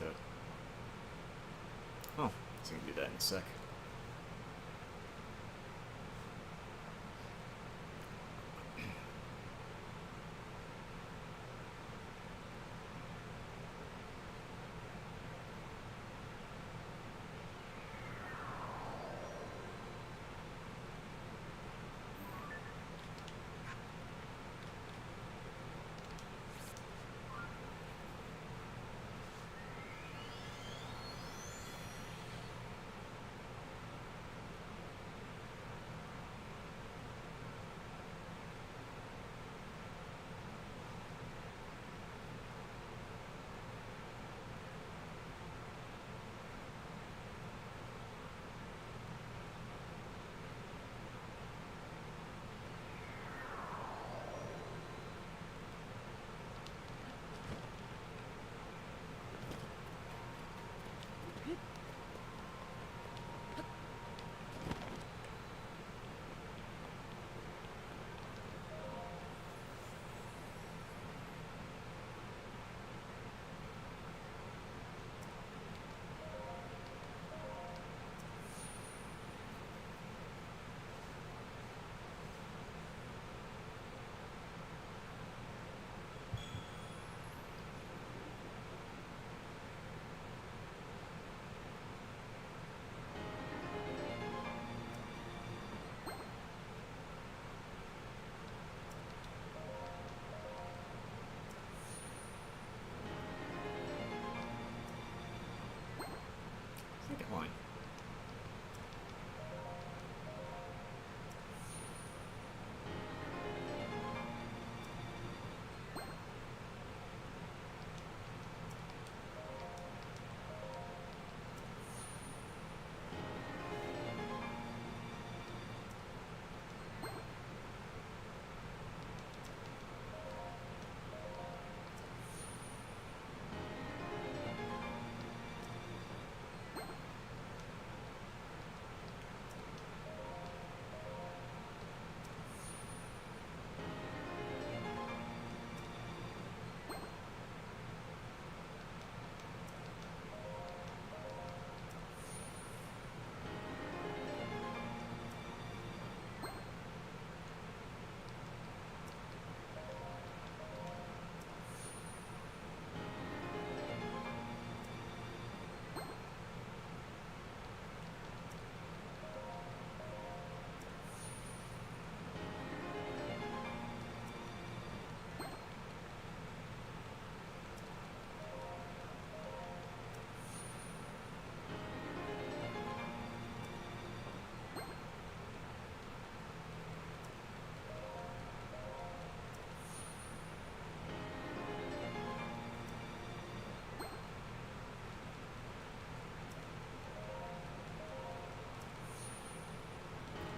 to... Oh, it's gonna do that in a sec. Second line.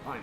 Fine.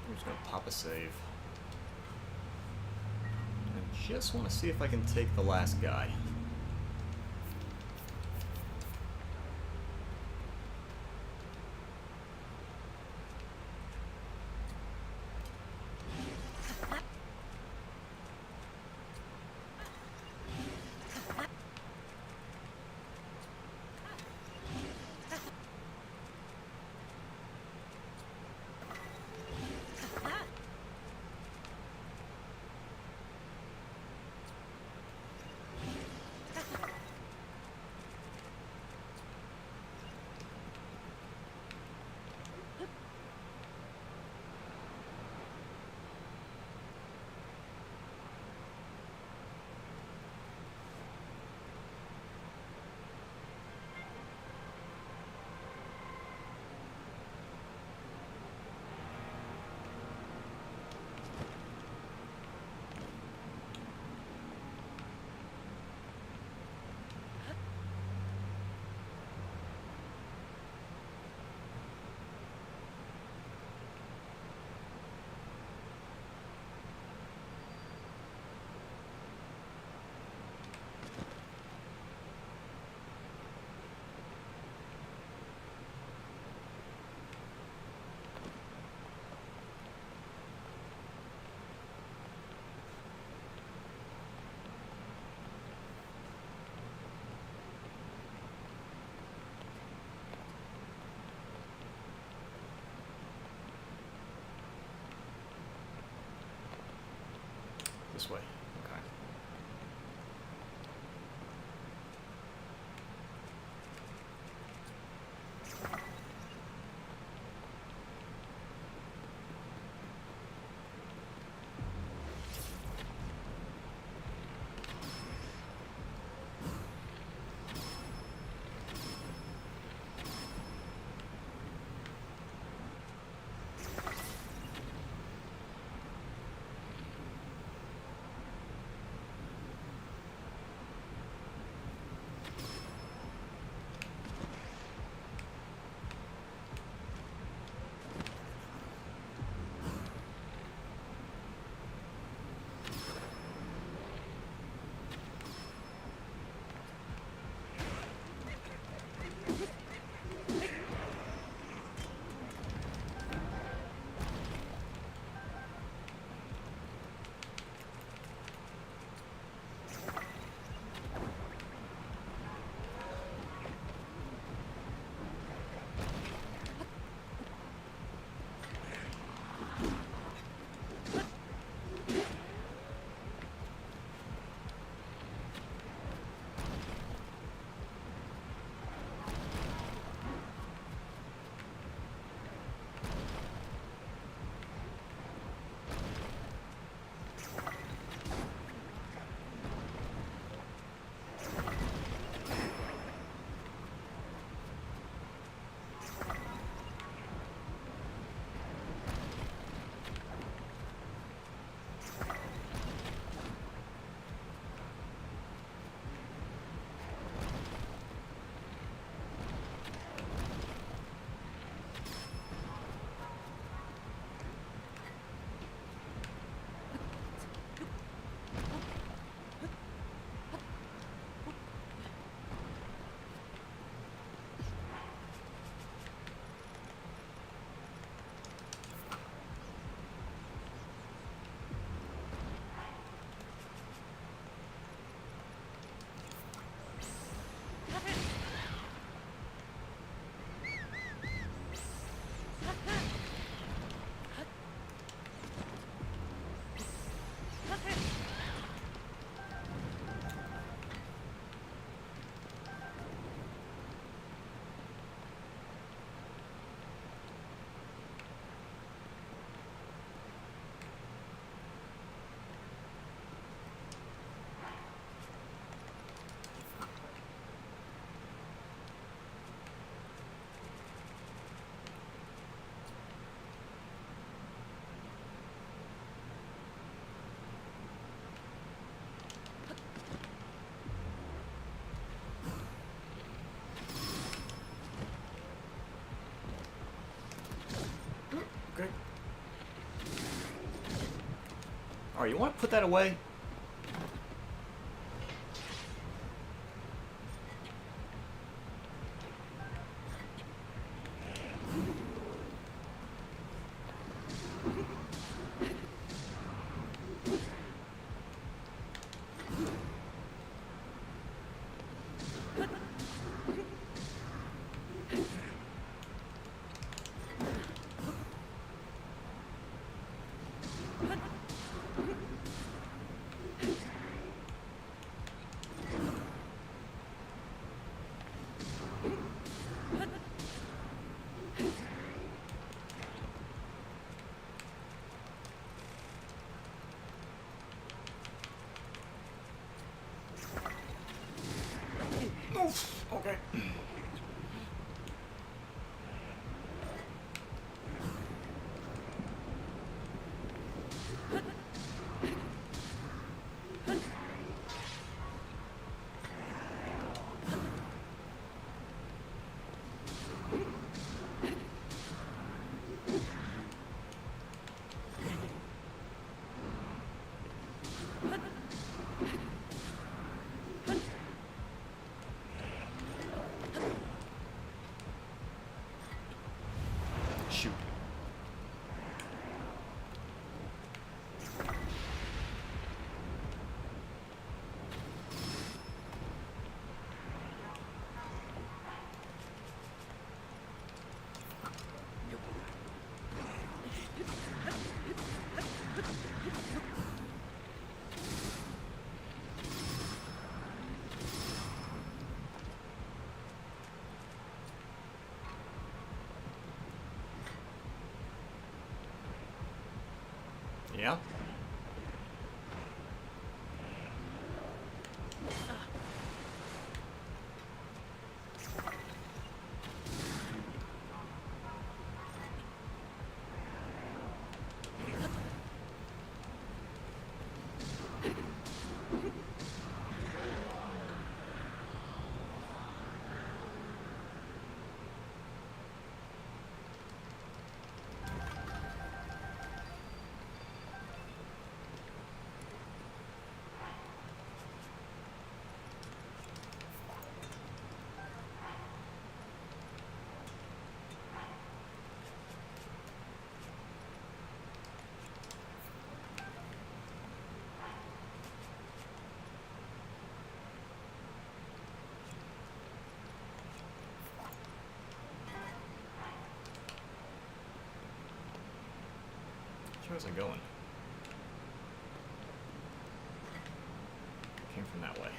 I'm just gonna pop a save. I just want to see if I can take the last guy. this way. Okay. Okay. Alright, you want to put that away? Okay. Yeah? Where was I going? Came from that way.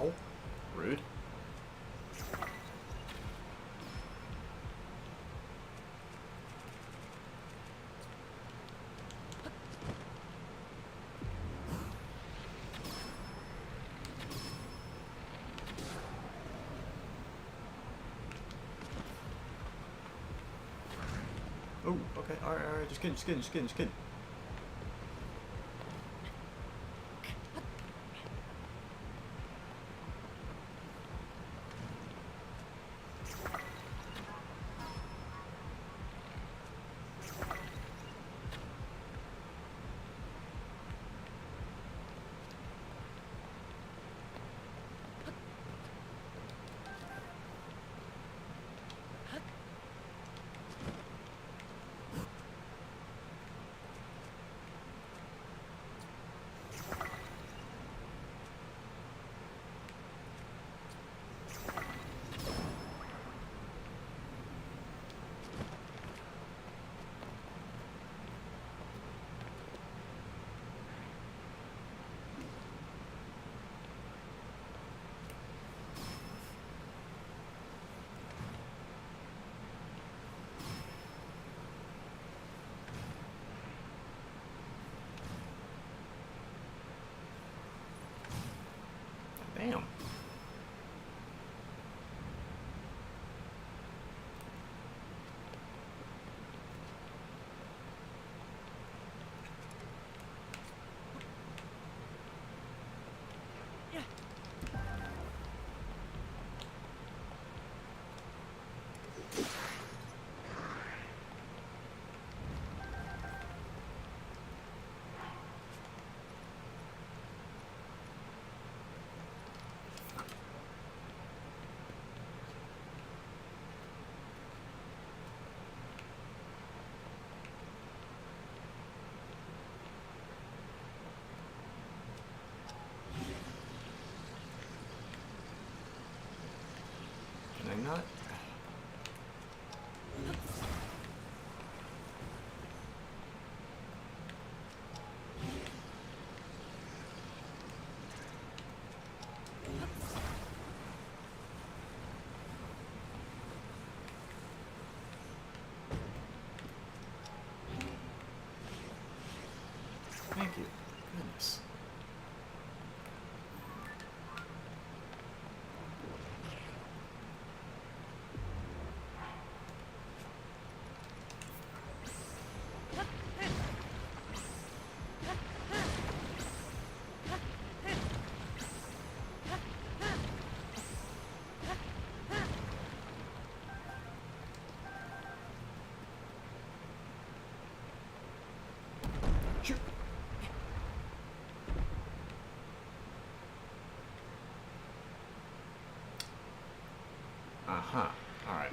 Ow. Rude. Oh, okay, alright, just kidding. Damn. Can I not? Thank you. Goodness. Shoot. Uh-huh. Alright.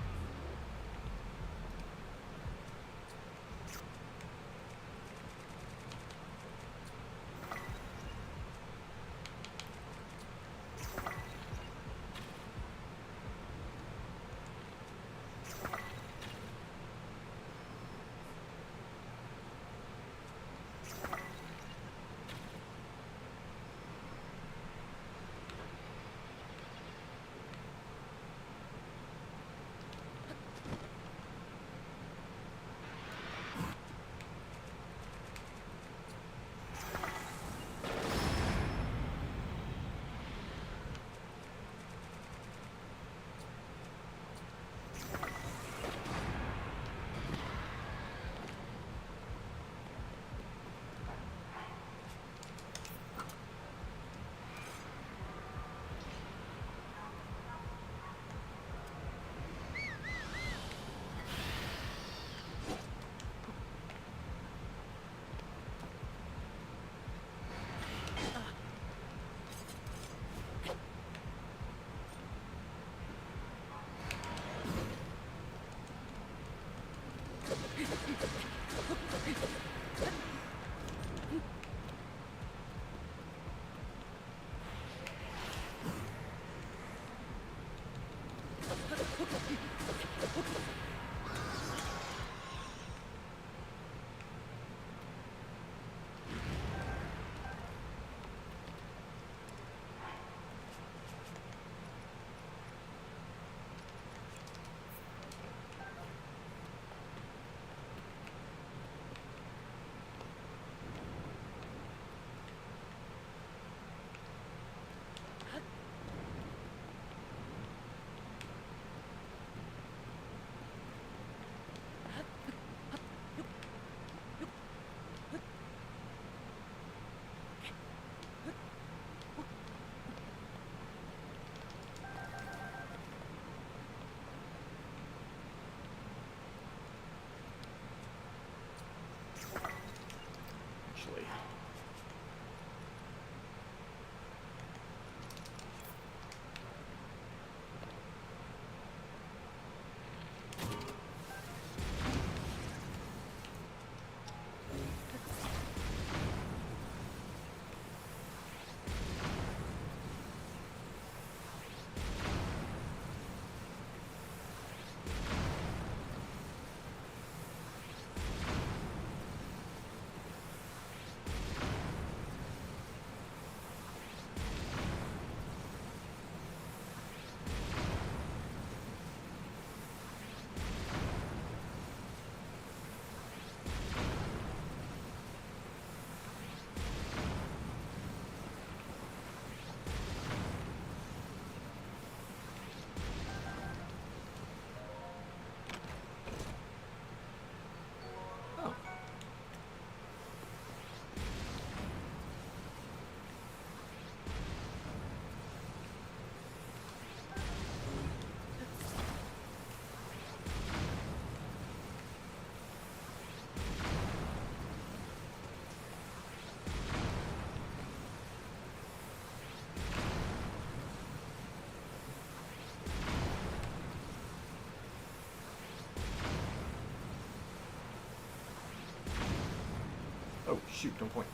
Shoot, don't point.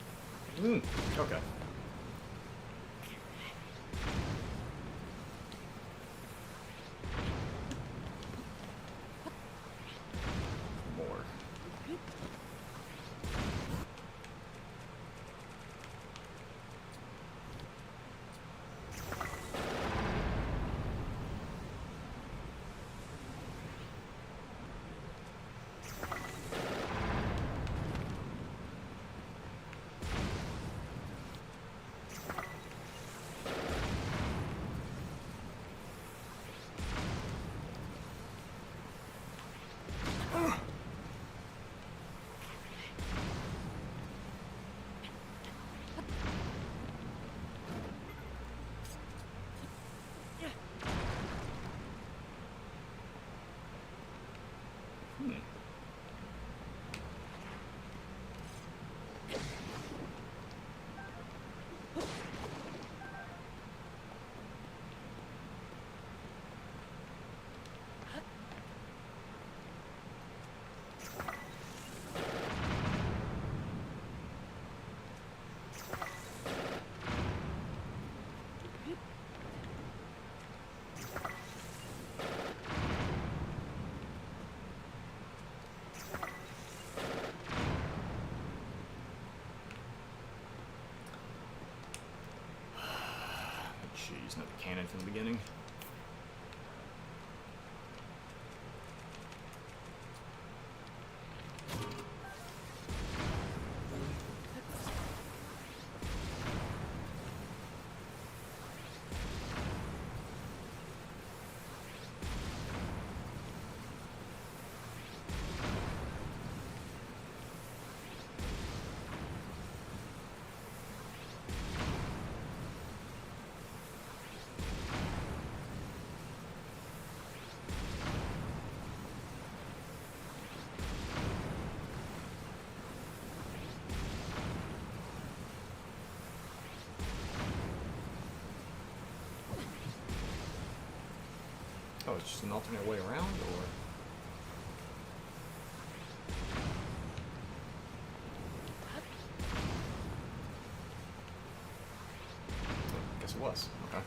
Okay. More. Jeez, another cannon from the beginning. Oh, it's just an alternate way around, or? I guess it was. Okay.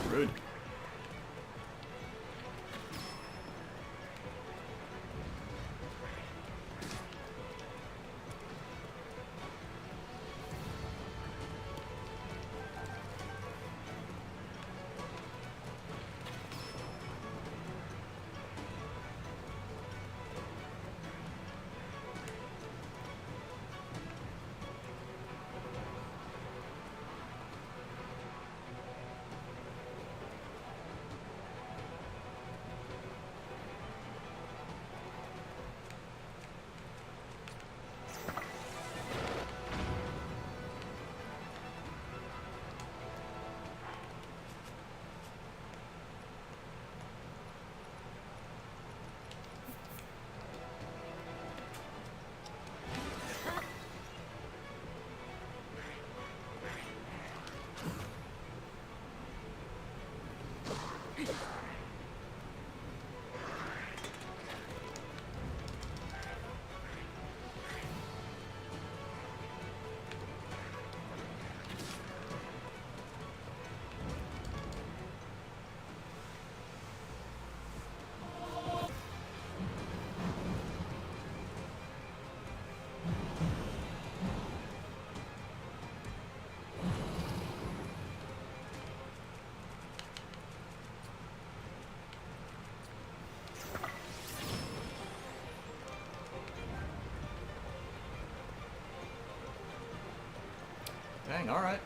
Rude. Dang, alright.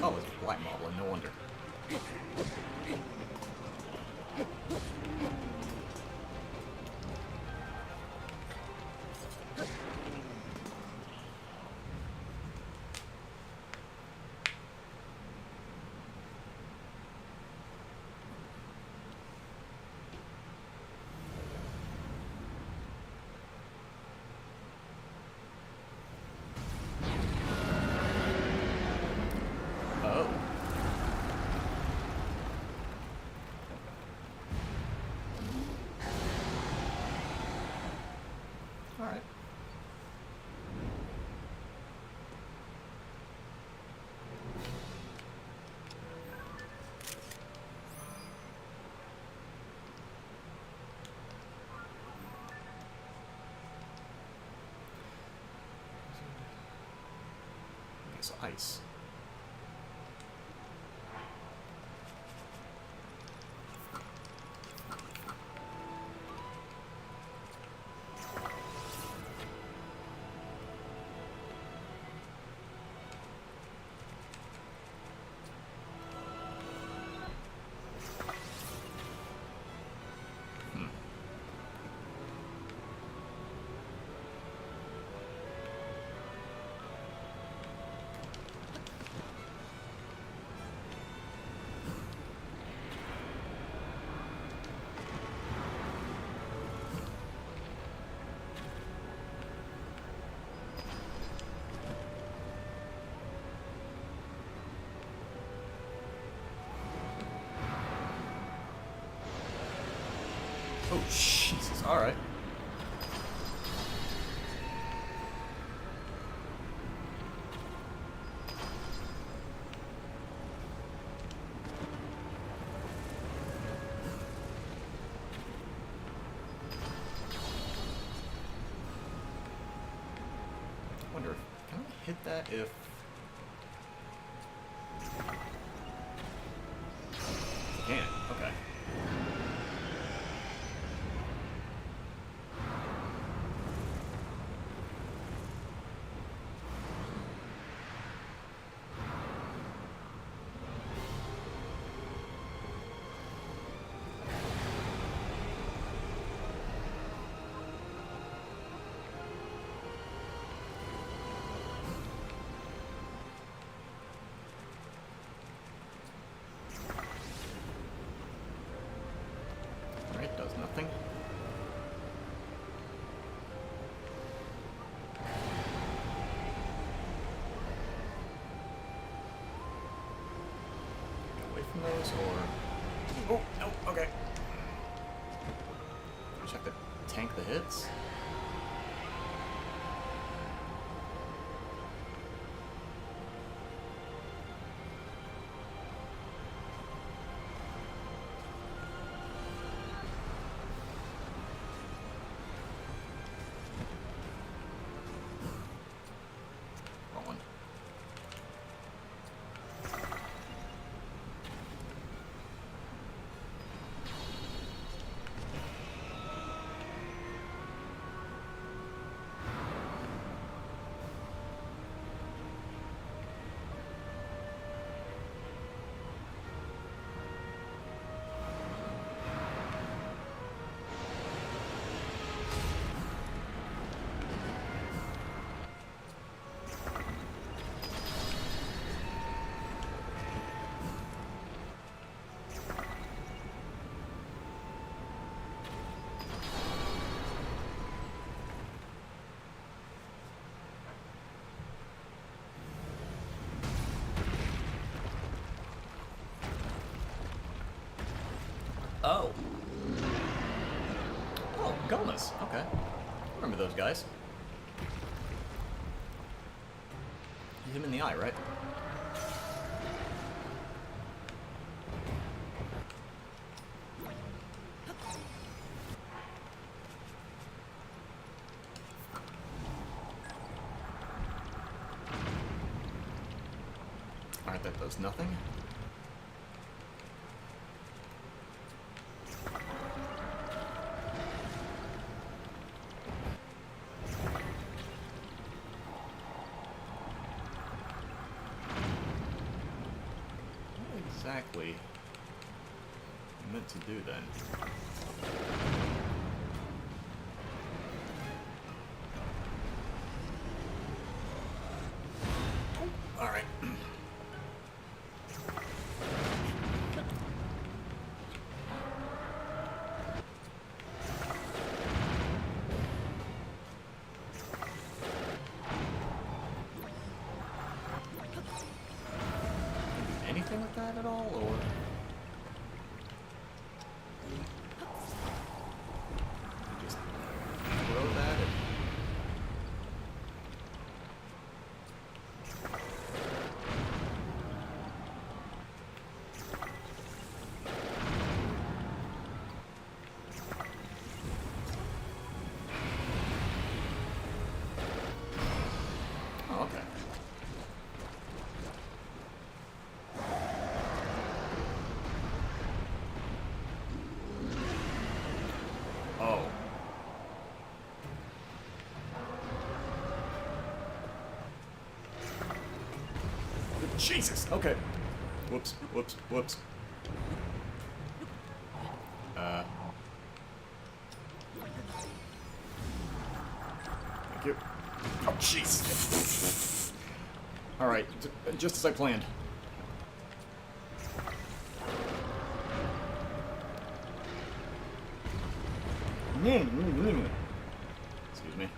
Oh, it's black moblin, no wonder. Oh. Alright. It's ice. Oh, Jesus. Alright. hit that if... Can. Okay. Does nothing. Get away from those, or... Oh, no, okay. Just have to tank the hits. Oh. Oh, Gomez. Okay. Remember those guys. You hit him in the eye, right? Alright, that does nothing. Exactly meant to do then. All right. Anything with that at all, or? Just throw that and... Oh, okay. Oh. Jesus! Okay. Whoops, whoops, whoops. Thank you. Oh, jeez. Alright, just as I planned. Excuse me.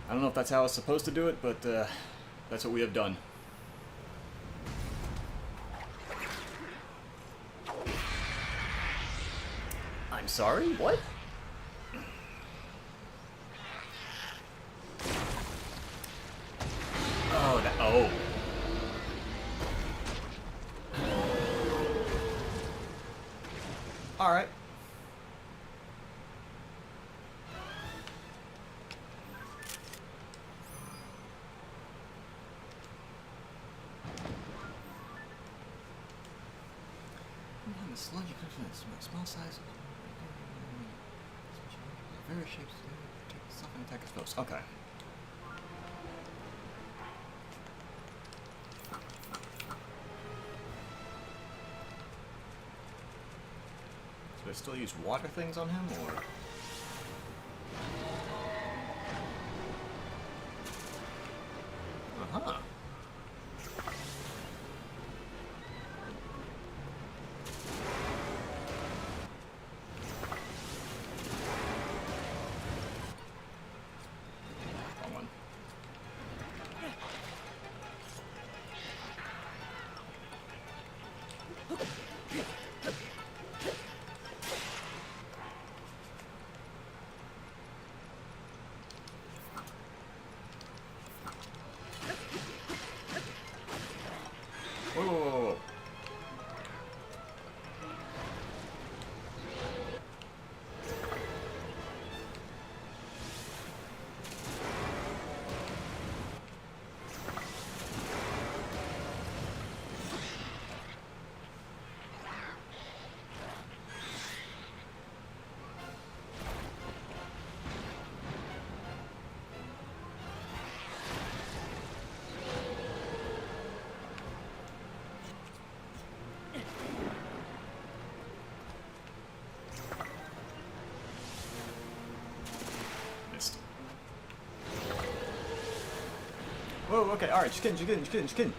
I don't know if that's how I was supposed to do it, but that's what we have done. I'm sorry, what? Oh, that, oh. Alright. Sludge small size. Various shapes. Something attack its foes. Okay. So I still use water things on him, or? Uh-huh. Whoa, whoa, whoa, whoa. Whoa, okay, alright, just kidding.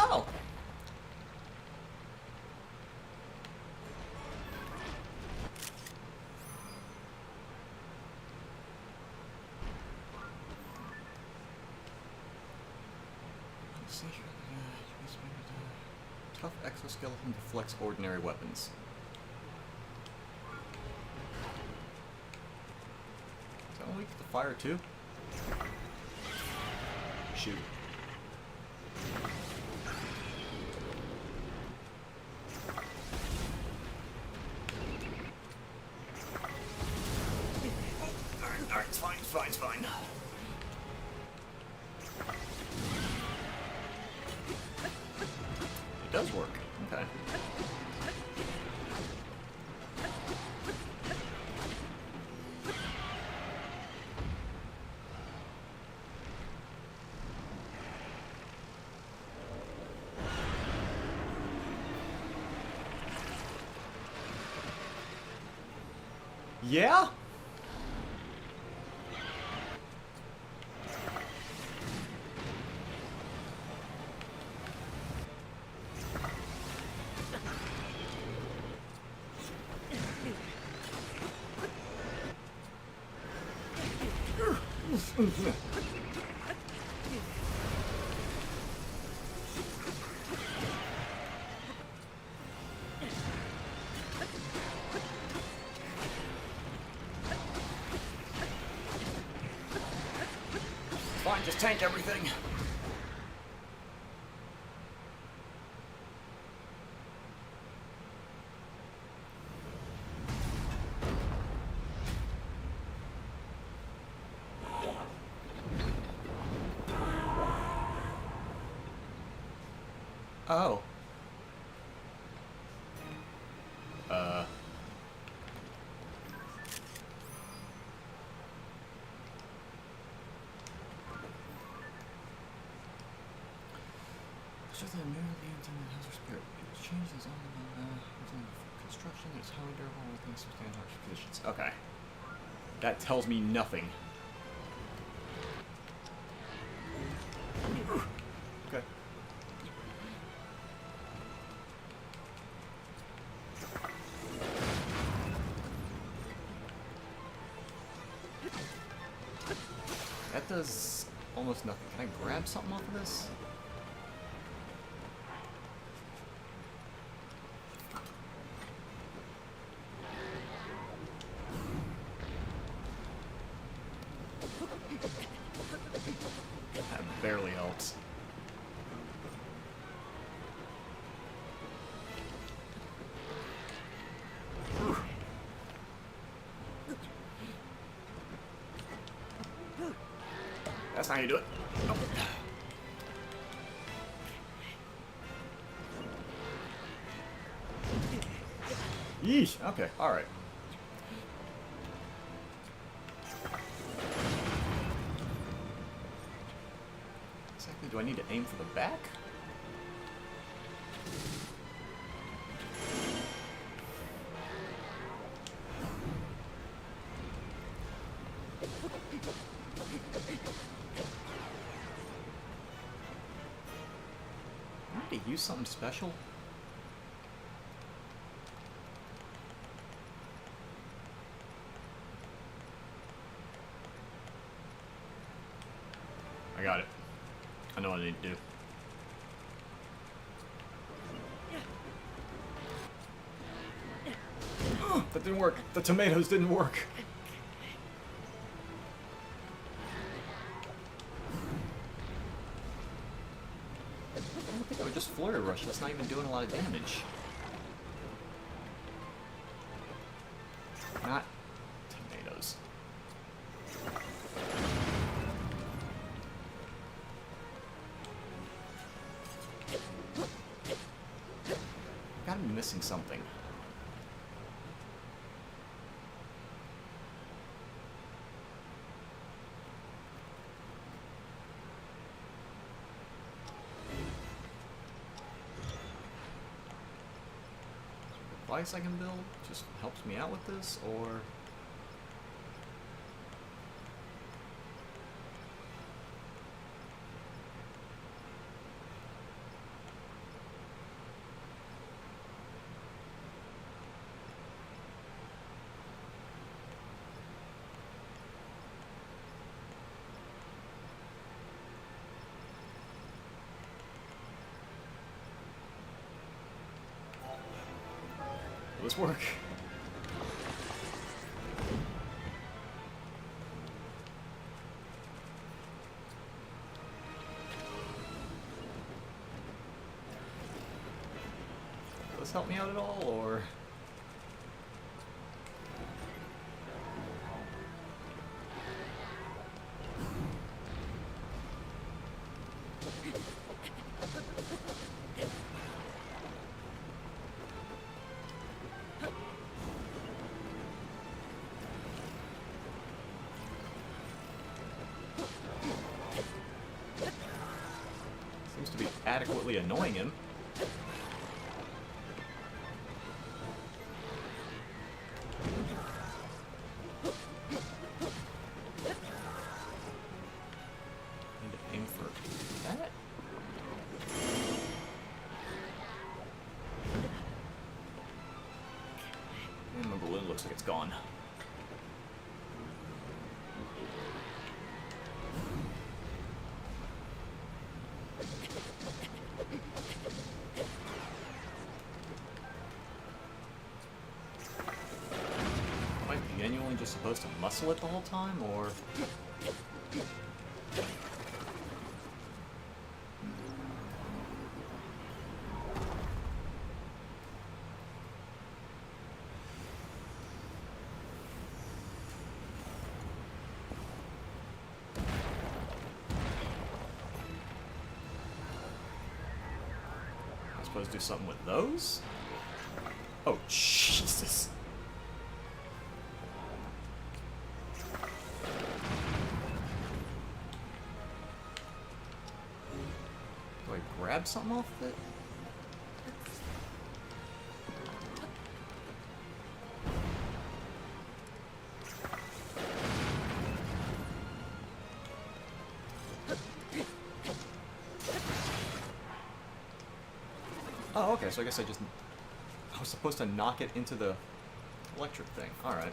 Oh! Tough exoskeleton deflects ordinary weapons. Is that only the fire too? Shoot. Alright, it's fine. It does work. Okay. Yeah? Fine, just tank everything. Oh. Faster than merely intended has her spirit. It changes on construction that is highly durable within substantial conditions. Okay. That tells me nothing. Okay. That does almost nothing. Can I grab something off of this? That barely helps. That's not how you do it. Oh. Yeesh. Okay. All right. Exactly. Do I need to aim for the back? I need to use something special. I got it. I know what I need to do. That didn't work. The tomatoes didn't work. I think I would just flurry rush. That's not even doing a lot of damage. Not tomatoes. Gotta be missing something. Device I can build just helps me out with this, or will this work? Will this help me out at all, or? Seems to be adequately annoying him. Need to aim for that. And my balloon looks like it's gone. Am I genuinely just supposed to muscle it the whole time, or? I'm supposed to do something with those? Oh, Jesus. Do I grab grab something off of it? Oh, okay, so I guess I was supposed to knock it into the electric thing. Alright.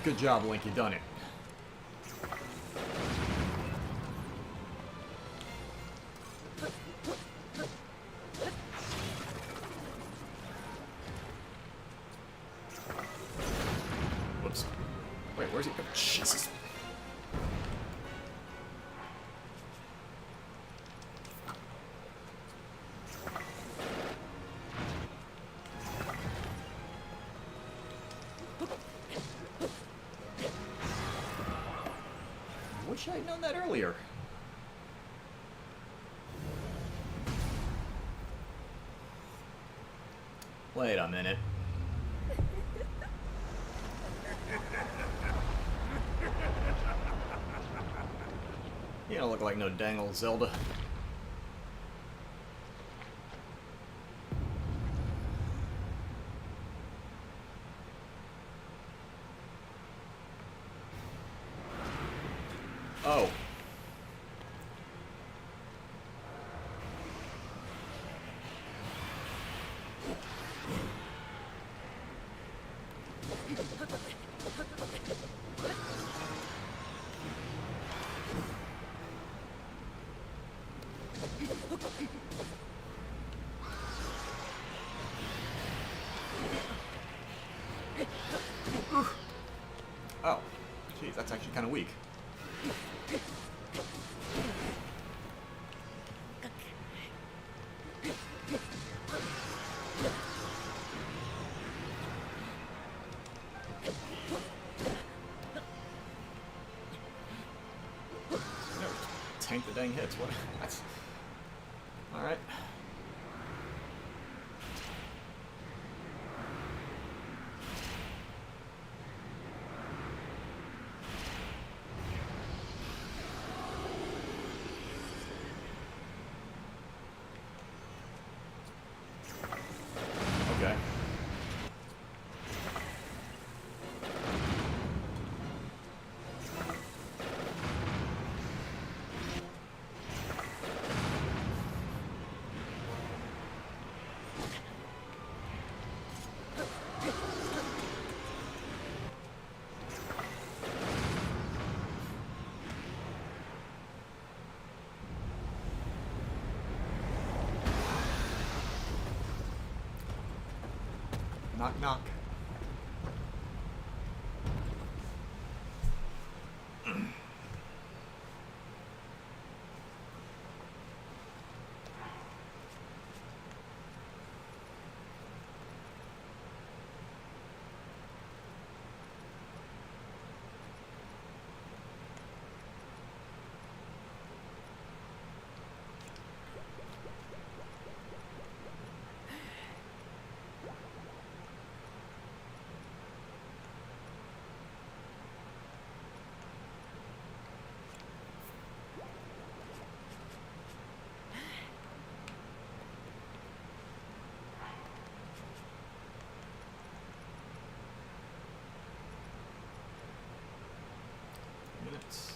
Good job, Link, you done it. Whoops. Wait, where's he? Oh, Jesus. Wish I'd known that earlier. Wait a minute. You don't look like no dang old Zelda. Oh. Oh. Jeez, that's actually kind of weak. Tank the dang hits. What? That's all right. Okay. Knock, knock. Minutes.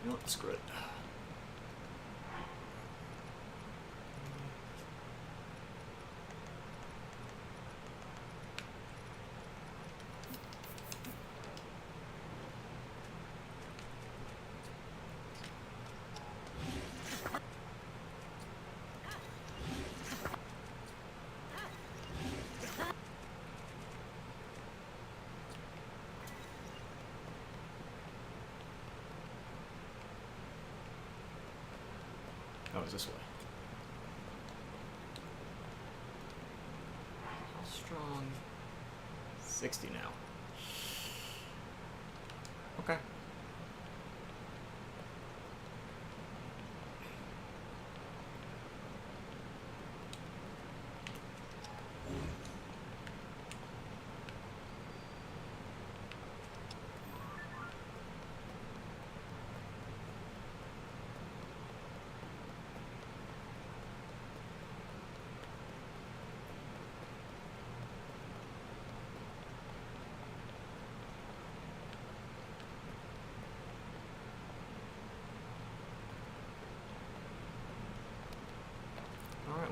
You know what? Screw it. Oh, it's this way. How strong? 60 now. Okay.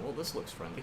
well, this looks friendly.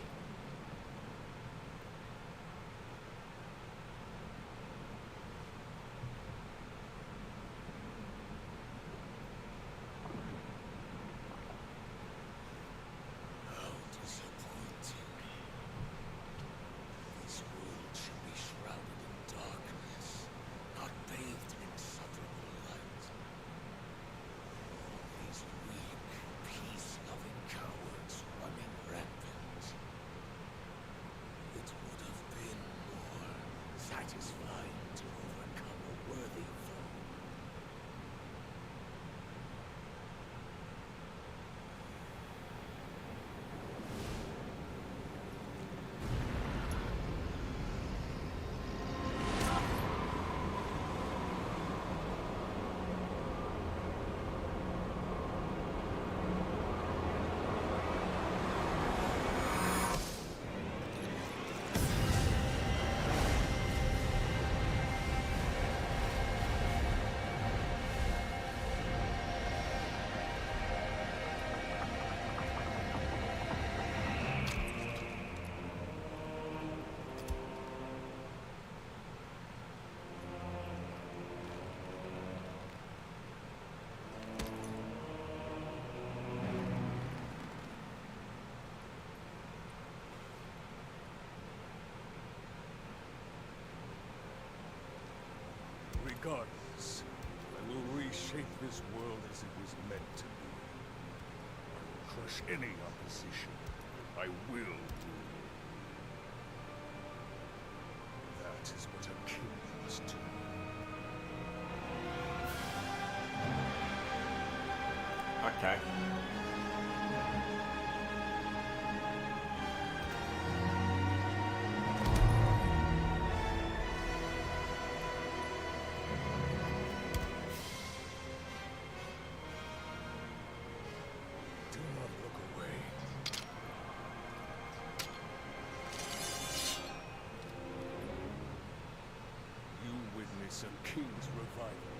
Regardless, I will reshape this world as it was meant to be. I will crush any opposition. I will do. That is what a king must do. Okay. Do not look away. You witness a king's revival.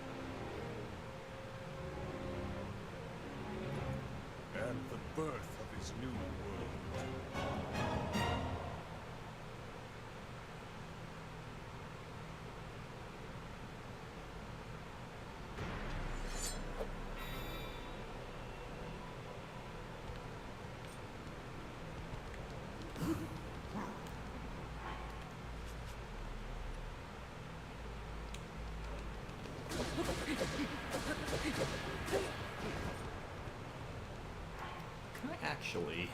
And the birth of his new world. Can I actually...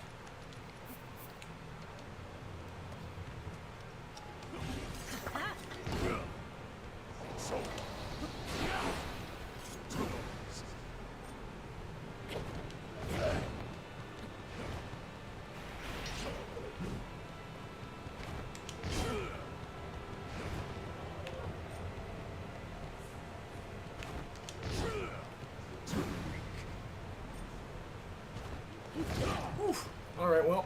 Alright, well...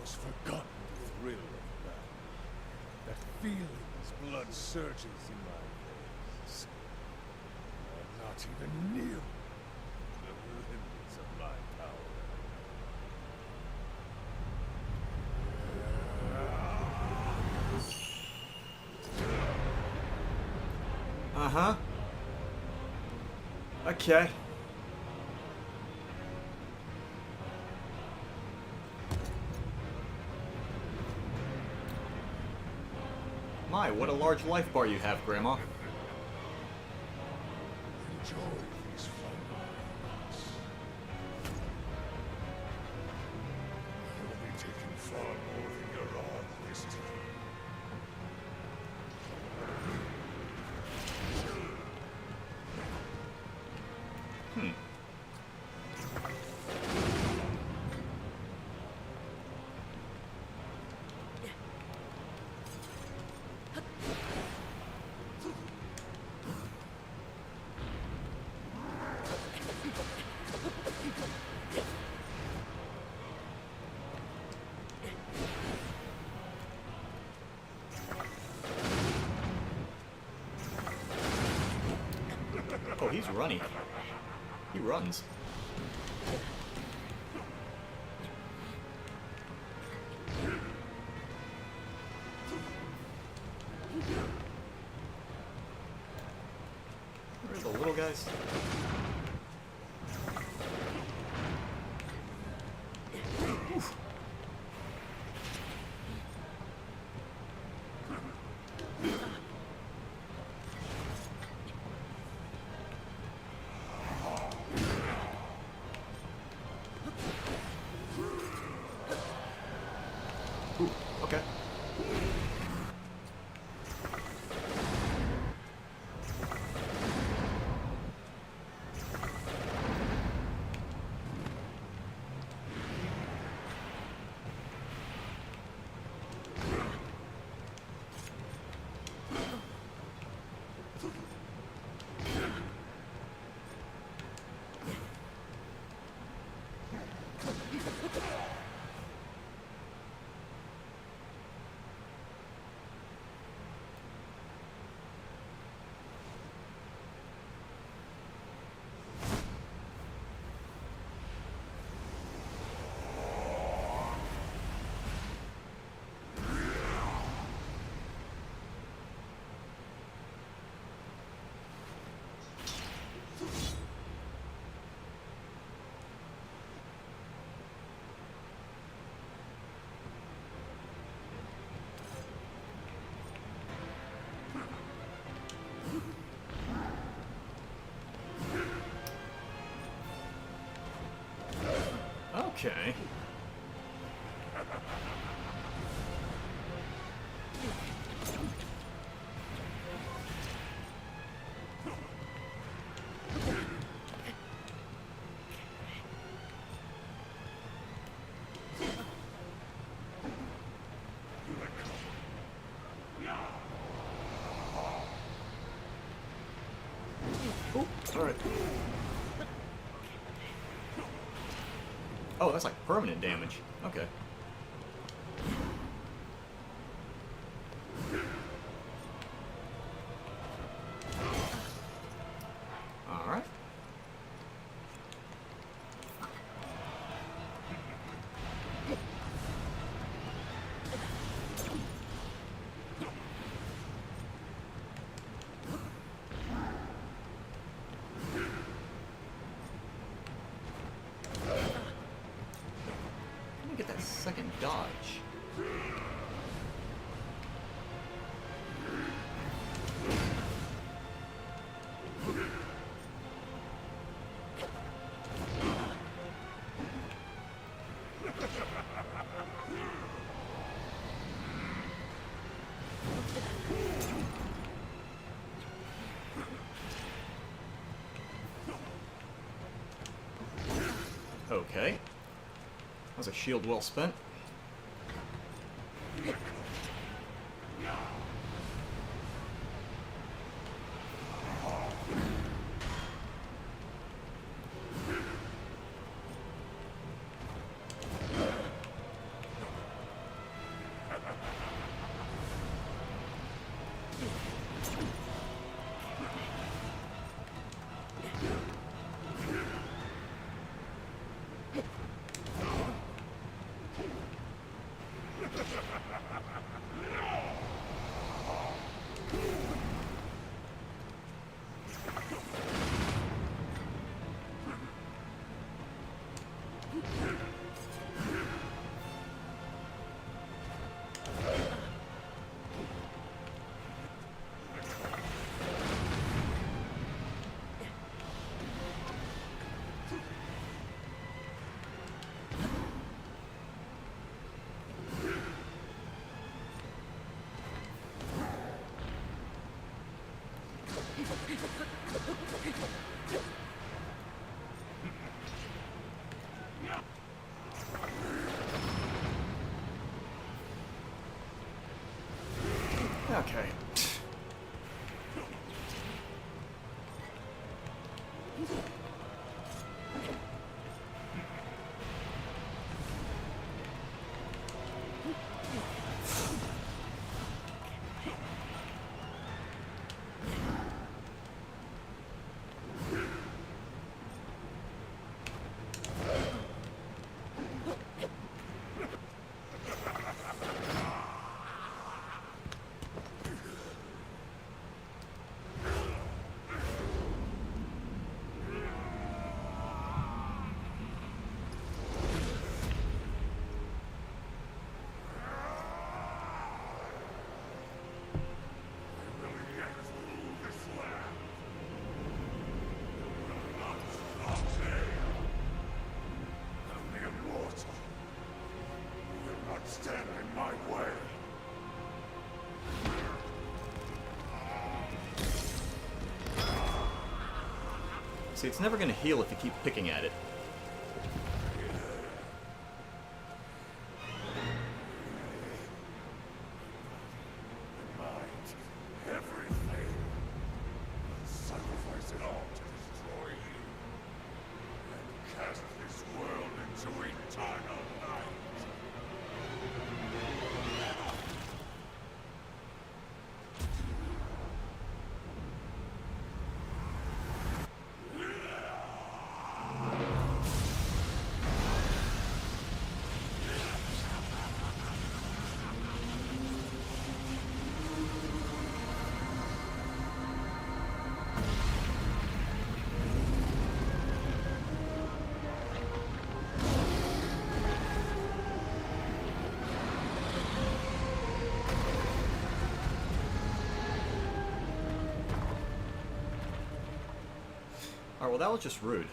Forgotten the thrill of battle. That feeling's blood surges in my veins. I'm not even near the limits of my power. Uh-huh. Okay. My, what a large life bar you have, Grandma. Enjoy these final moments. You'll be taking far more than your arm this time. Oh, he's running. He runs. Where are the little guys? Oof. Ooh, okay. Okay. Oh, alright. Oh, that's like permanent damage. Okay. Alright. Let me get that second dodge. Okay. That was a shield well spent. Okay. See, it's never gonna heal if you keep picking at it. Everything. Sacrifice it all to destroy you. And cast this world into eternal night. Alright, well that was just rude.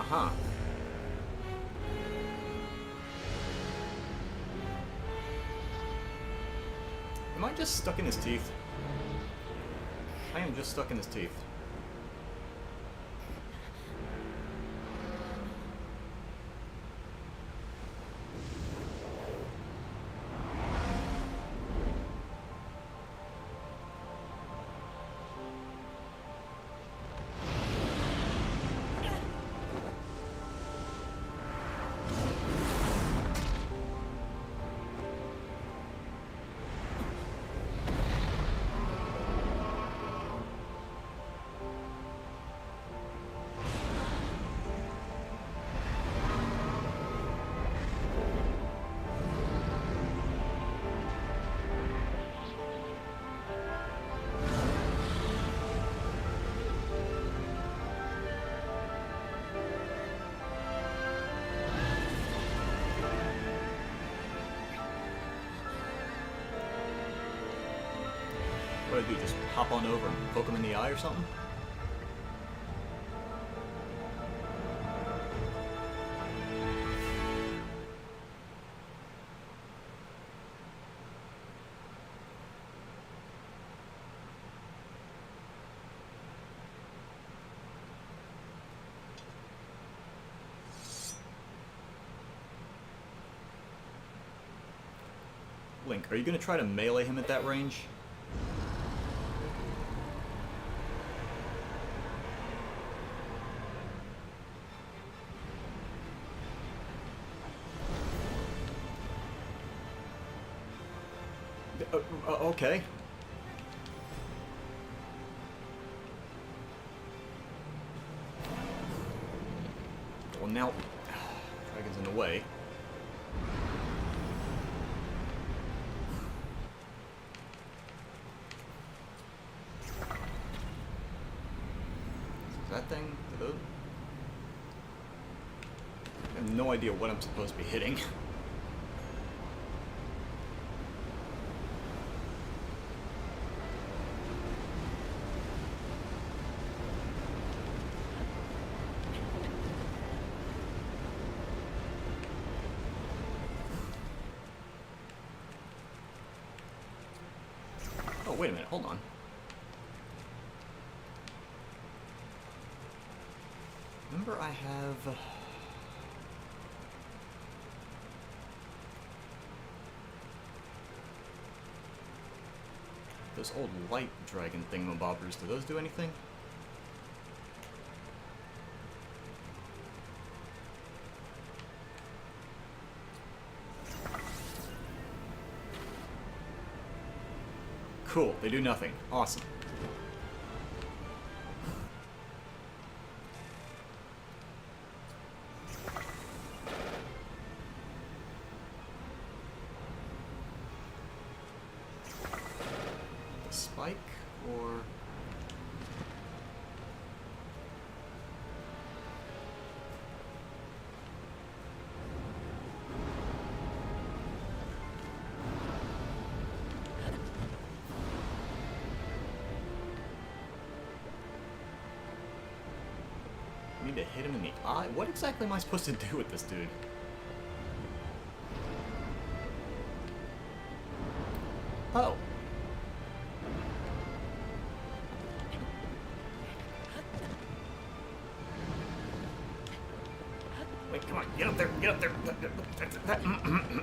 Huh. Am I just stuck in his teeth? I am just stuck in his teeth. What do I do, just hop on over and poke him in the eye or something? Link, are you going to try to melee him at that range? Okay. Well, now dragon's in the way. Is that thing? I have no idea what I'm supposed to be hitting. Oh, wait a minute, hold on. Remember I have... those old light dragon thingamabobbers, do those do anything? Cool, they do nothing. Awesome. The spike, or... I need to hit him in the eye? What exactly am I supposed to do with this dude? Oh. Wait, come on, get up there, get up there.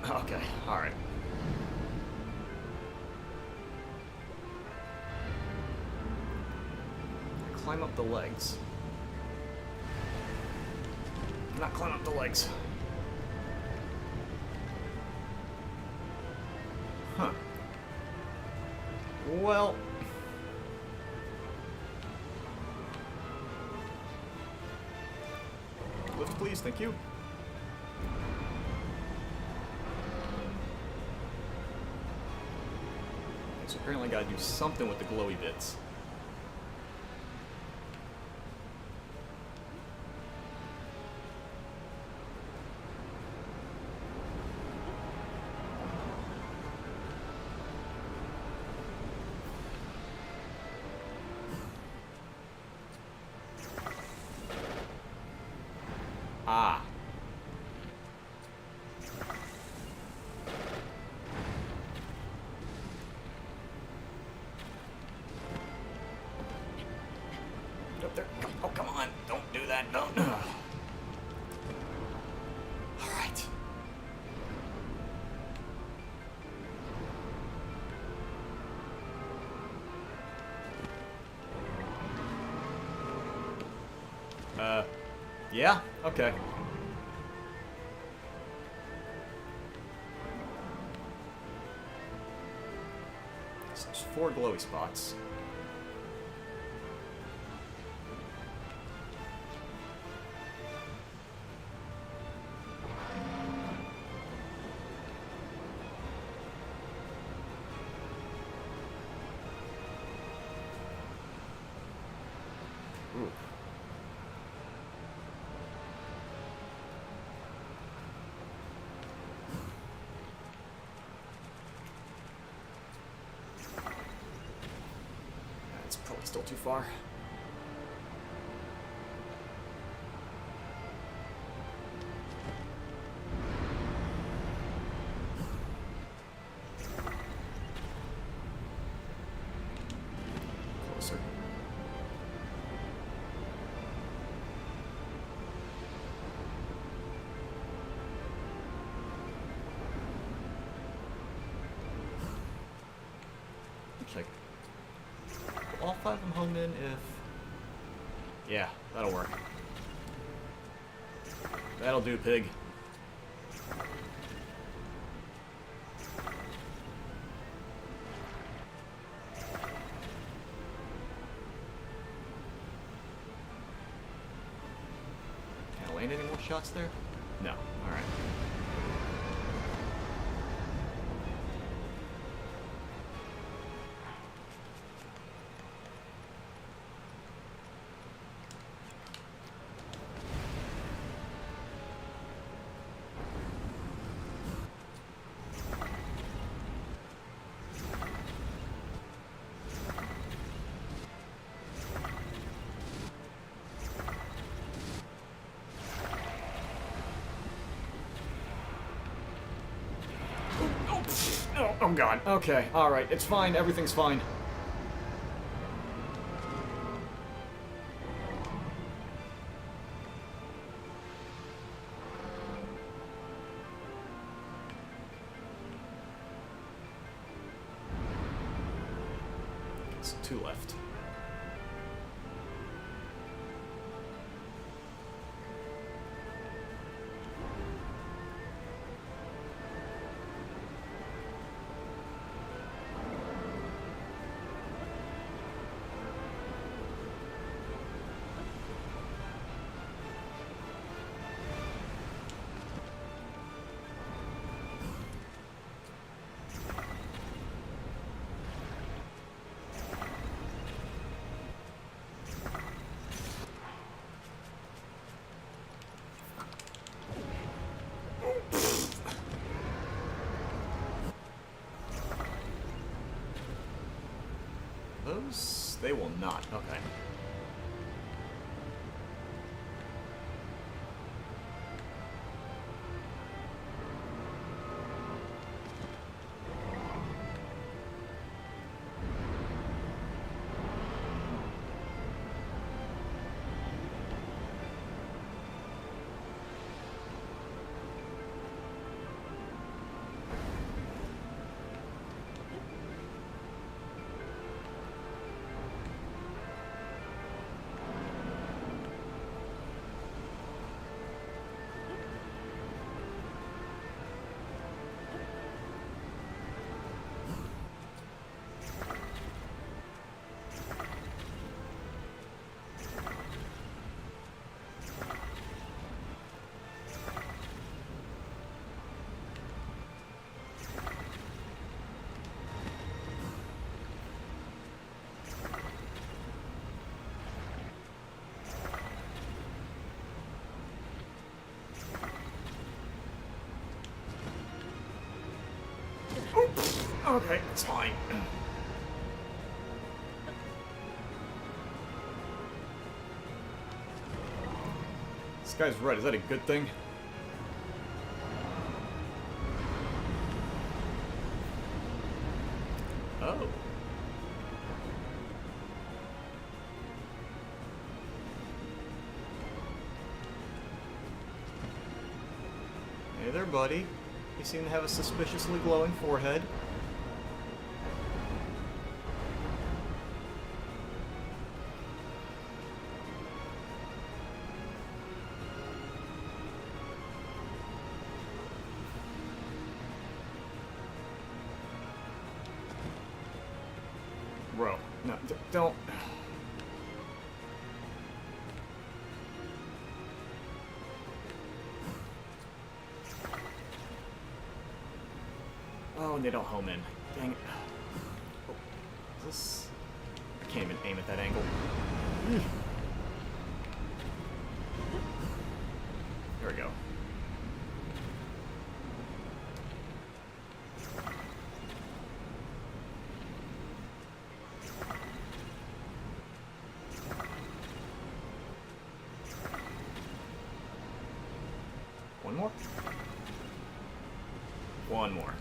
Okay, alright. Climb up the legs. Not climb up the legs. Huh. Well... lift, please, thank you. So apparently I gotta do something with the glowy bits. Ah. Get up there. Oh, come on. Don't do that. Don't. All right. Yeah? Okay. So there's 4 glowy spots. Ooh. That's probably still too far. Closer. Check. All 5 of them honed in if... yeah, that'll work. That'll do, pig. Can I land any more shots there? No. Alright. Oh god. Okay, alright. It's fine. Everything's fine. So 2 left. Those, they will not. Okay. Okay, it's fine. This guy's red. Is that a good thing? Oh. Hey there, buddy. You seem to have a suspiciously glowing forehead. Bro, no, don't. Oh, and they don't home in. Dang it. Oh, is this... I can't even aim at that angle. There we go. One more? One more.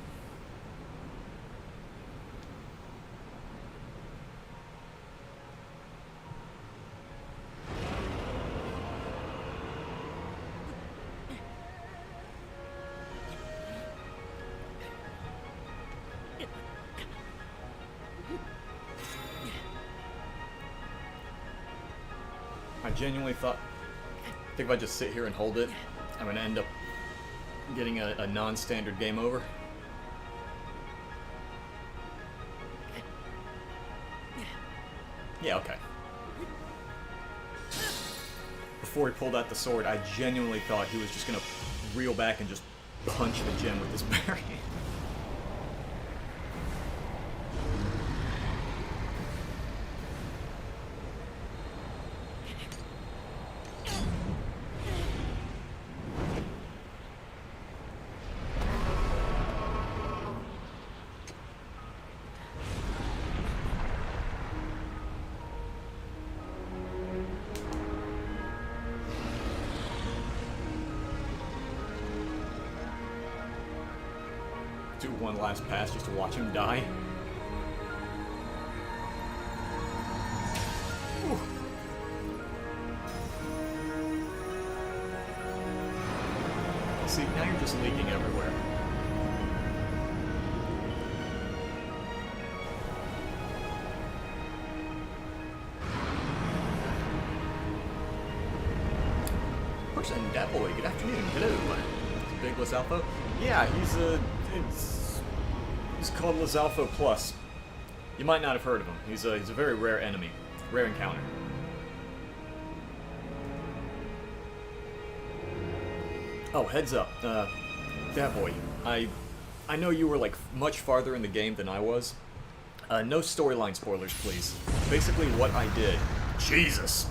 I genuinely thought, I think if I just sit here and hold it, I'm going to end up getting a non-standard game over. Yeah, okay. Before he pulled out the sword, I genuinely thought he was just going to reel back and just punch the gem with this berry. Do one last pass just to watch him die. Whew. See, now you're just leaking everywhere. person, Daboy, good afternoon, hello. Big Lizalfo? Yeah, he's called Lizalfo Plus. You might not have heard of him. He's a very rare enemy, rare encounter. Oh, heads up, Daboy, I know you were like much farther in the game than I was. No storyline spoilers, please. Basically, what I did. Jesus.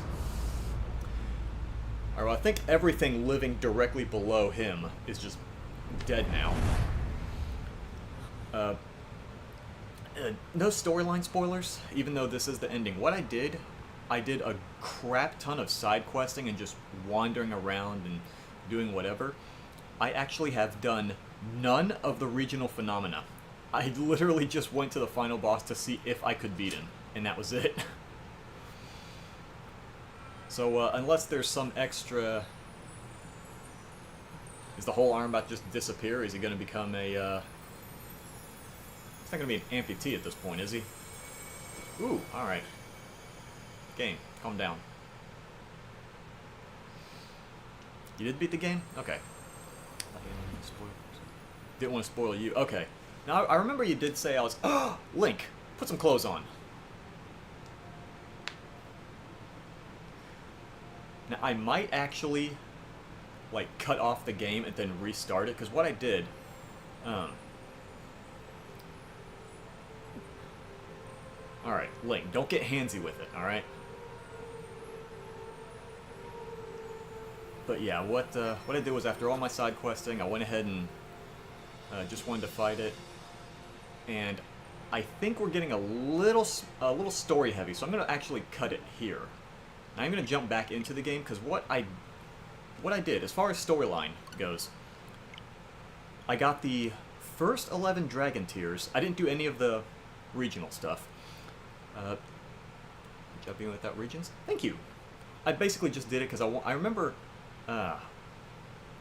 Alright, well, I think everything living directly below him is just dead now. No storyline spoilers, even though this is the ending. What I did a crap ton of side questing and just wandering around and doing whatever. I actually have done none of the regional phenomena. I literally just went to the final boss to see if I could beat him, and that was it. So, unless there's some extra... Is the whole arm about to just disappear? Is he going to become a, He's not going to be an amputee at this point, is he? Ooh, alright. Game, calm down. You did beat the game? Okay. Didn't want to spoil you. Okay. Now, I remember you did say I was... Oh, Link, put some clothes on. Now, I might actually, like, cut off the game and then restart it, because what I did... Alright, Link, don't get handsy with it, alright? But yeah, what I did was after all my side questing, I went ahead and just wanted to fight it. And I think we're getting a little story heavy, so I'm going to actually cut it here. Now I'm going to jump back into the game, because what I did, as far as storyline goes, I got the first 11 Dragon Tears. I didn't do any of the regional stuff. Jumping without regions? Thank you! I basically just did it because I remember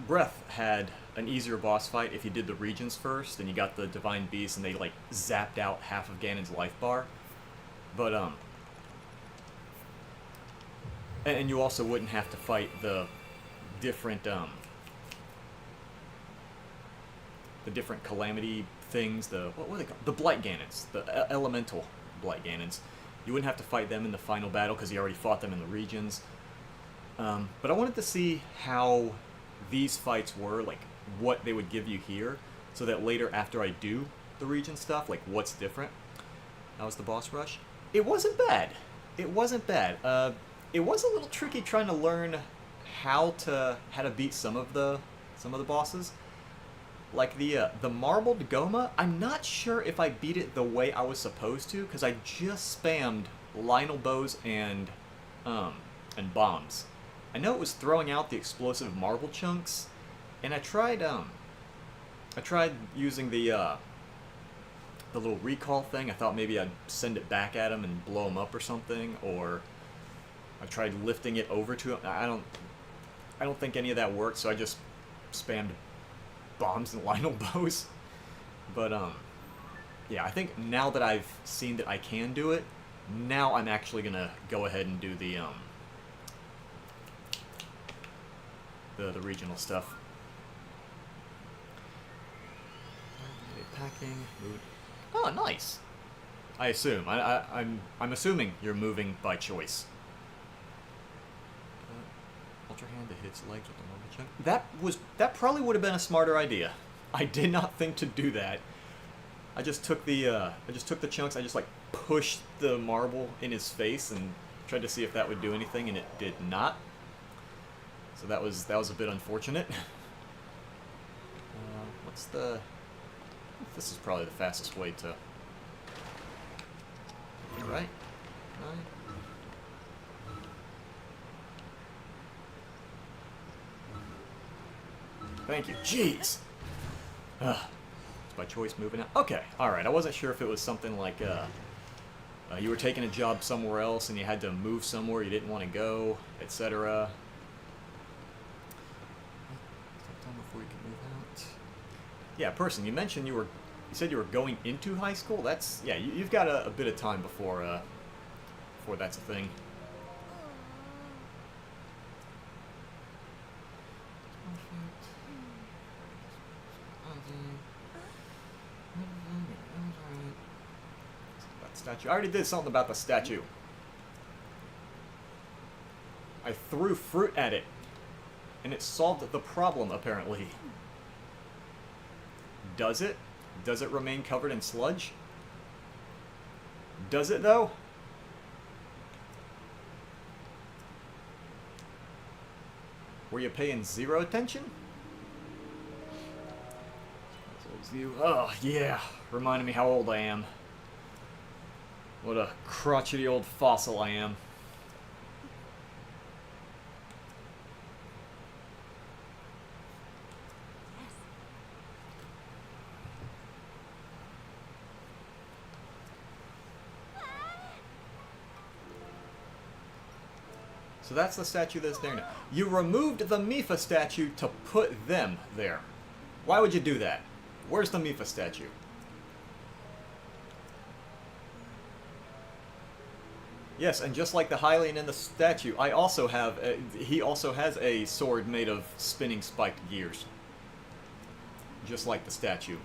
Breath had an easier boss fight if you did the regions first, and you got the Divine Beast, and they, like, zapped out half of Ganon's life bar. But, and you also wouldn't have to fight the different, calamity things, what were they called? The Blight Ganons, the elemental Blight Ganons. You wouldn't have to fight them in the final battle, because you already fought them in the regions. But I wanted to see how these fights were, like, what they would give you here, so that later, after I do the region stuff, like, what's different. That was the boss rush. It wasn't bad. It wasn't bad. It was a little tricky trying to learn how to beat some of the bosses. Like the Marbled Goma, I'm not sure if I beat it the way I was supposed to, because I just spammed Lionel bows and bombs. I know it was throwing out the explosive marble chunks, and I tried using the little recall thing. I thought maybe I'd send it back at him and blow him up or something, or I tried lifting it over to him. I don't think any of that worked, so I just spammed bombs and Lionel bows. But yeah, I think now that I've seen that I can do it, now I'm actually gonna go ahead and do the regional stuff. Packing, mood. Oh, nice. I assume. I'm assuming you're moving by choice. Ultra hand that hits legs with the marble chunk. That probably would have been a smarter idea. I did not think to do that. I just took the chunks. I just like pushed the marble in his face and tried to see if that would do anything, and it did not. So that was a bit unfortunate. What's the? This is probably the fastest way to. Right. Thank you. Jeez. It's by choice moving out. Okay. All right. I wasn't sure if it was something like you were taking a job somewhere else and you had to move somewhere you didn't want to go, etc. Before you can move out. Yeah, person. You mentioned you said you were going into high school. That's yeah. You've got a bit of time before that's a thing. About the statue. I already did something about the statue. I threw fruit at it, and it solved the problem, apparently. Does it? Does it remain covered in sludge? Does it, though? Were you paying zero attention? Oh, yeah. Reminded me how old I am. What a crotchety old fossil I am. So that's the statue that's there now. You removed the Mifa statue to put them there. Why would you do that? Where's the Mifa statue? Yes, and just like the Hylian in the statue, I also have he also has a sword made of spinning spiked gears. Just like the statue.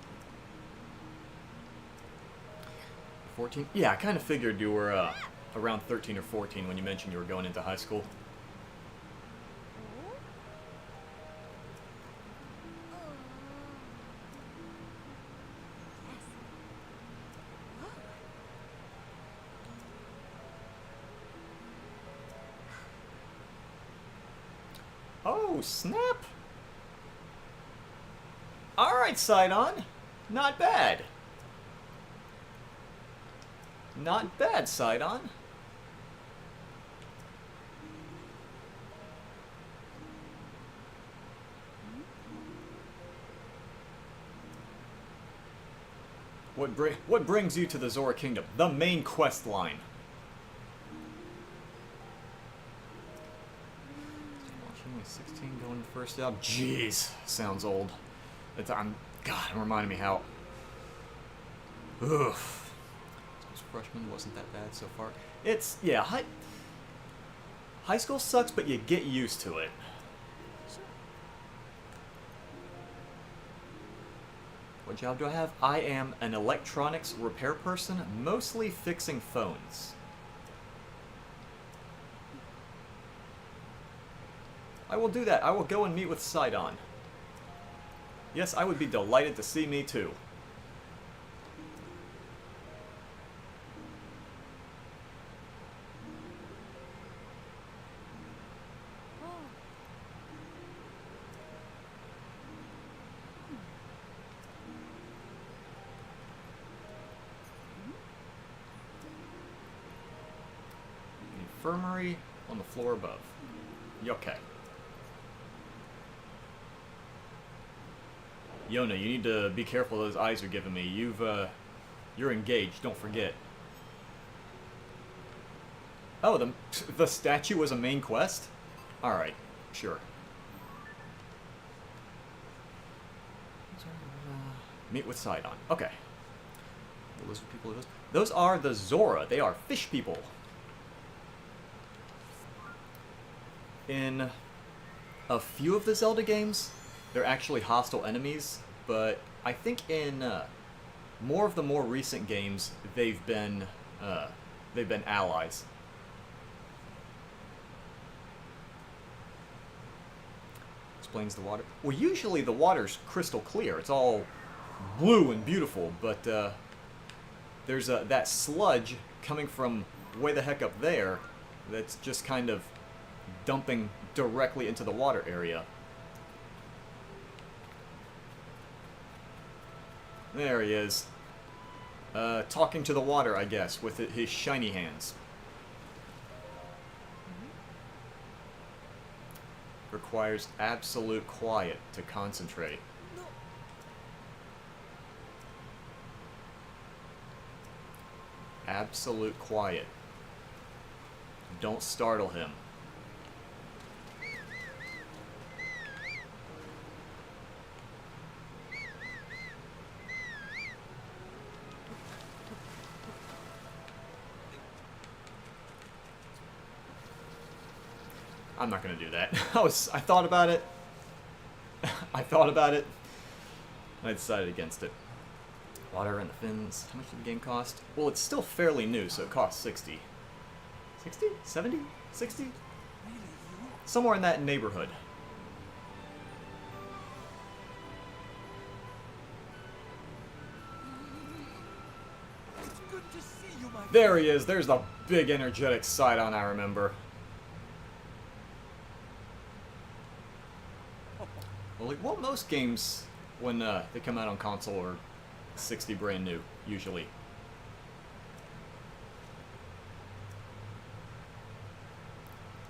14? Yeah, I kind of figured you were around 13 or 14 when you mentioned you were going into high school. Oh, snap! Alright, Sidon. Not bad. Not bad, Sidon. What brings you to the Zora Kingdom? The main quest line. Only 16 going first job. Jeez, sounds old. God, it reminded me how. Oof. This freshman wasn't that bad so far. It's yeah. High school sucks, but you get used to it. What job do I have? I am an electronics repair person, mostly fixing phones. I will do that. I will go and meet with Sidon. Yes, I would be delighted to see me too. Infirmary on the floor above. Okay. Yona, you need to be careful of those eyes you're giving me. You're engaged, don't forget. Oh, the statue was a main quest? Alright, sure. Meet with Sidon. Okay. The lizard people are those are the Zora. They are fish people. In a few of the Zelda games, they're actually hostile enemies, but I think in more of the more recent games, they've been allies. Explains the water. Well, usually the water's crystal clear. It's all blue and beautiful, but there's that sludge coming from way the heck up there that's just kind of dumping directly into the water area. There he is. Talking to the water, I guess, with his shiny hands. Requires absolute quiet to concentrate. Absolute quiet. Don't startle him. I'm not gonna do that. I thought about it. I thought about it, and I decided against it. Water and the fins. How much did the game cost? Well, it's still fairly new, so it costs 60. 60? 70? 60? Somewhere in that neighborhood. There he is. There's the big energetic Sidon I remember. Well, most games, when they come out on console, are 60 brand new, usually.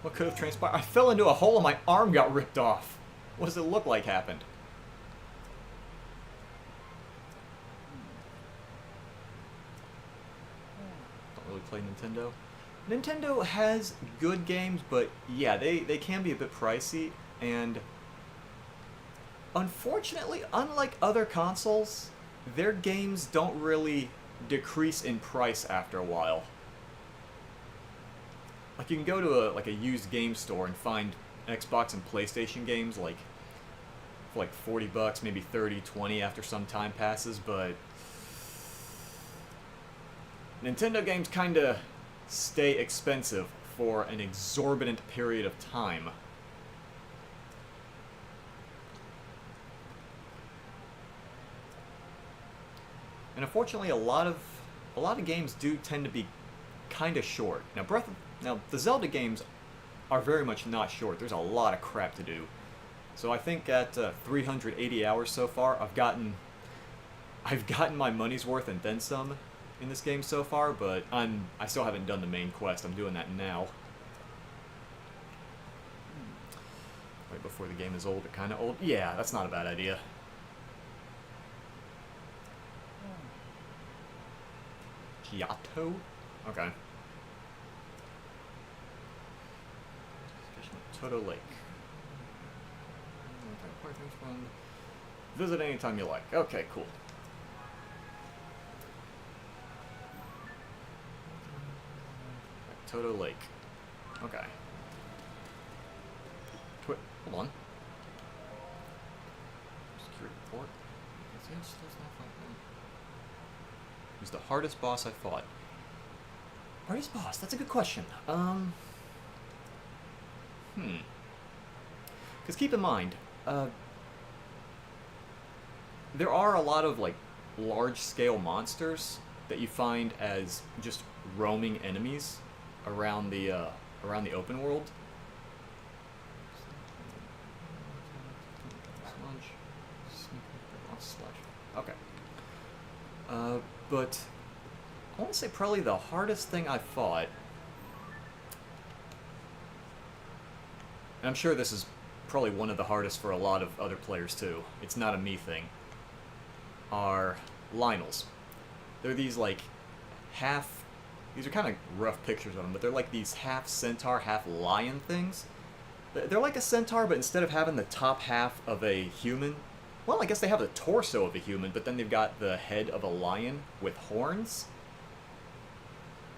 What could have transpired? I fell into a hole and my arm got ripped off. What does it look like happened? Don't really play Nintendo. Nintendo has good games, but yeah, they can be a bit pricey, and unfortunately, unlike other consoles, their games don't really decrease in price after a while. Like, you can go to a used game store and find Xbox and PlayStation games like for like 40 bucks, maybe 30, 20 after some time passes, but Nintendo games kind of stay expensive for an exorbitant period of time. And unfortunately, a lot of games do tend to be kind of short. Now, the Zelda games are very much not short. There's a lot of crap to do. So I think at 380 hours so far, I've gotten my money's worth and then some in this game so far. But I still haven't done the main quest. I'm doing that now. Right before the game is old, or kind of old. Yeah, that's not a bad idea. Kyoto? Okay. Toto Lake. Visit anytime you like. Okay, cool. Toto Lake. Okay. Hold on. Security report. Who's the hardest boss I fought? Hardest boss? That's a good question. Because keep in mind, there are a lot of like large-scale monsters that you find as just roaming enemies around the open world. Okay. But I want to say probably the hardest thing I fought, and I'm sure this is probably one of the hardest for a lot of other players too, it's not a me thing, are Lynels. They're these like these are kind of rough pictures of them, but they're like these half centaur, half lion things. They're like a centaur, but instead of having the top half of a human, well, I guess they have the torso of a human, but then they've got the head of a lion with horns.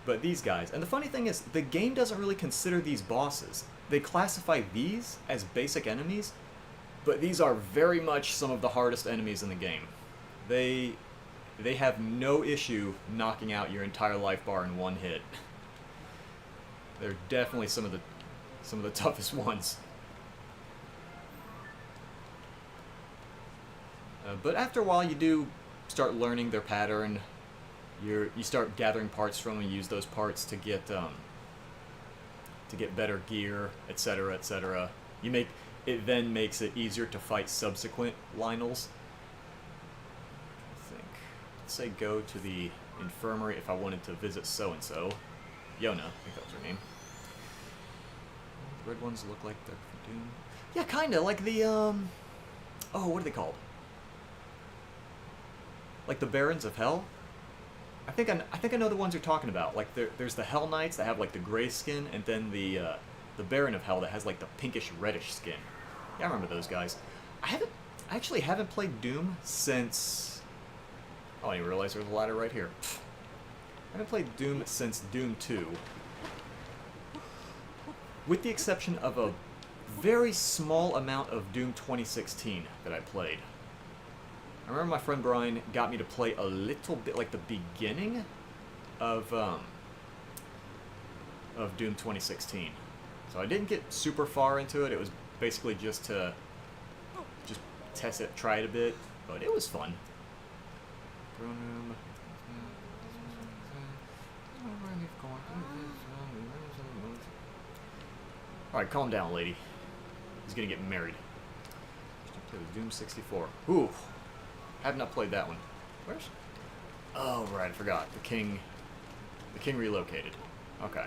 But these guys, and the funny thing is, the game doesn't really consider these bosses. They classify these as basic enemies, but these are very much some of the hardest enemies in the game. They have no issue knocking out your entire life bar in one hit. They're definitely some of the toughest ones. But after a while, you do start learning their pattern. You start gathering parts from them, and use those parts to get better gear, etc., etc. It then makes it easier to fight subsequent Lynels. I think, let's say, go to the infirmary if I wanted to visit so and so. Yona, I think that was her name. The red ones look like they're from Doom. Yeah, kinda like the oh, what are they called? Like the Barons of Hell? I think I know the ones you're talking about. Like there's the Hell Knights that have like the gray skin, and then the Baron of Hell that has like the pinkish reddish skin. Yeah, I remember those guys. I actually haven't played Doom since. Oh, I didn't realize there was a ladder right here. I haven't played Doom since Doom 2, with the exception of a very small amount of Doom 2016 that I played. I remember my friend Brian got me to play a little bit, like the beginning of Doom 2016. So I didn't get super far into it. It was basically just to test it, try it a bit, but it was fun. Alright, calm down, lady. He's gonna get married. Doom 64. Ooh. Have not played that one. Where's... Oh, right, I forgot. The king relocated. Okay.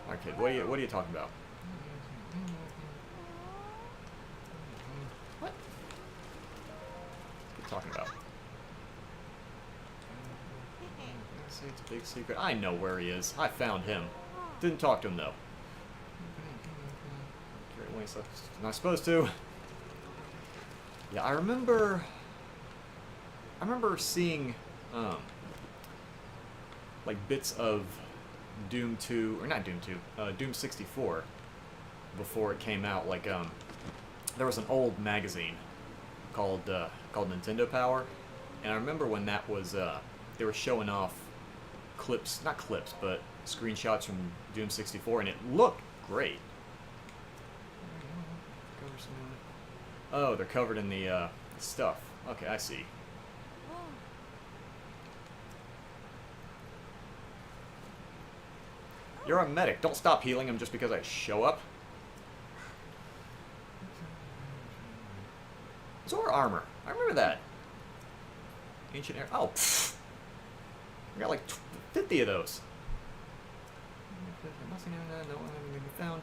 Alright, kid, what are you talking about? What? What are you talking about? Say it's a big secret. I know where he is. I found him. Didn't talk to him, though. Not supposed to. Yeah, I remember seeing like bits of Doom 2, or not Doom 2, Doom 64 before it came out. Like there was an old magazine called Nintendo Power, and I remember when that was they were showing off clips, not clips, but screenshots from Doom 64, and it looked great. Oh, they're covered in the stuff. Okay, I see. You're a medic. Don't stop healing him just because I show up. Zor armor. I remember that. Ancient air. Oh, pfft. I got like 50 of those. No one found.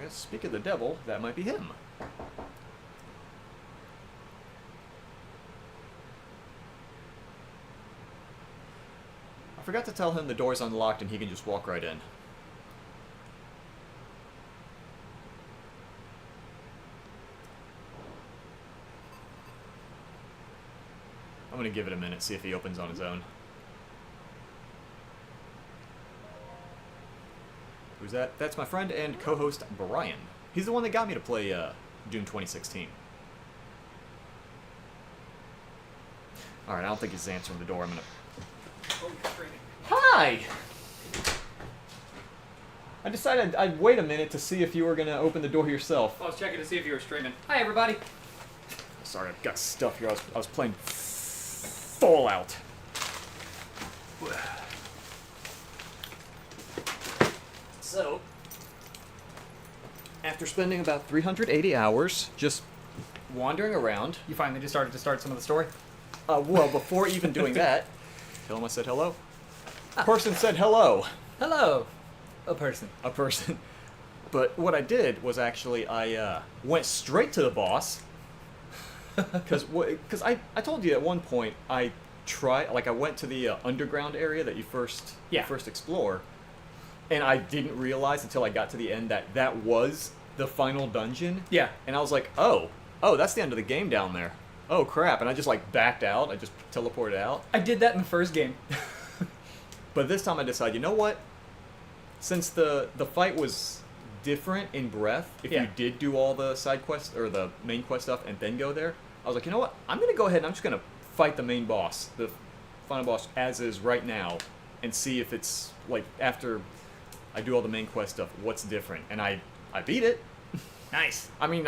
Speak of the devil, that might be him. I forgot to tell him the door's unlocked and he can just walk right in. I'm gonna give it a minute, see if he opens on his own. Who's that? That's my friend and co-host Brian. He's the one that got me to play Doom 2016. Alright, I don't think he's answering the door. I'm gonna... Oh, you're streaming. Hi! I decided I'd wait a minute to see if you were gonna open the door yourself. I was checking to see if you were streaming. Hi, everybody. Sorry, I've got stuff here. I was playing Fallout. So, after spending about 380 hours just wandering around... You finally just started to start some of the story? Well, before even doing that, tell him I said hello. Person said hello. Hello, a person. A person. But what I did was actually I went straight to the boss. Because I told you at one point I went to the underground area that you first explore. And I didn't realize until I got to the end that was the final dungeon. Yeah. And I was like, oh, that's the end of the game down there. Oh, crap. And I just, like, backed out. I just teleported out. I did that in the first game. But this time I decided, you know what? Since the fight was different in breadth, if you did do all the side quests, or the main quest stuff, and then go there, I was like, you know what? I'm going to go ahead and I'm just going to fight the main boss, the final boss, as is right now, and see if it's, like, after... I do all the main quest stuff. What's different? And I beat it. Nice. I mean,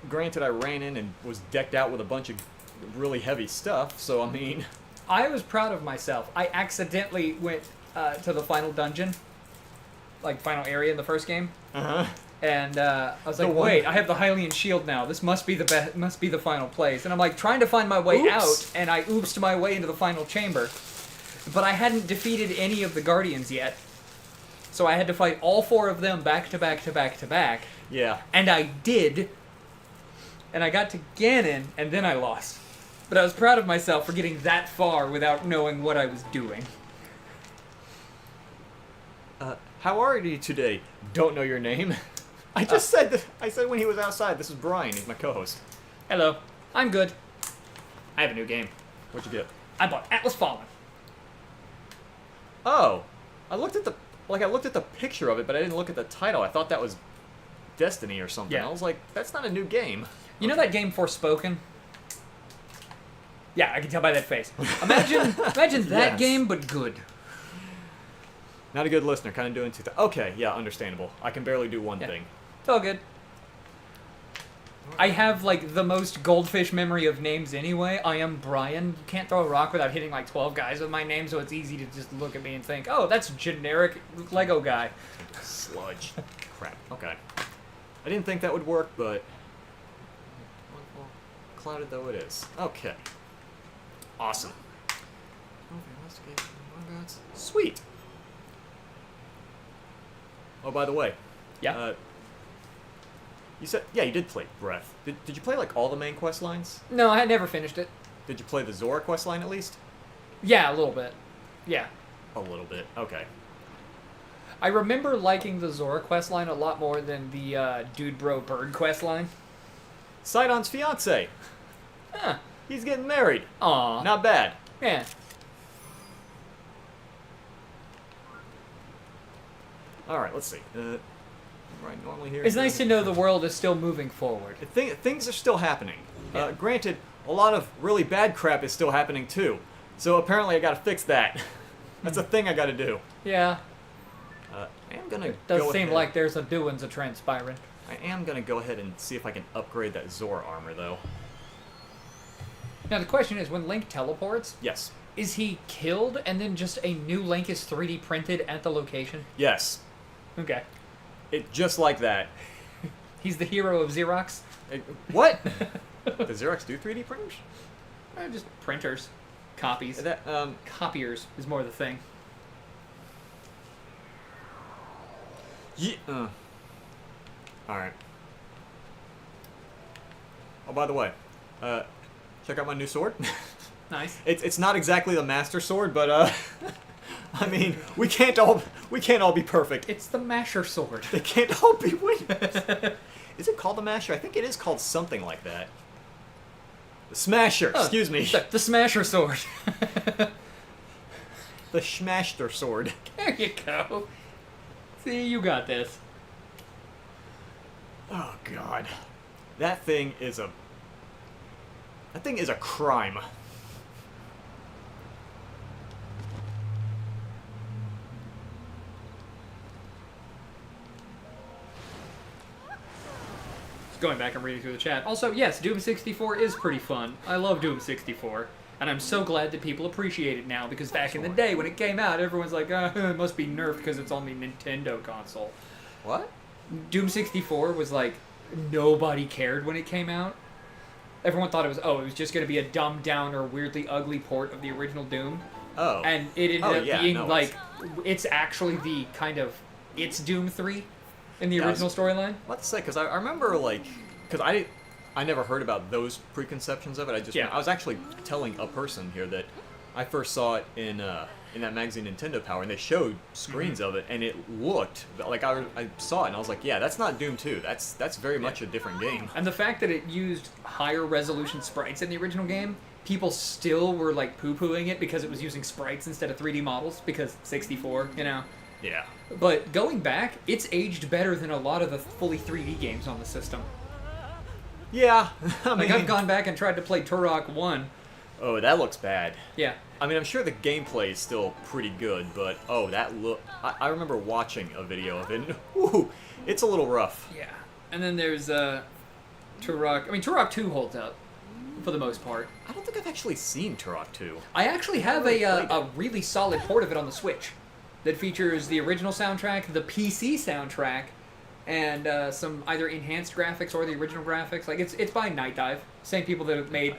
granted I ran in and was decked out with a bunch of really heavy stuff. So I mean, I was proud of myself. I accidentally went to the final dungeon, like final area in the first game. And I was like, wait, I have the Hylian shield now. This must be the final place. And I'm like trying to find my way out, and I oopsed my way into the final chamber. But I hadn't defeated any of the Guardians yet. So I had to fight all 4 of them back to back to back to back. Yeah. And I did. And I got to Ganon, and then I lost. But I was proud of myself for getting that far without knowing what I was doing. How are you today? Don't know your name. I just said that. I said when he was outside. This is Brian. He's my co-host. Hello. I'm good. I have a new game. What'd you get? I bought Atlas Fallen. Oh, I looked at the picture of it, but I didn't look at the title. I thought that was Destiny or something. Yeah. I was like, that's not a new game. You know that game Forspoken? Yeah, I can tell by that face. Imagine that Yes. game, but good. Not a good listener, kind of doing two things. Okay, yeah, understandable. I can barely do one Yeah. thing. It's all good. I have, like, the most goldfish memory of names anyway. I am Brian. You can't throw a rock without hitting, like, 12 guys with my name, so it's easy to just look at me and think, oh, that's generic Lego guy. Sludge. Crap. Okay. I didn't think that would work, but... clouded though it is. Okay. Awesome. Sweet. Oh, by the way. Yeah. You said... Yeah, you did play Breath. Did you play, like, all the main quest lines? No, I had never finished it. Did you play the Zora quest line, at least? Yeah, a little bit. Yeah. A little bit. Okay. I remember liking the Zora questline a lot more than the Dude Bro Bird questline. Sidon's fiance. Huh. He's getting married. Aw. Not bad. Yeah. Alright, let's see. Right, normally here... It's nice to know the world is still moving forward. Things are still happening. Yeah. Granted, a lot of really bad crap is still happening too. So apparently I gotta fix that. That's a thing I gotta do. Yeah. I am gonna Does go seem ahead. like there's a doings a transpiring. I am gonna go ahead and see if I can upgrade that Zora armor though. Now the question is, when Link teleports, Yes. is he killed and then just a new Link is 3D printed at the location? Yes. Okay. It just like that. He's the hero of Xerox? What? Does Xerox do 3D printers? Just printers. Copies. That Copiers is more the thing. yeah. Alright. Oh, by the way, check out my new sword. Nice. It's not exactly the Master Sword, but I mean, we can't all be perfect. It's the Masher Sword. They can't all be winners. Is it called the Masher? I think it is called something like that. The Smasher. Oh, Excuse me. The Smasher Sword. The Schmaster Sword. There you go. See, you got this. Oh God, that thing is a crime. Going back and reading through the chat. Also, yes, Doom 64 is pretty fun. I love Doom 64. And I'm so glad that people appreciate it now, because back in the day when it came out, everyone's like, it must be nerfed because it's on the Nintendo console. What? Doom 64 was like, nobody cared when it came out. Everyone thought it was just going to be a dumbed down or weirdly ugly port of the original Doom. Oh. And it ended up being no, like, it's actually the kind of, it's Doom 3 in the original storyline. What to say? Because I remember because I never heard about those preconceptions of it. I was actually telling a person here that I first saw it in that magazine Nintendo Power, and they showed screens of it, and it looked like I saw it, and I was like, yeah, that's not Doom 2. That's very much a different game. And the fact that it used higher resolution sprites in the original game, people still were like poo-pooing it because it was using sprites instead of 3D models, because 64, you know. Yeah. But going back, it's aged better than a lot of the fully 3D games on the system. Yeah. I Like, mean, I've gone back and tried to play Turok 1. oh, that looks bad. Yeah. I mean, I'm sure the gameplay is still pretty good, but I remember watching a video of it, and ooh, it's a little rough. Yeah. And then there's Turok. I mean, Turok 2 holds up for the most part. I don't think I've actually seen Turok 2. I actually have a really solid port of it on the Switch that features the original soundtrack, the PC soundtrack, and some either enhanced graphics or the original graphics. Like, it's by Night Dive, same people that have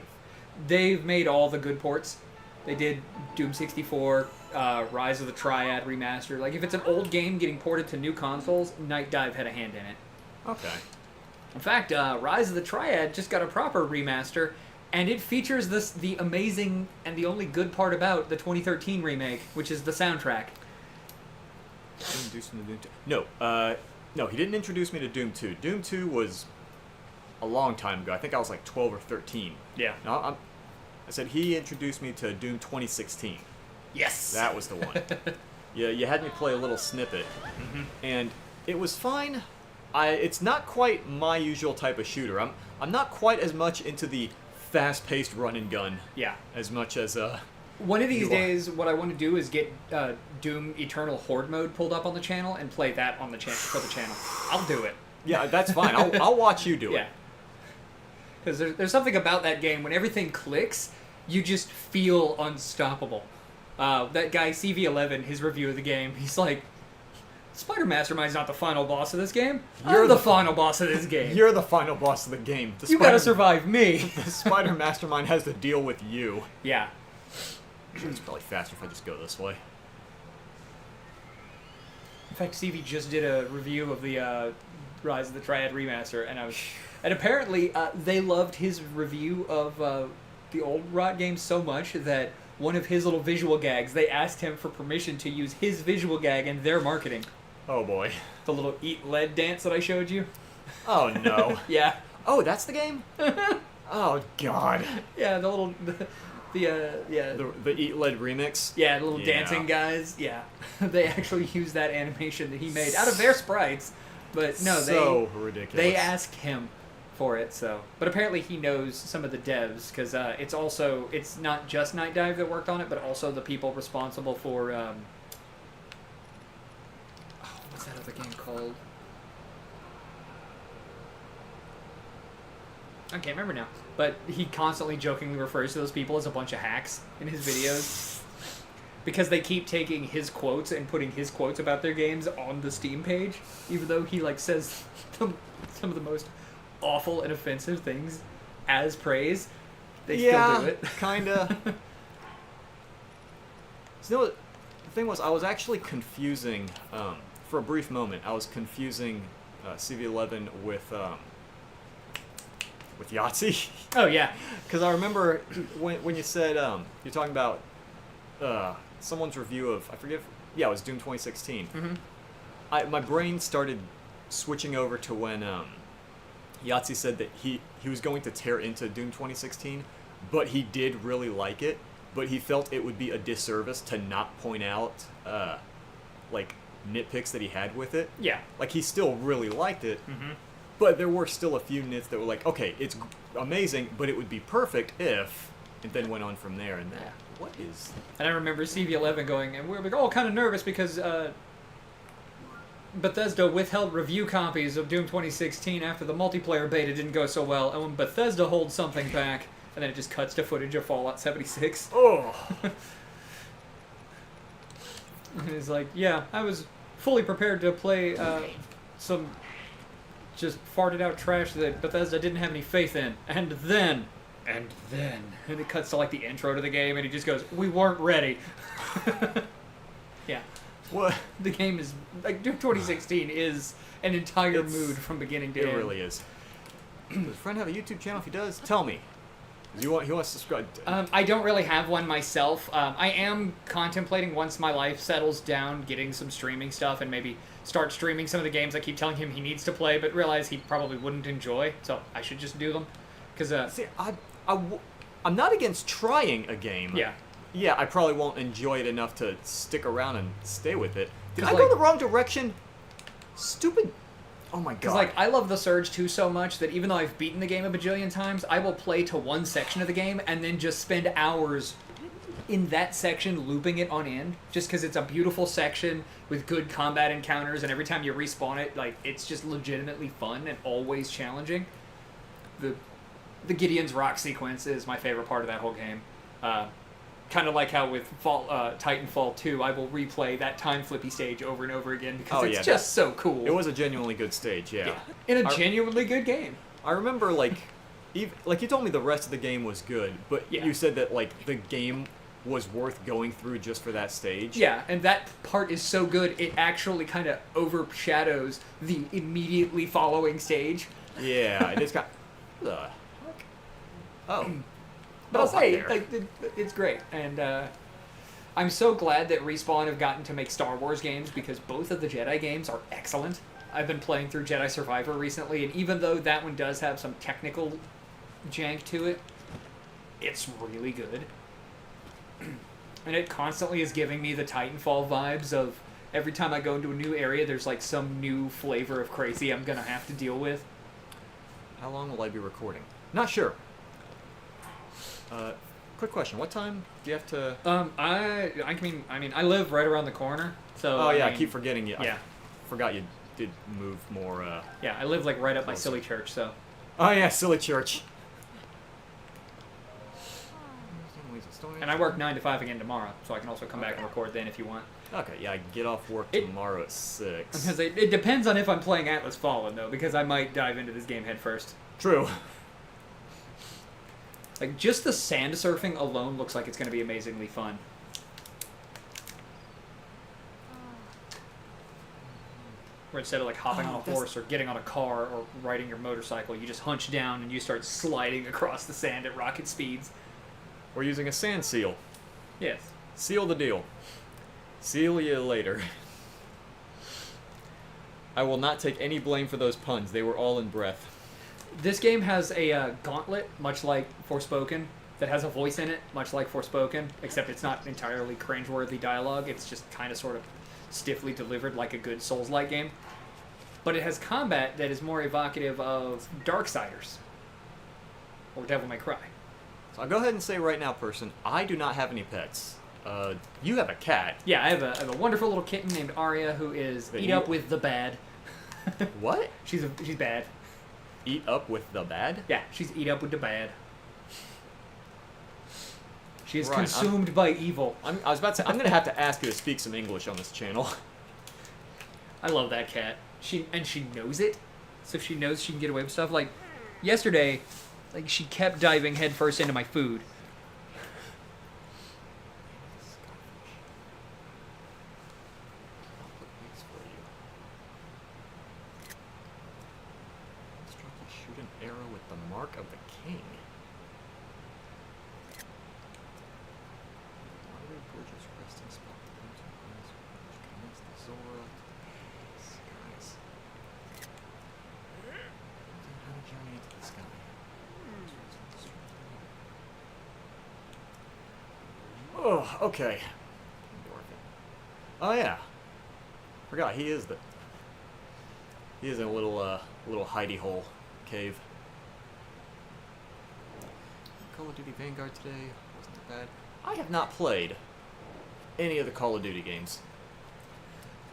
they've made all the good ports. They did Doom 64, Rise of the Triad remaster. Like, if it's an old game getting ported to new consoles, Night Dive had a hand in it. Okay. In fact, Rise of the Triad just got a proper remaster, and it features the amazing and the only good part about the 2013 remake, which is the soundtrack. Introduce him to Doom 2. No, he didn't introduce me to Doom 2. Doom 2 was a long time ago. I think I was like 12 or 13. Yeah. No, I said he introduced me to Doom 2016. Yes. That was the one. You had me play a little snippet, and it was fine. It's not quite my usual type of shooter. I'm not quite as much into the fast-paced run and gun. Yeah. As much as One of these You are. days, what I want to do is get Doom Eternal Horde mode pulled up on the channel and play that on the for the channel. I'll do it. Yeah, that's fine. I'll watch you do Yeah. it. Because there's something about that game, when everything clicks, you just feel unstoppable. That guy, CV11, his review of the game, he's like, Spider Mastermind's not the final boss of this game. You're I'm the the- final boss of this game. You're the final boss of the game. You gotta survive me. The Spider Mastermind has to deal with you. Yeah. It's probably faster if I just go this way. In fact, CV just did a review of the Rise of the Triad remaster, and apparently they loved his review of the old Rot games so much that one of his little visual gags, they asked him for permission to use his visual gag in their marketing. Oh boy. The little eat lead dance that I showed you. Oh no. Yeah. Oh, that's the game? Oh god. Yeah, the little The Eat Lead remix? yeah, the little Yeah. dancing guys. Yeah, they actually used that animation that he made out of their sprites, but no, So ridiculous. they asked him for it. So, but apparently he knows some of the devs because it's not just Night Dive that worked on it, but also the people responsible for what's that other game called? I can't remember now. But he constantly jokingly refers to those people as a bunch of hacks in his videos. Because they keep taking his quotes and putting his quotes about their games on the Steam page. Even though he says some of the most awful and offensive things as praise. They still do it. Kinda. So, you know, the thing was, I was actually confusing, for a brief moment, I was confusing CV11 with Yahtzee. Oh, yeah. Because I remember when you said, you're talking about someone's review of, I forget, it was Doom 2016. Mm-hmm. My brain started switching over to when Yahtzee said that he was going to tear into Doom 2016, but he did really like it, but he felt it would be a disservice to not point out, nitpicks that he had with it. Yeah. Like, he still really liked it, Mm-hmm. but there were still a few nits that were like, okay, it's amazing, but it would be perfect if, and then went on from there, and that, what is... And I remember CV11 going, and we were all kind of nervous because Bethesda withheld review copies of Doom 2016 after the multiplayer beta didn't go so well, and when Bethesda holds something back, and then it just cuts to footage of Fallout 76. Oh! And it's like, yeah, I was fully prepared to play some just farted out trash that Bethesda didn't have any faith in. And then, and it cuts to the intro to the game, and he just goes, "We weren't ready." Yeah, What? the game is Doom 2016 is an entire It's- mood from beginning to It end. really is. Does a friend have a YouTube channel? If he does, tell me. He wants to subscribe. I don't really have one myself. I am contemplating, once my life settles down, getting some streaming stuff and maybe start streaming some of the games I keep telling him he needs to play, but realize he probably wouldn't enjoy, so I should just do them. Because, See, I'm not against trying a game. yeah. Yeah, I probably won't enjoy it enough to stick around and stay with it. Did 'Cause, I go the wrong direction? Stupid. Oh my god. Because, I love The Surge 2 so much that even though I've beaten the game a bajillion times, I will play to one section of the game and then just spend hours in that section looping it on end, just because it's a beautiful section with good combat encounters, and every time you respawn it, it's just legitimately fun and always challenging. The Gideon's Rock sequence is my favorite part of that whole game. Kind of like how with Titanfall 2, I will replay that time flippy stage over and over again because it's just so cool. It was a genuinely good stage, yeah. In a genuinely good game. I remember, you told me the rest of the game was good, but Yeah. you said that, the game was worth going through just for that stage. Yeah, and that part is so good, it actually kind of overshadows the immediately following stage. Yeah, it is kind of... The heck? Oh. But I'll hi say, there. it's great, and I'm so glad that Respawn have gotten to make Star Wars games because both of the Jedi games are excellent. I've been playing through Jedi Survivor recently, and even though that one does have some technical jank to it, it's really good. And it constantly is giving me the Titanfall vibes of every time I go into a new area, there's like some new flavor of crazy I'm gonna have to deal with. How long will I be recording? Not sure. Quick question. What time do you have to... I mean, I live right around the corner, so... Oh, yeah, I mean, keep forgetting you. Yeah. I forgot you did move more, Yeah, I live like right up by Closer. Silly Church, so... Oh, yeah, Silly Church. And I work 9 to 5 again tomorrow, so I can also come back and record then if you want. Okay, yeah, I get off work tomorrow at 6. Because it depends on if I'm playing Atlas Fallen, though, because I might dive into this game head first. True. Like, just the sand surfing alone looks like it's going to be amazingly fun. Where instead of, like, hopping on a horse or getting on a car or riding your motorcycle, you just hunch down and you start sliding across the sand at rocket speeds. We're using a sand seal. Yes. Seal the deal. Seal you later. I will not take any blame for those puns. They were all in breath. This game has a gauntlet, much like Forspoken, that has a voice in it, much like Forspoken, except it's not entirely cringeworthy dialogue. It's just kind of sort of stiffly delivered like a good Souls-like game. But it has combat that is more evocative of Darksiders or Devil May Cry. So I'll go ahead and say right now, person, I do not have any pets. You have a cat. Yeah, I have a wonderful little kitten named Arya who is That eat you- up with the bad. What? She's bad. Eat up with the bad? Yeah, she's eat up with the bad. She is Right, consumed by evil. I was about to say, I'm going to have to ask you to speak some English on this channel. I love that cat. She knows it, so she knows she can get away with stuff. Like yesterday, like she kept diving headfirst into my food. Shoot an arrow with the mark of the king. Gorgeous resting spot. Connects the Zora. Skies. How to journey into the sky. Oh, okay. Oh yeah. Forgot he is in a little hidey hole cave. Call of Duty Vanguard today wasn't that bad. I have not played any of the Call of Duty games.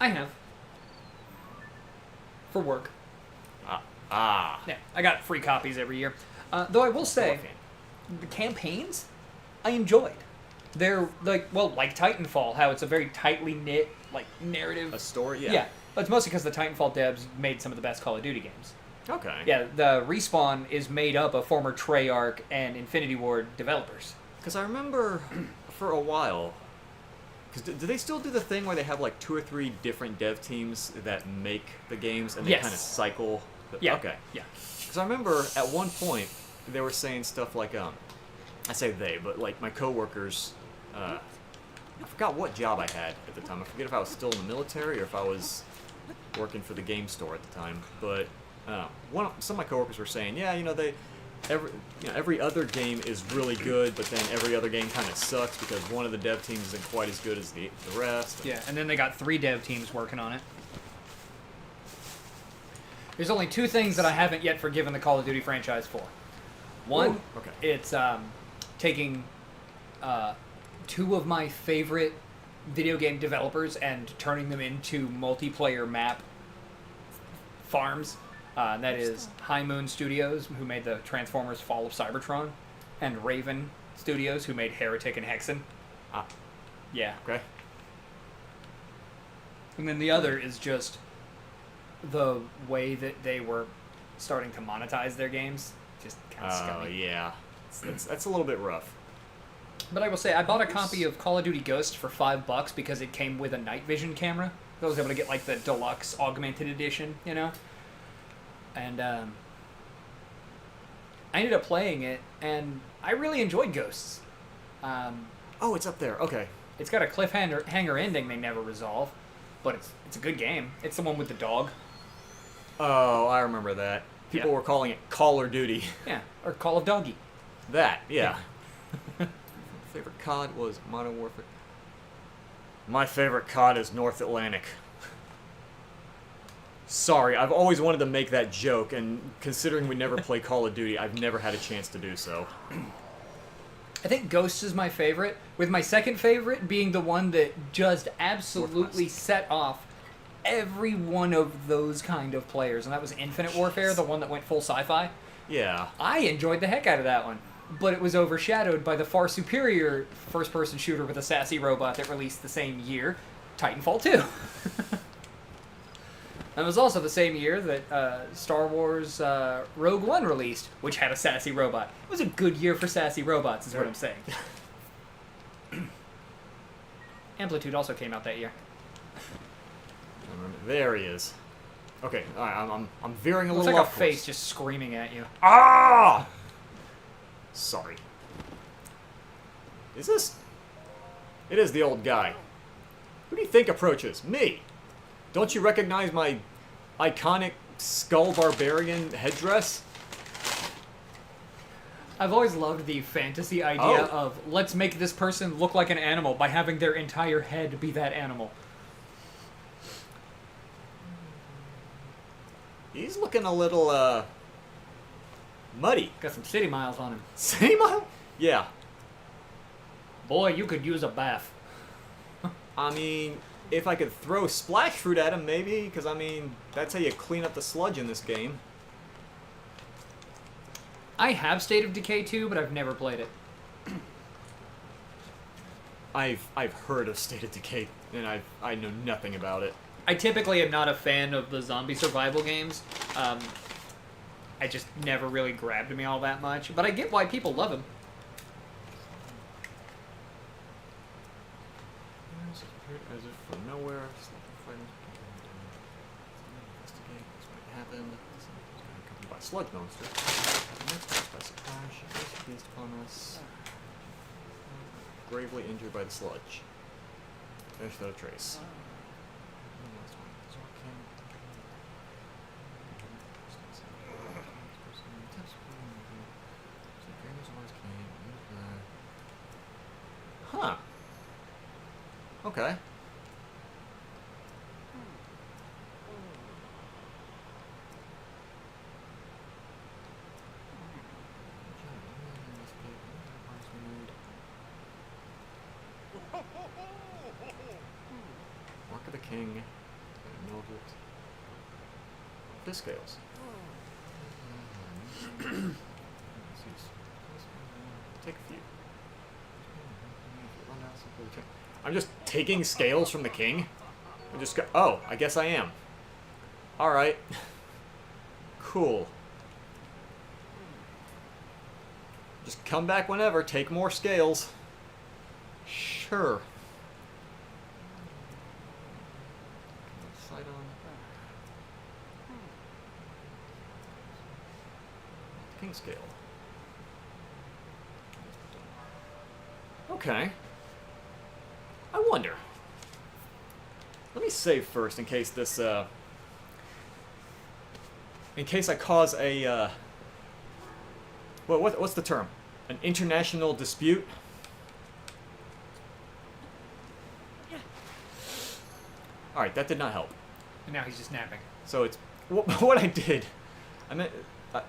I have. For work. Ah. Yeah, I got free copies every year. Though I will say, Okay. the campaigns, I enjoyed. They're like Titanfall, how it's a very tightly knit, like, narrative. A story? Yeah. But it's mostly because the Titanfall devs made some of the best Call of Duty games. Okay. Yeah, the Respawn is made up of former Treyarch and Infinity Ward developers. Because I remember for a while, because do they still do the thing where they have like 2 or 3 different dev teams that make the games and they Yes. kind of cycle? Yeah. Okay. Yeah. Because I remember at one point they were saying stuff like, I say they, but like my coworkers, I forgot what job I had at the time. I forget if I was still in the military or if I was working for the game store at the time. But some of my coworkers were saying, yeah, every other game is really good, but then every other game kind of sucks because one of the dev teams isn't quite as good as the rest. Yeah, and then they got 3 dev teams working on it. There's only 2 things that I haven't yet forgiven the Call of Duty franchise for. One, Ooh, okay. it's taking 2 of my favorite video game developers and turning them into multiplayer map farms. And that is High Moon Studios, who made the Transformers Fall of Cybertron, and Raven Studios, who made Heretic and Hexen. Ah, Yeah. okay. And then the other is just the way that they were starting to monetize their games. Just kind of Oh, scummy. yeah. That's a little bit rough. But I will say, I bought a copy of Call of Duty Ghost for $5 because it came with a night vision camera. I was able to get like the deluxe augmented edition, you know? And I ended up playing it, and I really enjoyed Ghosts. Oh, it's up there. Okay. It's got a cliffhanger ending they never resolve, but it's a good game. It's the one with the dog. Oh, I remember that. People Yeah. were calling it Call of Duty. Yeah, or Call of Doggy. That, yeah. favorite COD was Modern Warfare. My favorite COD is North Atlantic. Sorry, I've always wanted to make that joke, and considering we never play Call of Duty, I've never had a chance to do so. I think Ghosts is my favorite, with my second favorite being the one that just absolutely Northwest. set off every one of those kind of players, and that was Infinite Warfare, the one that went full sci-fi. Yeah. I enjoyed the heck out of that one, but it was overshadowed by the far superior first-person shooter with a sassy robot that released the same year, Titanfall 2. And it was also the same year that Star Wars Rogue One released, which had a sassy robot. It was a good year for sassy robots, is what I'm saying. Amplitude also came out that year. There he is. Okay, alright, I'm veering a Looks little like a off face course. just screaming at you. Ah! Sorry. Is this... It is the old guy. Who do you think approaches? Me! Don't you recognize my iconic skull barbarian headdress? I've always loved the fantasy idea Oh. of let's make this person look like an animal by having their entire head be that animal. He's looking a little, muddy. Got some city miles on him. Same? Yeah. Boy, you could use a bath. I mean, if I could throw splash fruit at him, maybe, because, I mean, that's how you clean up the sludge in this game. I have State of Decay 2, but I've never played it. I've heard of State of Decay, and I know nothing about it. I typically am not a fan of the zombie survival games. I just never really grabbed me all that much, but I get why people love them. As if from nowhere, investigate what happened. Accompanied by sludge monster. Next, by surprise, she placed a beast upon us. Gravely injured by the sludge. There's no trace. Huh. Okay. Mark of the King. Fish scales. Take a few. I'm just taking scales from the king? I just go, oh, I guess I am. Alright. Cool. Just come back whenever, take more scales. Sure. Sight on. King scale. Okay. I wonder. Let me save first in case this, in case I cause a, what's the term? An international dispute? Alright, that did not help. And now he's just napping. So it's, what I did, I meant,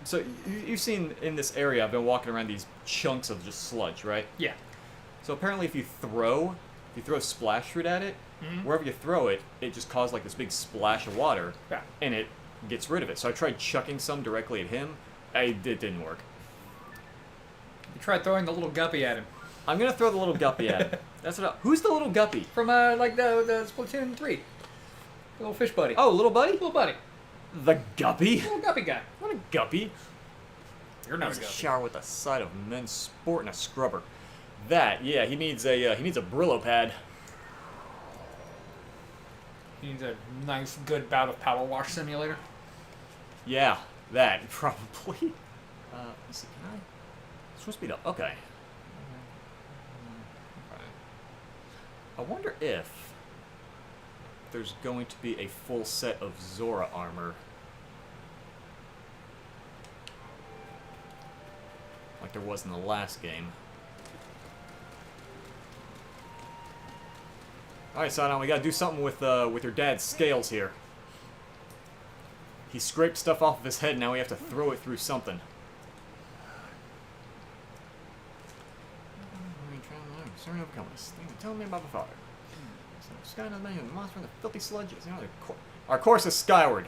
so you've seen in this area, I've been walking around these chunks of just sludge, right? Yeah. So apparently if you throw splash fruit at it, wherever you throw it, it just caused like this big splash of water, Yeah. and it gets rid of it. So I tried chucking some directly at him. It didn't work. You tried throwing the little guppy at him. I'm gonna throw the little guppy at him. That's what. Who's the little guppy? From, like, the Splatoon 3. The little fish buddy. Oh, little buddy? Little buddy. The guppy? Little guppy guy. What a guppy? You're That not was a a guppy. shower with the sight of men sporting a scrubber. That, yeah, he needs a Brillo pad. He needs a nice, good bout of Power Wash Simulator. Yeah, that probably. Let's see, can I? It's supposed to be the okay. I wonder if there's going to be a full set of Zora armor. Like there was in the last game. Alright, Sidon, we gotta do something with your dad's scales here. He scraped stuff off of his head, now we have to throw it through something. Sorry, overcomers. Tell me about my father. Sky and the man, the monster and the filthy sludges. You know, our course is skyward.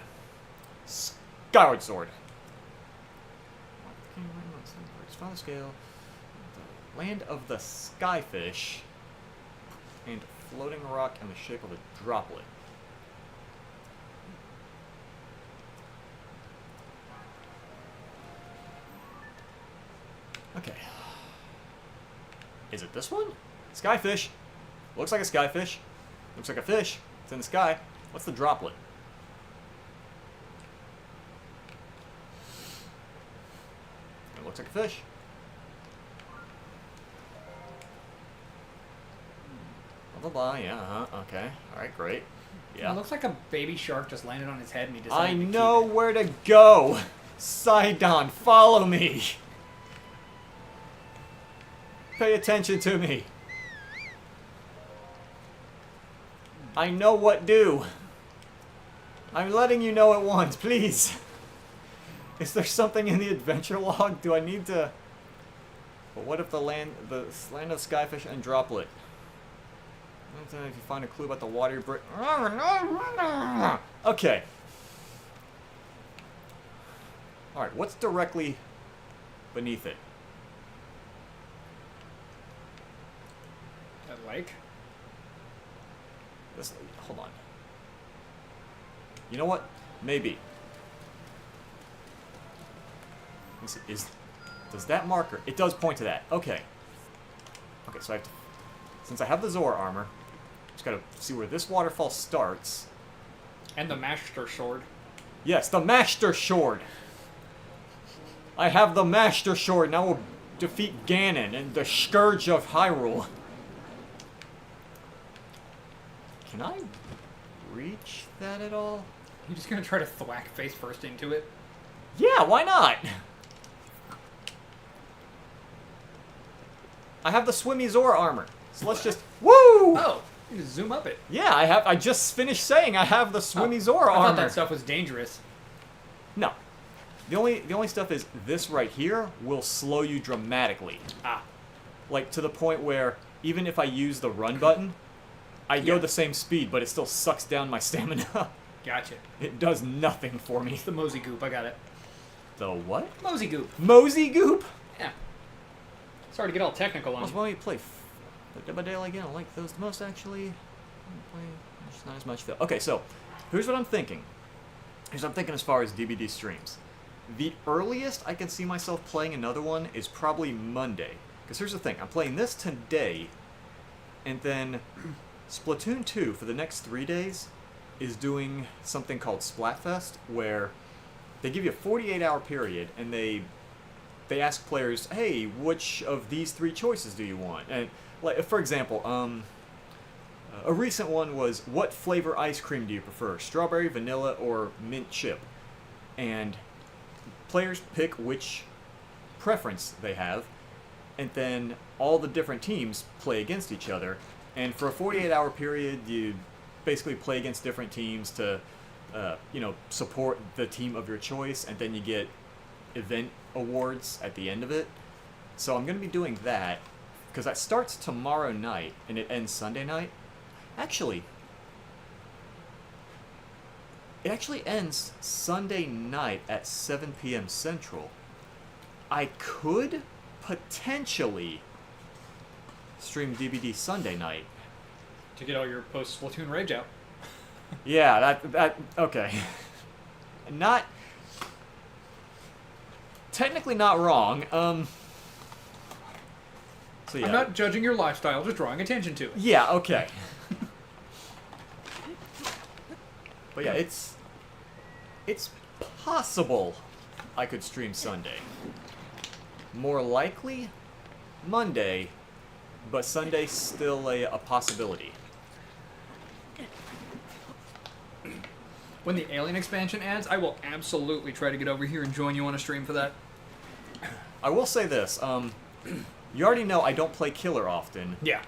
Skyward sword. Father scale. The land of the skyfish. And floating rock in the shape of a droplet. Okay. Is it this one? Skyfish. Looks like a skyfish. Looks like a fish. It's in the sky. What's the droplet? It looks like a fish. Blah, blah, blah. Yeah, okay. Alright, great. Yeah. It looks like a baby shark just landed on his head and he decided I to know keep it. where to go. Sidon, follow me. Pay attention to me. I know what do. I'm letting you know at once, please. Is there something in the adventure log? Do I need to... But what if the land of skyfish and droplet? If you find a clue about the water brick... Okay. Alright, what's directly beneath it? That lake? This, hold on. You know what? Maybe. Does that marker... It does point to that. Okay. Okay, so I have to... Since I have the Zora armor, just gotta see where this waterfall starts. And the Master Sword. Yes, the Master Sword! I have the Master Sword. Now we'll defeat Ganon and the Scourge of Hyrule. Can I reach that at all? You just gonna try to thwack face first into it? Yeah, why not? I have the Swimmy Zora armor. So let's just... Woo! Oh! You can zoom up it. Yeah, I just finished saying I have the Swimmy Zora I armor. thought that stuff was dangerous. No. The only stuff is this right here will slow you dramatically. Ah. Like, to the point where even if I use the run button, I go the same speed, but it still sucks down my stamina. Gotcha. It does nothing for me. It's the Mosey Goop, I got it. The what? Mosey Goop. Mosey Goop? Yeah. Sorry to get all technical on That's you. why we play Dead by Daylight again. I like those the most, actually. Just not as much though. Okay, so here's what I'm thinking. Here's what I'm thinking as far as DVD streams. The earliest I can see myself playing another one is probably Monday. Because here's the thing. I'm playing this today, and then Splatoon 2 for the next 3 days is doing something called Splatfest, where they give you a 48-hour period, and they ask players, hey, which of these 3 choices do you want? And, like, for example, a recent one was, what flavor ice cream do you prefer? Strawberry, vanilla, or mint chip? And players pick which preference they have, and then all the different teams play against each other. And for a 48-hour period, you basically play against different teams to, support the team of your choice, and then you get event awards at the end of it. So I'm going to be doing that, because that starts tomorrow night, and it ends Sunday night. Actually, it actually ends Sunday night at 7 p.m. Central. I could potentially stream DVD Sunday night. To get all your post-Splatoon rage out. Yeah, that okay. Not... Technically not wrong. So yeah. I'm not judging your lifestyle, just drawing attention to it. Yeah, okay. But yeah, it's possible I could stream Sunday. More likely Monday, but Sunday's still a possibility. When the Alien expansion adds, I will absolutely try to get over here and join you on a stream for that. I will say this, you already know I don't play Killer often, Yeah.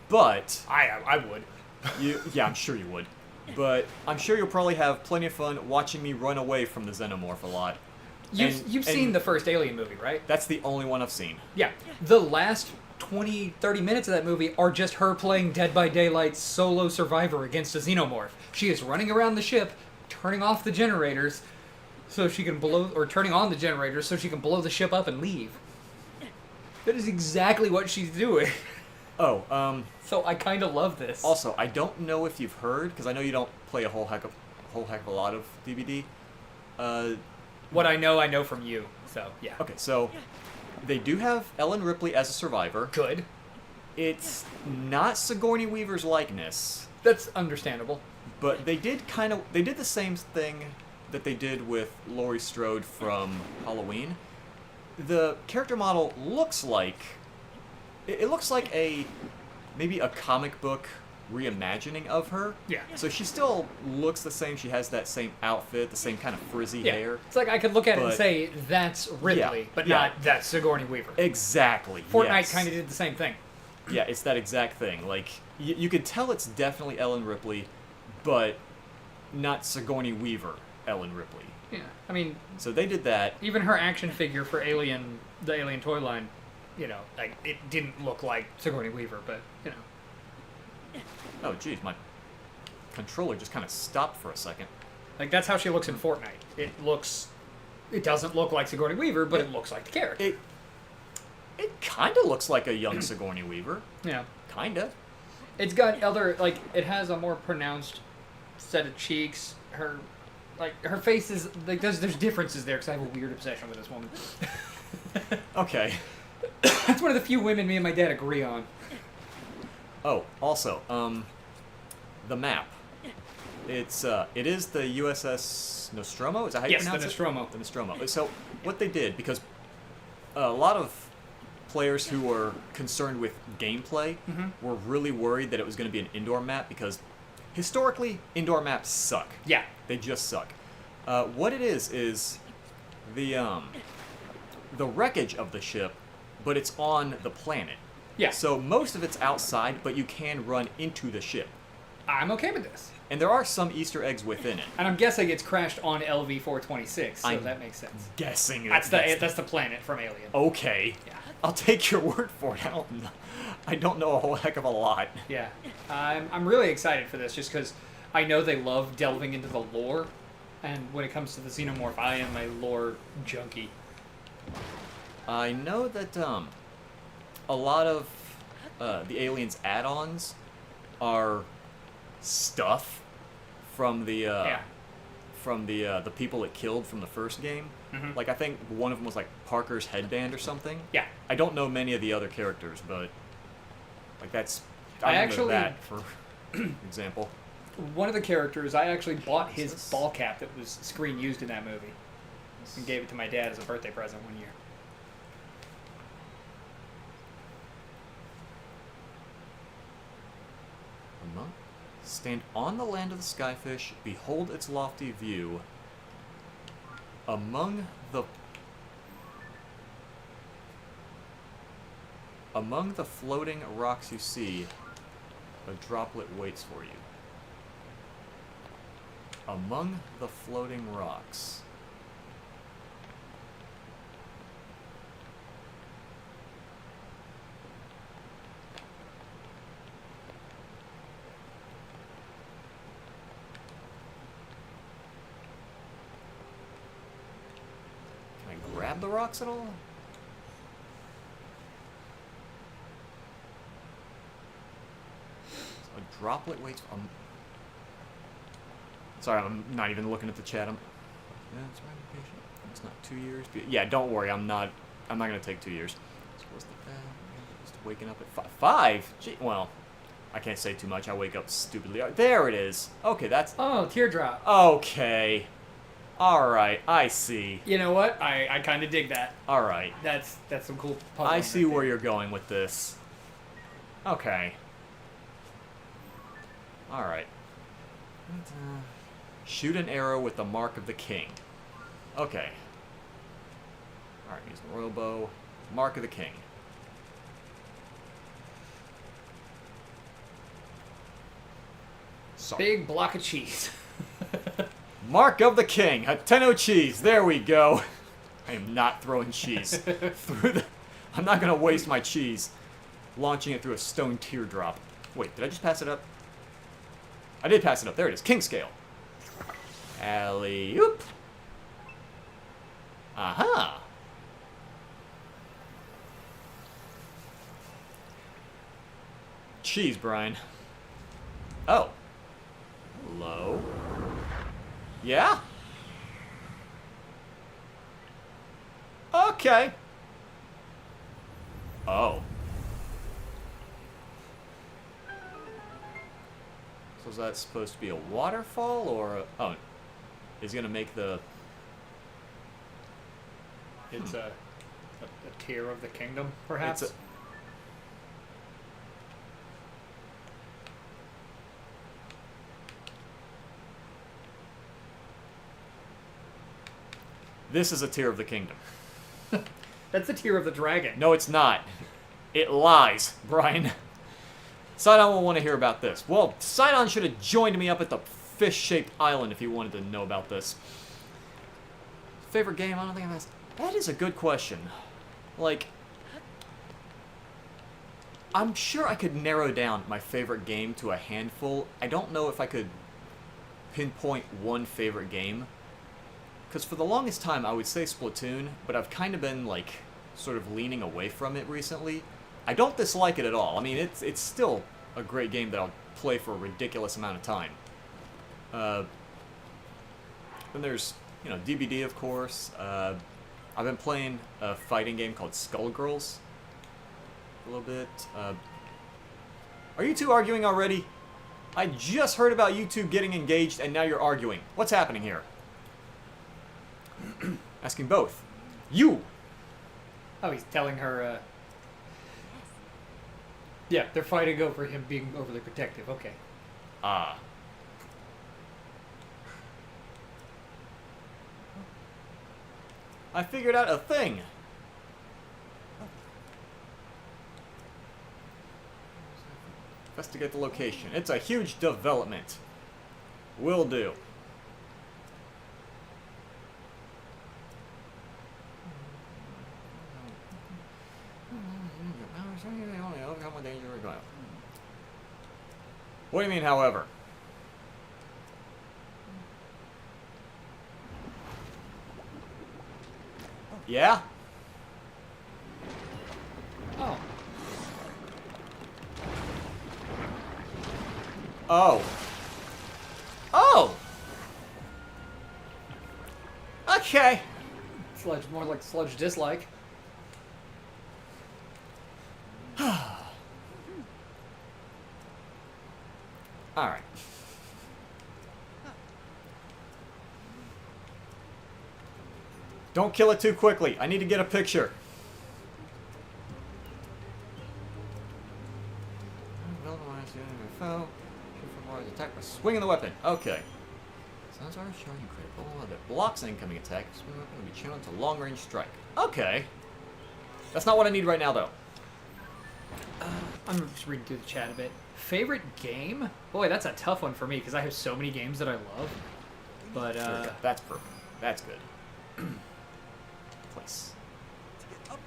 but I would. Yeah, I'm sure you would. But I'm sure you'll probably have plenty of fun watching me run away from the Xenomorph a lot. You've seen the first Alien movie, right? That's the only one I've seen. Yeah. The last 20, 30 minutes of that movie are just her playing Dead by Daylight solo survivor against a xenomorph. She is running around the ship, turning off the generators so she can blow, or turning on the generators so she can blow the ship up and leave. That is exactly what she's doing. Oh, So I kind of love this. also, I don't know if you've heard, because I know you don't play a whole heck of a lot of DBD. What I know from you. So, yeah. Okay, so they do have Ellen Ripley as a survivor. Good. It's not Sigourney Weaver's likeness, That's understandable. but they did the same thing that they did with Laurie Strode from Halloween. The character model looks like it looks like maybe a comic book reimagining of her. Yeah. So she still looks the same. She has that same outfit, the same kind of frizzy Yeah. hair. It's like I could look at it and But- say, that's Ripley, Yeah, but yeah. not that's Sigourney Weaver. Exactly. Fortnite yes. kind of did the same thing. Yeah, it's that exact thing. Like you could tell it's definitely Ellen Ripley, but not Sigourney Weaver Ellen Ripley. Yeah. I mean, So they did that. even her action figure for Alien, the Alien toy line, like it didn't look like Sigourney Weaver, but Oh, geez, my controller just kind of stopped for a second. like that's how she looks in Fortnite. It doesn't look like Sigourney Weaver, but it looks like the character. It kind of looks like a young Sigourney Weaver. Yeah. Kinda. It's got it has a more pronounced set of cheeks. Her face is like there's differences there because I have a weird obsession with this woman. Okay. That's one of the few women me and my dad agree on. Oh, also, the map. It is the USS Nostromo. Is that how you Yes, the pronounce Nostromo. it? The Nostromo. So what they did, because a lot of players who were concerned with gameplay were really worried that it was going to be an indoor map because historically indoor maps suck. Yeah. They just suck. What it is the wreckage of the ship, but it's on the planet. Yeah. So most of it's outside, but you can run into the ship. I'm okay with this. And there are some Easter eggs within it. And I'm guessing it's crashed on LV-426, so I'm that makes sense. Guessing That's the planet from Alien. Okay. Yeah. I'll take your word for it. I don't know a whole heck of a lot. Yeah. I'm really excited for this just because I know they love delving into the lore. And when it comes to the Xenomorph, I am a lore junkie. I know that a lot of the Aliens add-ons are stuff from the the people it killed from the first game. Mhm. Like I think one of them was like Parker's headband or something. Yeah. I don't know many of the other characters, but like that's I remember actually- that for example. One of the characters, I actually bought What's his this? ball cap that was screen used in that movie and gave it to my dad as a birthday present one year. Stand on the land of the skyfish, behold its lofty view. Among the floating rocks you see, a droplet waits for you. Among the floating rocks. Can I grab the rocks at all? So a droplet waits. Sorry, I'm not even looking at the chat. Yeah, it's ratification. It's not 2 years. Yeah, don't worry. I'm not gonna take 2 years. So what's the just waking up at 5? Gee, well, I can't say too much. I wake up stupidly. There it is. Okay, that's Oh, teardrop. okay. All right, I see. You know what? I kind of dig that. All right, That's some cool puzzling I see right where there. you're going with this. Okay. All right. Shoot an arrow with the mark of the king. Okay. All right, use the royal bow. Mark of the king. Sorry. Big block of cheese. Mark of the King. A Tenno cheese. There we go. I am not throwing cheese through the... I'm not going to waste my cheese launching it through a stone teardrop. Wait, did I just pass it up? I did pass it up. There it is. King scale. Alley-oop. Aha. Cheese, Brian. Oh. Hello. Yeah? Okay. Oh. So is that supposed to be a waterfall or a... Oh. He's gonna make the... It's a tier of the kingdom, perhaps. It's This is a tier of the kingdom. That's the tier of the dragon. No, it's not. It lies, Brian. Sidon will want to hear about this. Well, Sidon should have joined me up at the fish-shaped island if he wanted to know about this. Favorite game? I don't think I've asked. That is a good question. Like, I'm sure I could narrow down my favorite game to a handful. I don't know if I could pinpoint one favorite game. Because for the longest time, I would say Splatoon, but I've kind of been, like, sort of leaning away from it recently. I don't dislike it at all. I mean, it's still a great game that I'll play for a ridiculous amount of time. Then there's, you know, DBD, of course. I've been playing a fighting game called Skullgirls a little bit. Are you two arguing already? I just heard about you two getting engaged, and now you're arguing. What's happening here? Asking both. You! Oh, he's telling her, Yeah, they're fighting over him being overly protective. Okay. Ah. I figured out a thing. Investigate the location. It's a huge development. Will do. What do you mean, however? Yeah? Oh. Oh. Oh! Okay. Sludge, more like sludge dislike. Alright. Don't kill it too quickly. I need to get a picture. Attack by swinging the weapon. Okay. Sounds are showing critical that blocks an incoming attack. Swing weapon will be channeled to long range strike. Okay. That's not what I need right now, though. I'm just reading through the chat a bit. Favorite game? Boy, that's a tough one for me because I have so many games that I love. But that's perfect. That's good. Place.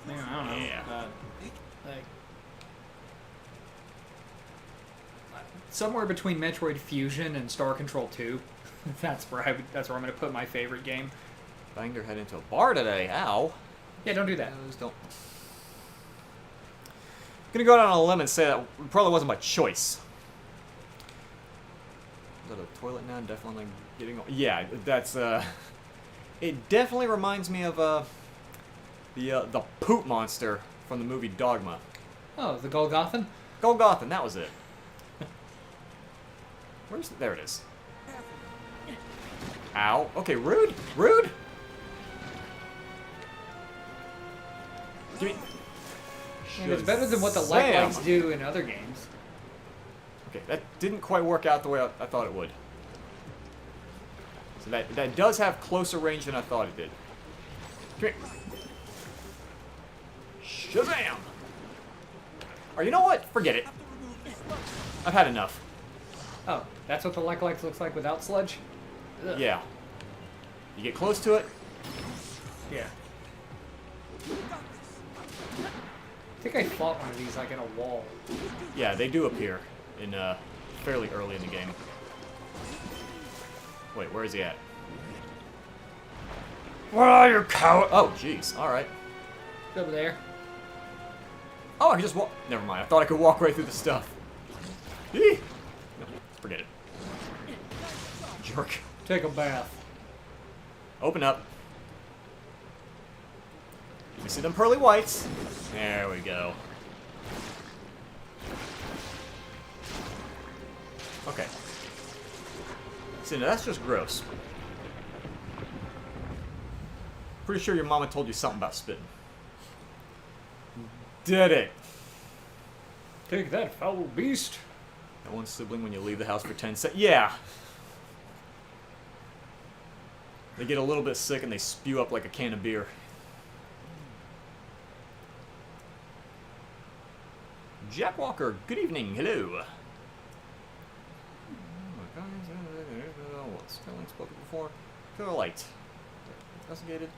Man, I don't know. Yeah. Like, somewhere between Metroid Fusion and Star Control 2. That's where I'm going to put my favorite game. Banged her head into a bar today. Ow. Yeah, don't do that. Don't. I'm gonna go out on a limb and say that probably wasn't my choice. Is that a toilet now? Definitely getting. Yeah, that's It definitely reminds me of the poop monster from the movie Dogma. Oh, the Golgothan? Golgothan, that was it. There it is. Ow. Okay, rude. Rude. Give me. And it's better than what the light lights do in other games. Okay, that didn't quite work out the way I thought it would. So that does have closer range than I thought it did. Come here. Shazam! Or you know what? Forget it. I've had enough. Oh, that's what the like looks like without sludge? Ugh. Yeah. You get close to it. Yeah. I think I fought one of these like in a wall. Yeah, they do appear in fairly early in the game. Wait, where is he at? Where are you, coward? Oh, jeez. All right. It's over there. Oh, I can just walk. Never mind. I thought I could walk right through the stuff. Eee. No, forget it. Jerk. Take a bath. Open up. You see them pearly whites? There we go. Okay. See, now that's just gross. Pretty sure your mama told you something about spitting. Did it? Take that, foul beast. That one sibling when you leave the house for 10 seconds. Yeah. They get a little bit sick and they spew up like a can of beer. Jack Walker, good evening. Hello. What spelling spoken before? Feel light. Investigated.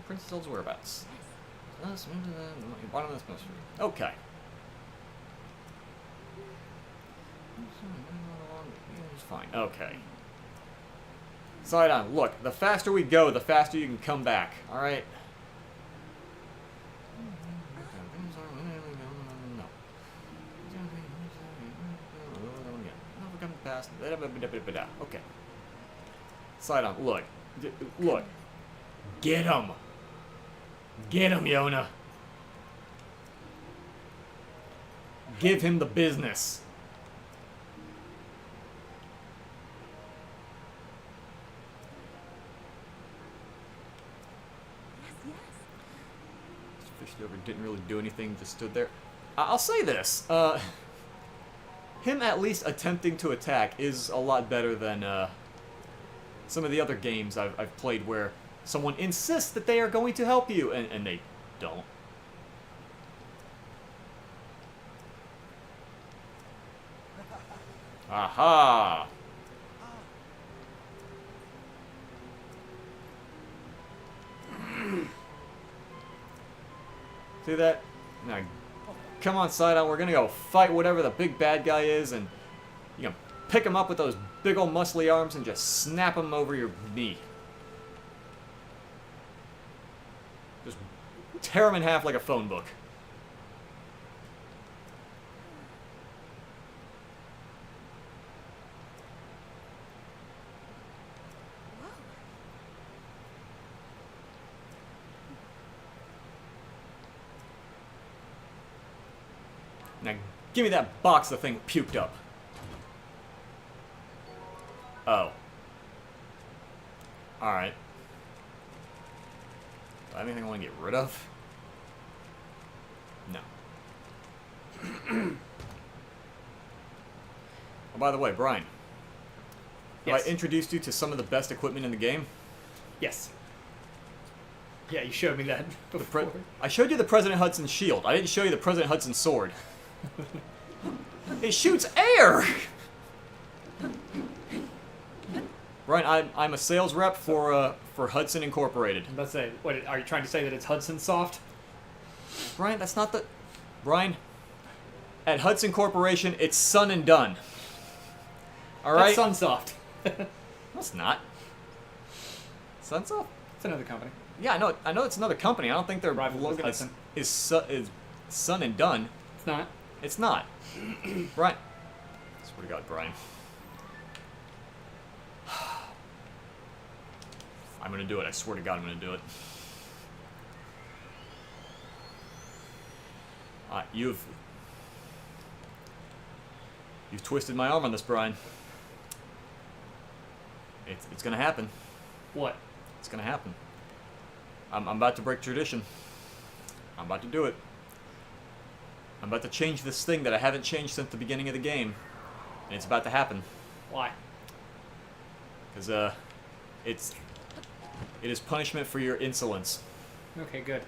Princess Zelda's whereabouts. Bottom of this mystery. Okay. It's fine. Okay. Side on. Look, the faster we go, the faster you can come back. All right. Okay. Side on. Look. Look. Get him. Get him, Yona. Give him the business. Fished over, didn't really do anything, just stood there. I'll say this. Him at least attempting to attack is a lot better than some of the other games I've played where someone insists that they are going to help you, and they don't. Aha! See that? Now, come on, Sidon. We're gonna go fight whatever the big bad guy is, and you can pick him up with those big old muscly arms and just snap him over your knee. Just tear him in half like a phone book. Now, give me that box the thing puked up. Oh. Alright. Do I have anything I want to get rid of? No. Oh, by the way, Brian. Yes. I introduced you to some of the best equipment in the game. Yes. Yeah, you showed me that before. I showed you the President Hudson shield. I didn't show you the President Hudson sword. It shoots air! Brian, I'm a sales rep for Hudson Incorporated. I'm about to say, what, are you trying to say that it's Hudson Soft? Brian, that's not the... Brian, at Hudson Corporation, it's Sun and Done. Alright? That's Sunsoft. No, it's not. Sunsoft? It's another company. Yeah, I know it's another company. I don't think their Rival with logo is Hudson. Sun and Done. It's not. It's not. Brian. I swear to God, Brian. I'm gonna do it. I swear to God, I'm gonna do it. You've twisted my arm on this, Brian. It's gonna happen. What? It's gonna happen. I'm about to break tradition. I'm about to do it. I'm about to change this thing that I haven't changed since the beginning of the game. And it's about to happen. Why? Because, it is punishment for your insolence. Okay, good.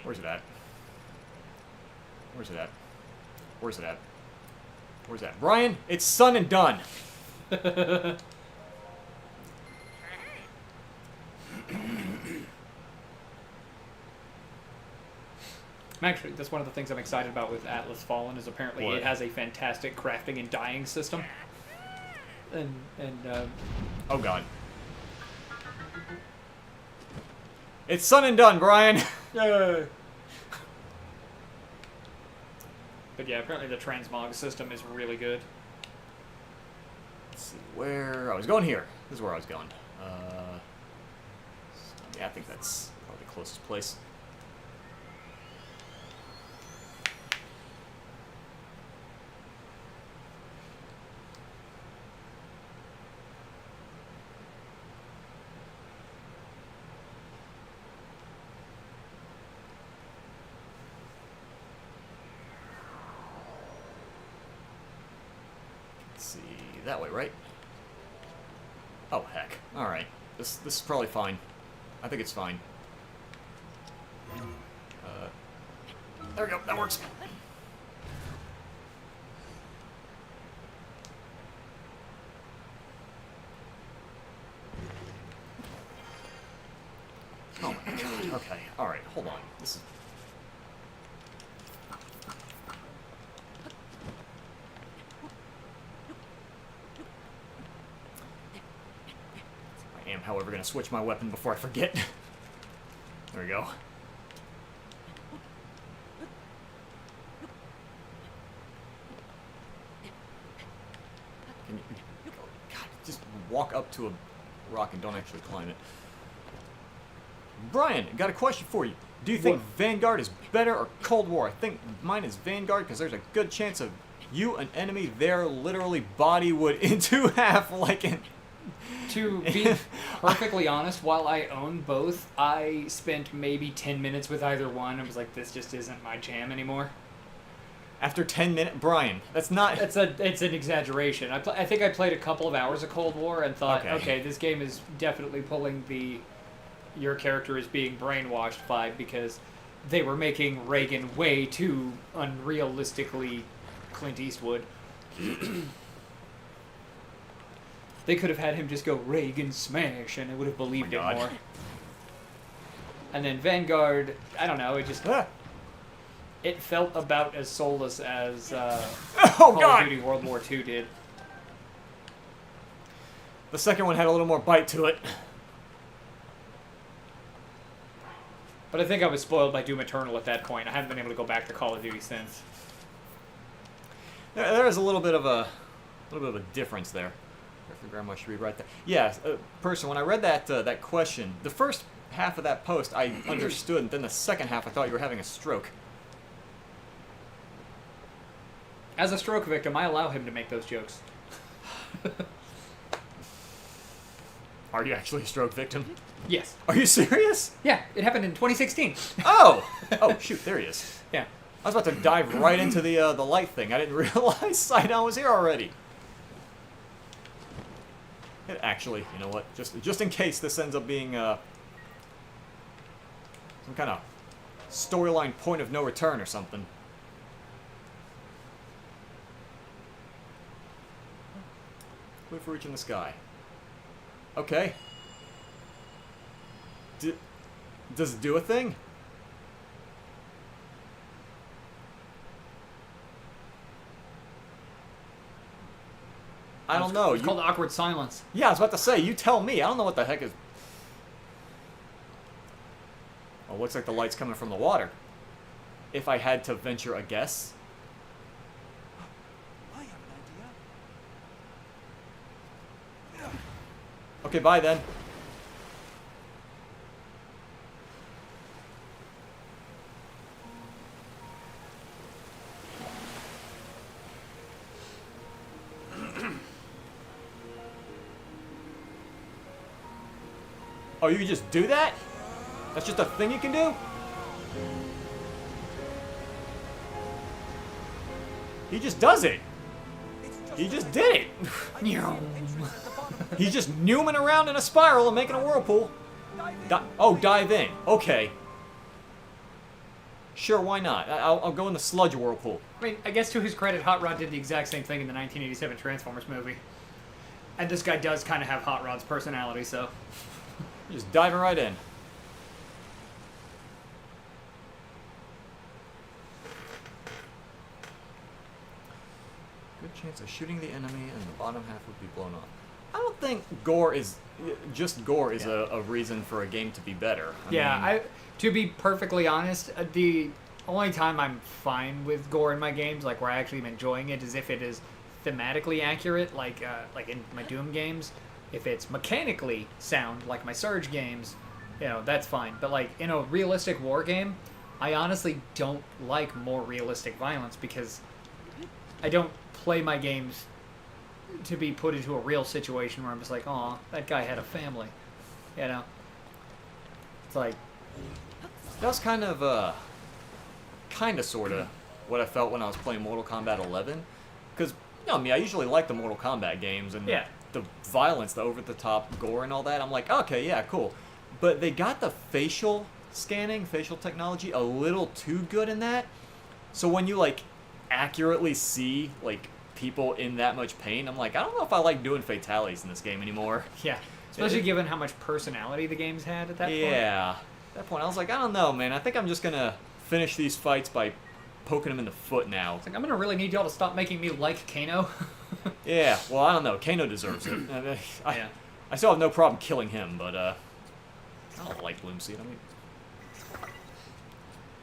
Where's it at? Where's it at? Where's it at? Where's that? Brian, it's sun and done. Actually, that's one of the things I'm excited about with Atlas Fallen is apparently What? it has a fantastic crafting and dyeing system. And Oh god. It's sun and done, Brian. Yay! But yeah, apparently the transmog system is really good. Let's see where I was going here. This is where I was going. Yeah, I think that's probably the closest place. Let's see, that way, right? Oh heck! All right, this is probably fine. I think it's fine. There we go. That works. Oh my god. Okay. All right. Hold on. This is. I am, however, going to switch my weapon before I forget. There we go. Can you, God, just walk up to a rock and don't actually climb it. Brian, got a question for you. Do you think Vanguard is better or Cold War? I think mine is Vanguard because there's a good chance of you, an enemy there, literally body would into half like an... To be perfectly honest, while I own both, I spent maybe 10 minutes with either one. I was like, this just isn't my jam anymore. After 10 minutes? Brian, that's not... It's an exaggeration. I think I played a couple of hours of Cold War and thought, okay, this game is definitely pulling the your character is being brainwashed vibe because they were making Reagan way too unrealistically Clint Eastwood. They could have had him just go Reagan smash and I would have believed it more. And then Vanguard, I don't know, it just... It felt about as soulless as Call of Duty World War II did. The second one had a little more bite to it. But I think I was spoiled by Doom Eternal at that point. I haven't been able to go back to Call of Duty since. There is a little bit of a difference there. Grandma should read right there. Yeah, person, when I read that question, the first half of that post I understood, and then the second half I thought you were having a stroke. As a stroke victim, I allow him to make those jokes. Are you actually a stroke victim? Yes. Are you serious? Yeah, it happened in 2016. Oh! Oh, shoot, there he is. Yeah. I was about to dive right into the light thing. I didn't realize Sidon was here already. Actually, you know what? Just in case this ends up being some kind of storyline point of no return or something. Cliff reach in the sky. Okay. Does it do a thing? I don't know. It's called awkward silence. Yeah, I was about to say, you tell me. I don't know what the heck is... Well, looks like the light's coming from the water. If I had to venture a guess. I have an idea. Okay, bye then. Oh, you can just do that? That's just a thing you can do? He just does it. He just did it. He's just newming around in a spiral and making a whirlpool. Oh, dive in. Okay. Sure, why not? I'll go in the sludge whirlpool. I mean, I guess to his credit, Hot Rod did the exact same thing in the 1987 Transformers movie. And this guy does kind of have Hot Rod's personality, so... Just diving right in. Good chance of shooting the enemy and the bottom half would be blown up. I don't think gore is a reason for a game to be better. I mean, to be perfectly honest, the only time I'm fine with gore in my games, like where I actually am enjoying it, is if it is thematically accurate, like in my Doom games. If it's mechanically sound, like my Surge games, that's fine. But like in a realistic war game, I honestly don't like more realistic violence because I don't play my games to be put into a real situation where I'm just like, oh, that guy had a family, It's like that was kind of sort of what I felt when I was playing Mortal Kombat 11, because I usually like the Mortal Kombat games and the violence, the over-the-top gore and all that. I'm like, okay, yeah, cool, but they got the facial technology a little too good in that. So when you like accurately see like people in that much pain, I'm like, I don't know if I like doing fatalities in this game anymore. Yeah, especially given how much personality the games had at that point. Yeah, at that point I was like, I don't know, man. I think I'm just gonna finish these fights by poking him in the foot now. It's like, I'm gonna really need y'all to stop making me like Kano. Yeah, well, I don't know. Kano deserves it. I still have no problem killing him, but I don't like Bloomseed. I mean,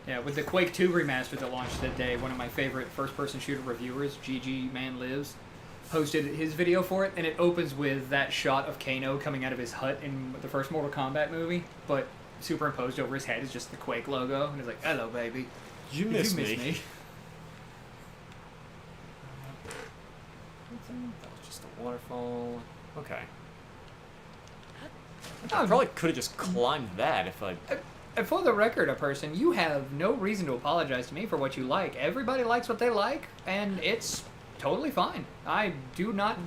yeah, with the Quake 2 remaster that launched that day, one of my favorite first-person shooter reviewers, GG Man Lives, posted his video for it, and it opens with that shot of Kano coming out of his hut in the first Mortal Kombat movie, but superimposed over his head is just the Quake logo, and he's like, hello, baby. Did you miss me? me? That was just a waterfall. Okay. I probably could have just climbed that if I... And for the record, a person, you have no reason to apologize to me for what you like. Everybody likes what they like, and it's totally fine. I do not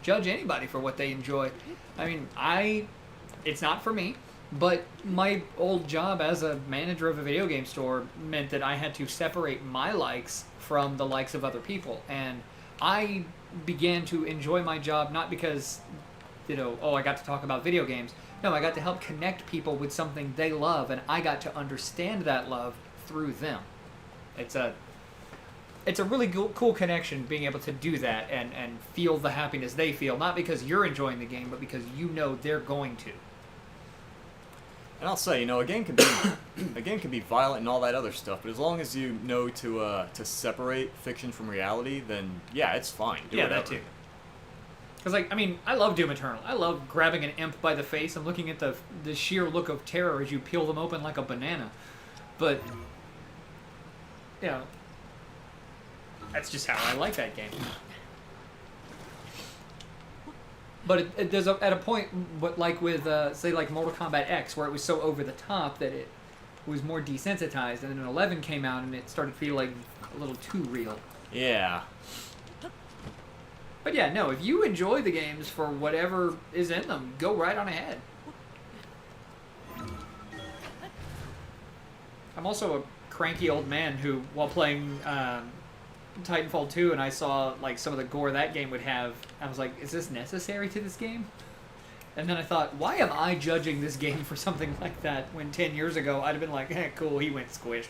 judge anybody for what they enjoy. I mean, it's not for me, but my old job as a manager of a video game store meant that I had to separate my likes from the likes of other people, and I began to enjoy my job not because, I got to talk about video games. No, I got to help connect people with something they love, and I got to understand that love through them. It's a really cool connection, being able to do that and feel the happiness they feel, not because you're enjoying the game, but because they're going to. And I'll say, a game can be violent and all that other stuff, but as long as you know to separate fiction from reality, then yeah, it's fine. Do whatever. That too. Because, I love Doom Eternal. I love grabbing an imp by the face and looking at the sheer look of terror as you peel them open like a banana. But, that's just how I like that game. But there's at a point, like with, say, like Mortal Kombat X, where it was so over the top that it was more desensitized, and then 11 came out and it started feeling a little too real. Yeah. But yeah, no, if you enjoy the games for whatever is in them, go right on ahead. I'm also a cranky old man who, while playing Titanfall 2, and I saw like some of the gore that game would have, I was like, is this necessary to this game? And then I thought, why am I judging this game for something like that when 10 years ago I'd have been like, cool, he went squish.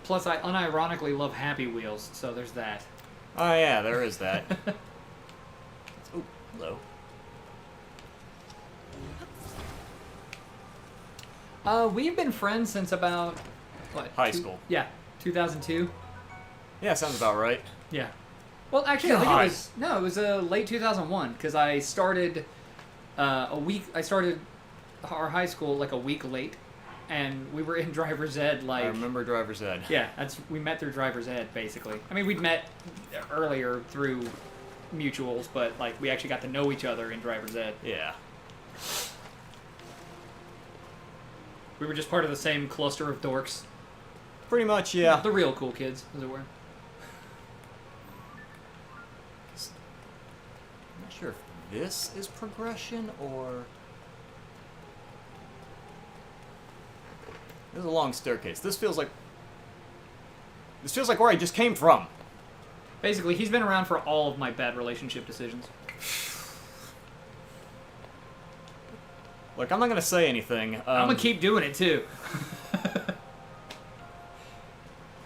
Plus, I unironically love Happy Wheels, so there's that. Oh yeah, there is that. Oh, hello. We've been friends since about, what? High school. Yeah, 2002. Yeah, sounds about right. Yeah. Well, actually, I think it was late 2001, because I started I started our high school like a week late. And we were in Driver's Ed, like... I remember Driver's Ed. Yeah, we met through Driver's Ed, basically. I mean, we'd met earlier through mutuals, but, like, we actually got to know each other in Driver's Ed. Yeah. We were just part of the same cluster of dorks. Pretty much, yeah. The real cool kids, as it were. I'm not sure if this is progression, or... This is a long staircase. This feels like where I just came from. Basically, he's been around for all of my bad relationship decisions. Look, I'm not gonna say anything. I'm gonna keep doing it too.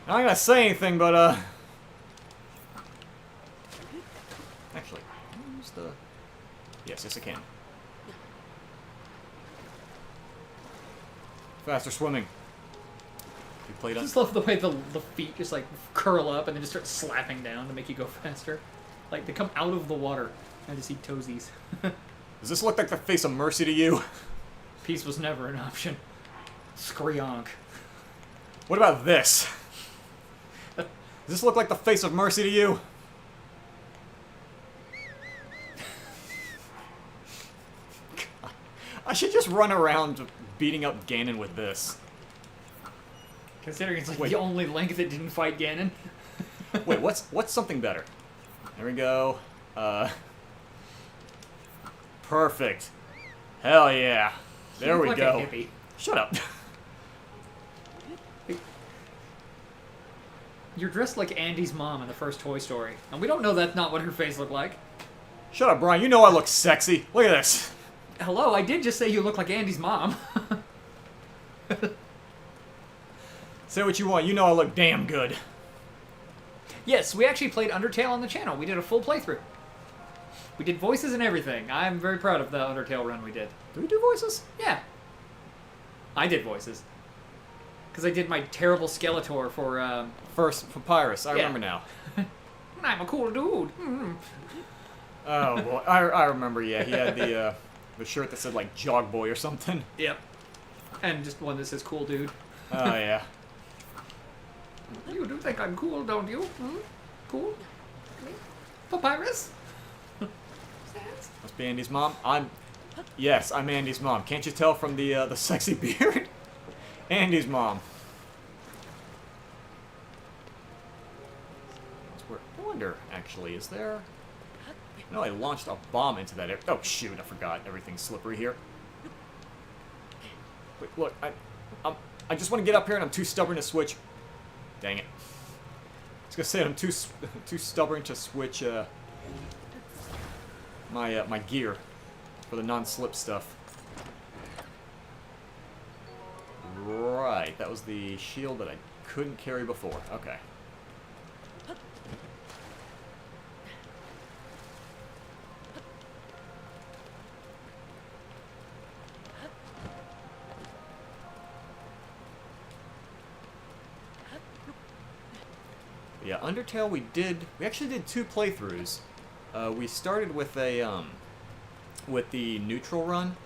I'm not gonna say anything, but actually, use the. Yes, I can. Faster swimming. You I played on. just love the way the feet just like curl up and then just start slapping down to make you go faster. Like they come out of the water. I just see toesies. Does this look like the face of mercy to you? Peace was never an option. Screonk. What about this? Does this look like the face of mercy to you? I should just run around beating up Ganon with this. Considering it's like Wait. the only Link that didn't fight Ganon. Wait, what's something better? There we go. Perfect. Hell yeah. There You we look go. like a hippie. Shut up. You're dressed like Andy's mom in the first Toy Story, and we don't know that's not what her face looked like. Shut up, Brian. You know I look sexy. Look at this. Hello, I did just say you look like Andy's mom. Say what you want. You know I look damn good. Yes, we actually played Undertale on the channel. We did a full playthrough. We did voices and everything. I'm very proud of the Undertale run we did. Do we do voices? Yeah. I did voices. Because I did my terrible Skeletor for, First, Papyrus. I remember now. I'm a cool dude. Oh, boy. I remember, yeah. He had the shirt that said, like, Jog Boy or something. Yep. And just one that says cool dude. Oh, yeah. You do think I'm cool, don't you? Cool? Papyrus? Must be Andy's mom. Yes, I'm Andy's mom. Can't you tell from the sexy beard? Andy's mom. I wonder, actually, is there... No, I launched a bomb into that area. Oh, shoot, I forgot. Everything's slippery here. Wait, look, I just want to get up here and I'm too stubborn to switch. Dang it. I was gonna say I'm too stubborn to switch, my gear for the non-slip stuff. Right, that was the shield that I couldn't carry before. Okay. Yeah, Undertale we actually did 2 playthroughs. We started with with the neutral run.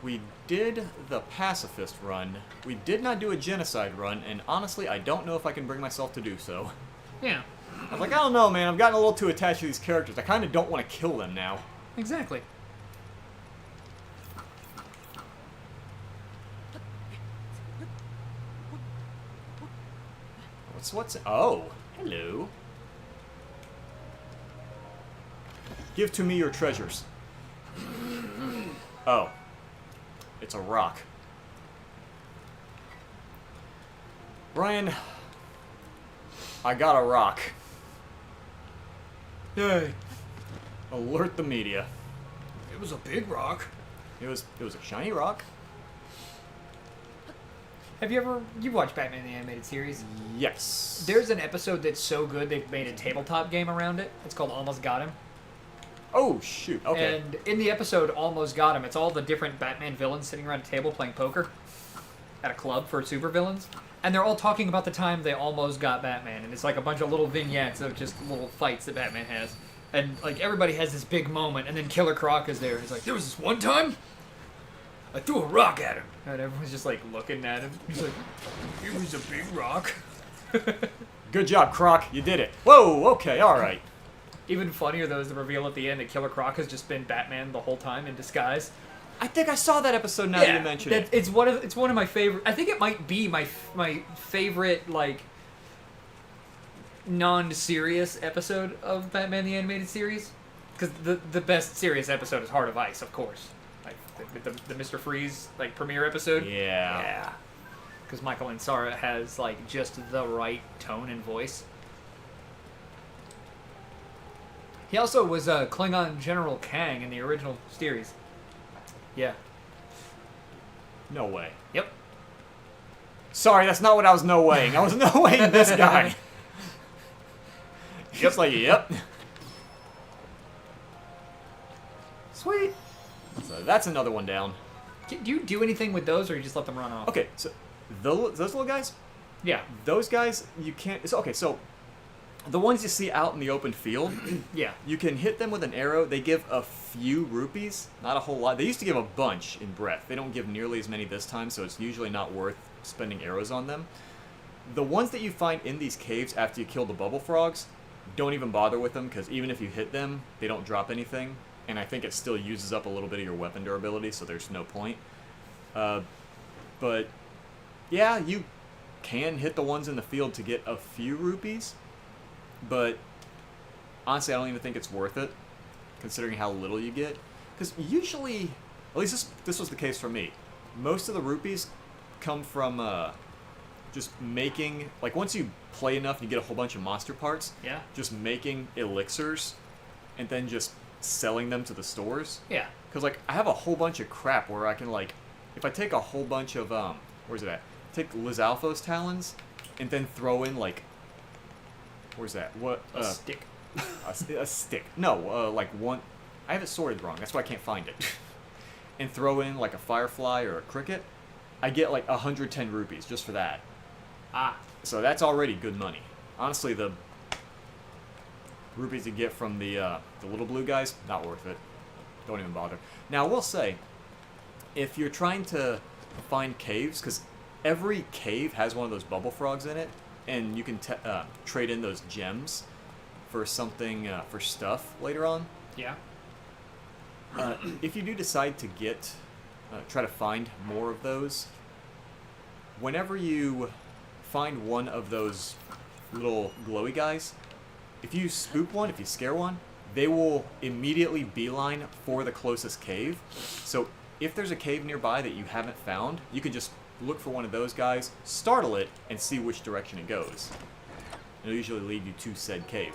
We did the pacifist run. We did not do a genocide run, and honestly, I don't know if I can bring myself to do so. Yeah. I was like, I don't know, man. I've gotten a little too attached to these characters. I kind of don't want to kill them now. Exactly. What's... Oh, hello. Give to me your treasures. Oh. It's a rock. Brian, I got a rock. Yay. Alert the media. It was a big rock. It was a shiny rock. Have you've watched Batman the Animated Series? Yes. There's an episode that's so good they've made a tabletop game around it. It's called Almost Got Him. Oh, shoot. Okay. And in the episode Almost Got Him, it's all the different Batman villains sitting around a table playing poker at a club for supervillains. And they're all talking about the time they almost got Batman. And it's like a bunch of little vignettes of just little fights that Batman has. And like everybody has this big moment, and then Killer Croc is there. He's like, there was this one time I threw a rock at him. And everyone's just like looking at him. He's like, it was a big rock. Good job, Croc. You did it. Whoa, okay, alright. Even funnier, though, is the reveal at the end that Killer Croc has just been Batman the whole time in disguise. I think I saw that episode now that you mention it. It's one of my favorite. I think it might be my favorite like non-serious episode of Batman the Animated Series. Because the best serious episode is Heart of Ice, of course. Like the Mr. Freeze like premiere episode. Yeah. because Michael Ansara has like just the right tone and voice. He also was Klingon General Kang in the original series. Yeah. No way. Yep. Sorry, that's not what I was no-waying. I was no-waying this guy. Just like, yep. Sweet. So that's another one down. Do you do anything with those, or you just let them run off? Okay, so those little guys, Yeah. those guys, you can't... Okay, so the ones you see out in the open field, Yeah. you can hit them with an arrow. They give a few rupees, not a whole lot. They used to give a bunch in Breath. They don't give nearly as many this time, so it's usually not worth spending arrows on them. The ones that you find in these caves after you kill the bubble frogs, don't even bother with them, because even if you hit them, they don't drop anything. And I think it still uses up a little bit of your weapon durability, so there's no point. But, yeah, you can hit the ones in the field to get a few rupees. But honestly, I don't even think it's worth it, considering how little you get. Because usually, at least this was the case for me, most of the rupees come from just making, like once you play enough and you get a whole bunch of monster parts, Yeah. just making elixirs and then just selling them to the stores. Yeah. Because like I have a whole bunch of crap where I can like, if I take a whole bunch of, where's it at? Take Lizalfo's talons and then throw in like, where's that? What? A stick. A stick. No, like one. I have it sorted wrong. That's why I can't find it. And throw in like a firefly or a cricket. I get like 110 rupees just for that. Ah. So that's already good money. Honestly, the rupees you get from the little blue guys, not worth it. Don't even bother. Now, I will say, if you're trying to find caves, because every cave has one of those bubble frogs in it, and you can trade in those gems for something, for stuff later on. Yeah. If you do decide to get, try to find more of those, whenever you find one of those little glowy guys, if you spook one, if you scare one, they will immediately beeline for the closest cave. So if there's a cave nearby that you haven't found, you can just look for one of those guys, startle it, and see which direction it goes. It'll usually lead you to said cave.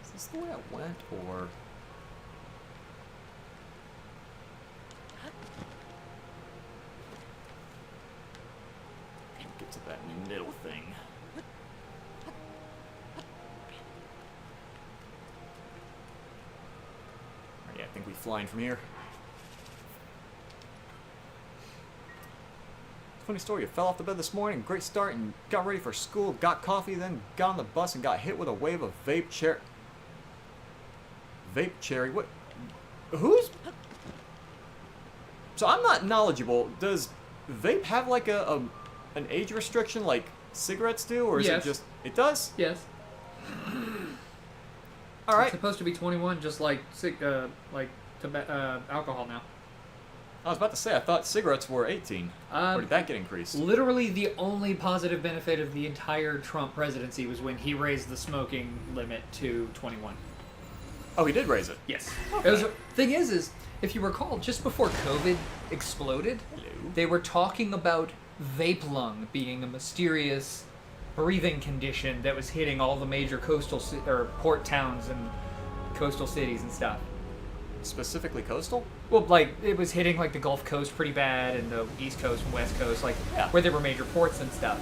Is this the way I went, or... Get to that middle thing. Alright, yeah, I think we flying from here. Funny story, you fell off the bed this morning, great start, and got ready for school, got coffee, then got on the bus and got hit with a wave of vape cherry, what? Who's? So I'm not knowledgeable. Does vape have like an age restriction like cigarettes do, or is Yes. it just, it does? Yes. Alright. It's supposed to be 21, just like alcohol now. I was about to say, I thought cigarettes were 18. Or did that get increased? Literally, the only positive benefit of the entire Trump presidency was when he raised the smoking limit to 21. Oh, he did raise it. Yes. Okay. Thing is, if you recall, just before COVID exploded, Hello. they were talking about vape lung being a mysterious breathing condition that was hitting all the major coastal or port towns and coastal cities and stuff. Specifically coastal? Well, like, it was hitting, like, the Gulf Coast pretty bad, and the East Coast and West Coast, like, Yeah. where there were major ports and stuff.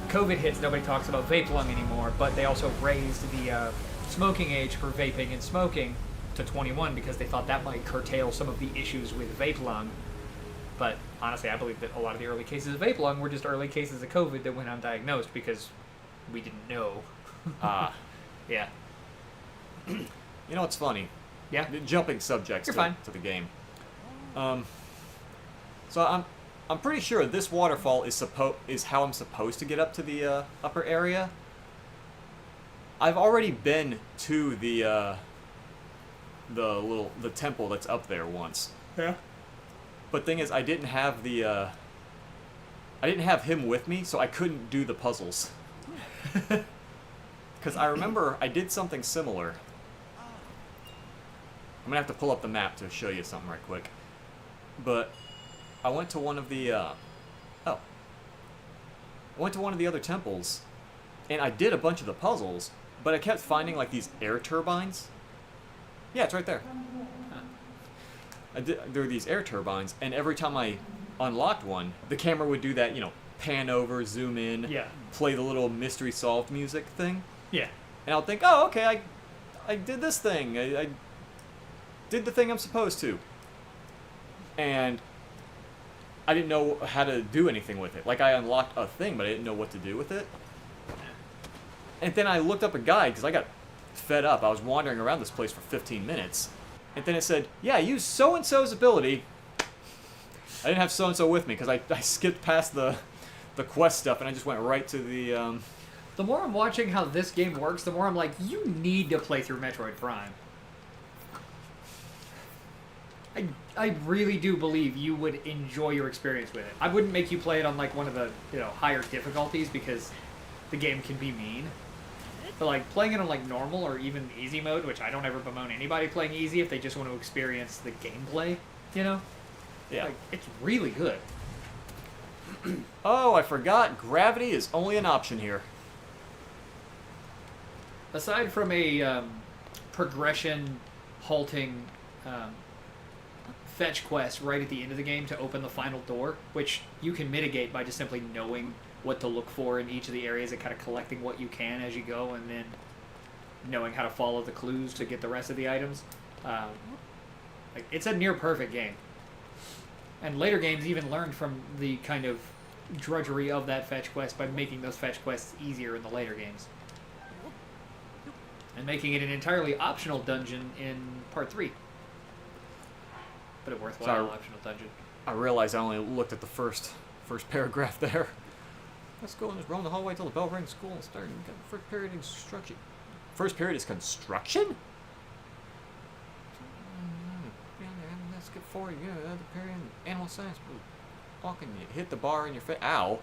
COVID hits, nobody talks about vape lung anymore, but they also raised the smoking age for vaping and smoking to 21 because they thought that might curtail some of the issues with vape lung. But honestly, I believe that a lot of the early cases of vape lung were just early cases of COVID that went undiagnosed because we didn't know. Ah. Yeah. You know what's funny? Yeah. Jumping subjects You're to, fine. to the game. So I'm pretty sure this waterfall is how I'm supposed to get up to the upper area. I've already been to the temple that's up there once. Yeah. But thing is, I didn't have him with me, so I couldn't do the puzzles. Because I remember I did something similar. I'm gonna have to pull up the map to show you something right quick. but I went to one of the I went to one of the other temples, and I did a bunch of the puzzles, but I kept finding like these air turbines. Yeah, it's right there. There were these air turbines, and every time I unlocked one, the camera would do that, you know, pan over, zoom in, Yeah. play the little mystery solved music thing, Yeah. and I'll think, oh, okay, I did this thing, I did the thing I'm supposed to, and I didn't know how to do anything with it. Like, I unlocked a thing, but I didn't know what to do with it. And then I looked up a guide, because I got fed up. I was wandering around this place for 15 minutes. And then it said, yeah, use so-and-so's ability. I didn't have so-and-so with me, because I skipped past the quest stuff, and I just went right to the... The more I'm watching how this game works, the more I'm like, you need to play through Metroid Prime. I really do believe you would enjoy your experience with it. I wouldn't make you play it on like one of the, you know, higher difficulties because the game can be mean. But like playing it on like normal or even easy mode, which I don't ever bemoan anybody playing easy if they just want to experience the gameplay, you know? Yeah. Like, it's really good. Oh, I forgot. Gravity is only an option here. Aside from a progression halting fetch quest right at the end of the game to open the final door, which you can mitigate by just simply knowing what to look for in each of the areas and kind of collecting what you can as you go, and then knowing how to follow the clues to get the rest of the items. Like, it's a near perfect game. And later games even learned from the kind of drudgery of that fetch quest by making those fetch quests easier in the later games. And making it an entirely optional dungeon in Part 3. But a worthwhile Sorry. optional dungeon. I realized I only looked at the first paragraph there. Let's go and just roam the hallway till the bell rings. School and start. First period instruction. First period is construction? Let's get forward. Yeah, the period animal science. Walking, you hit the bar in your face. Ow.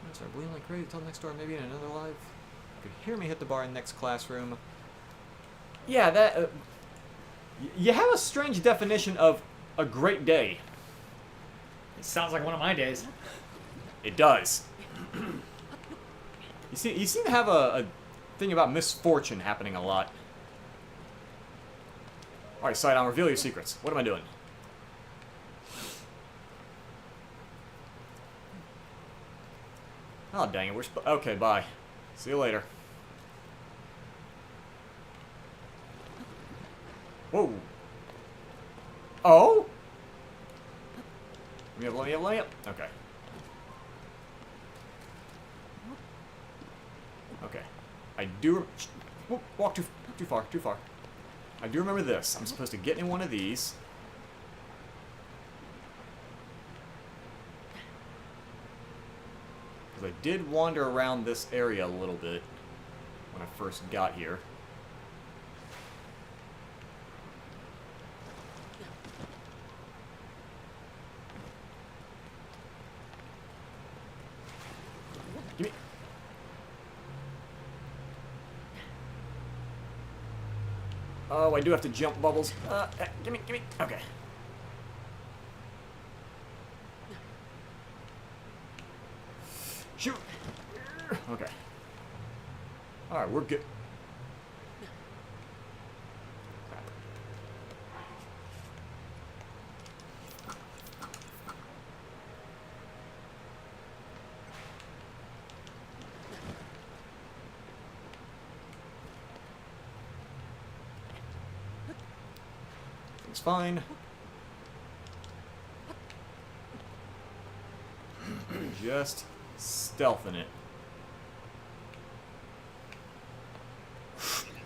I'm start bleeding like crazy till next door. Maybe in another life. You could hear me hit the bar in the next classroom. Yeah, that. You have a strange definition of a great day. It sounds like one of my days. It does. You seem to have a thing about misfortune happening a lot. Alright, Sidon, reveal your secrets. What am I doing? Oh, dang it. Okay, bye. See you later. Whoa. Oh? Let me up. Okay. Okay. I do... Walk too far. I do remember this. I'm supposed to get in one of these. Because I did wander around this area a little bit when I first got here. Give me... Oh, I do have to jump bubbles. Gimme. Okay. Shoot. Okay. Alright, we're good. Crap. It's fine. Just stealthing it.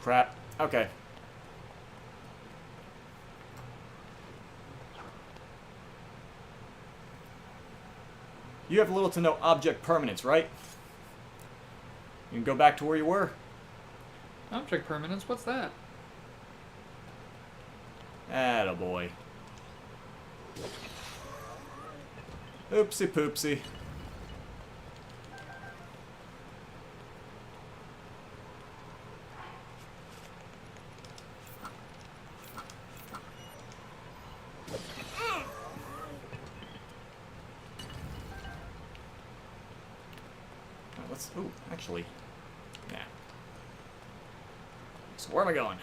Crap. Okay. You have little to no object permanence, right? You can go back to where you were. Object permanence? What's that? Attaboy. Oopsie poopsie. let's... Ooh, actually... Yeah. So where am I going?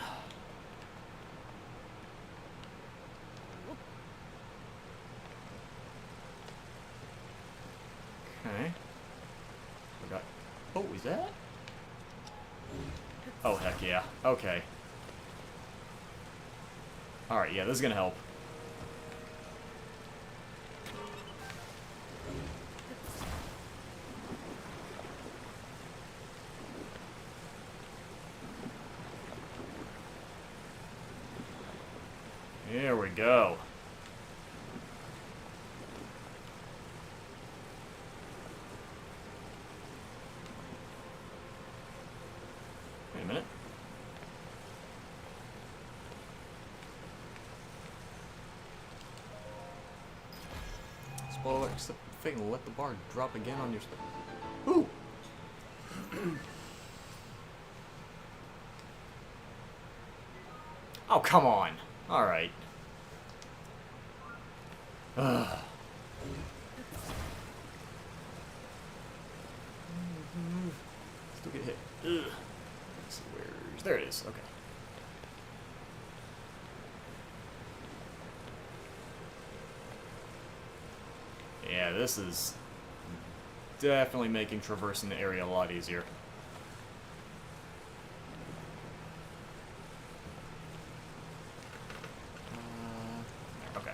Okay. We got... Oh, is that? Oh, heck yeah. Okay. Alright, yeah, this is gonna help. Here we go. Wait a minute. Spoiler, except fate will let the bar drop again on your Ooh! Oh, come on. Alright. Ugh. Still get hit. Ugh. Let's see, where's... There it is. Okay. Yeah, this is definitely making traversing the area a lot easier. Okay.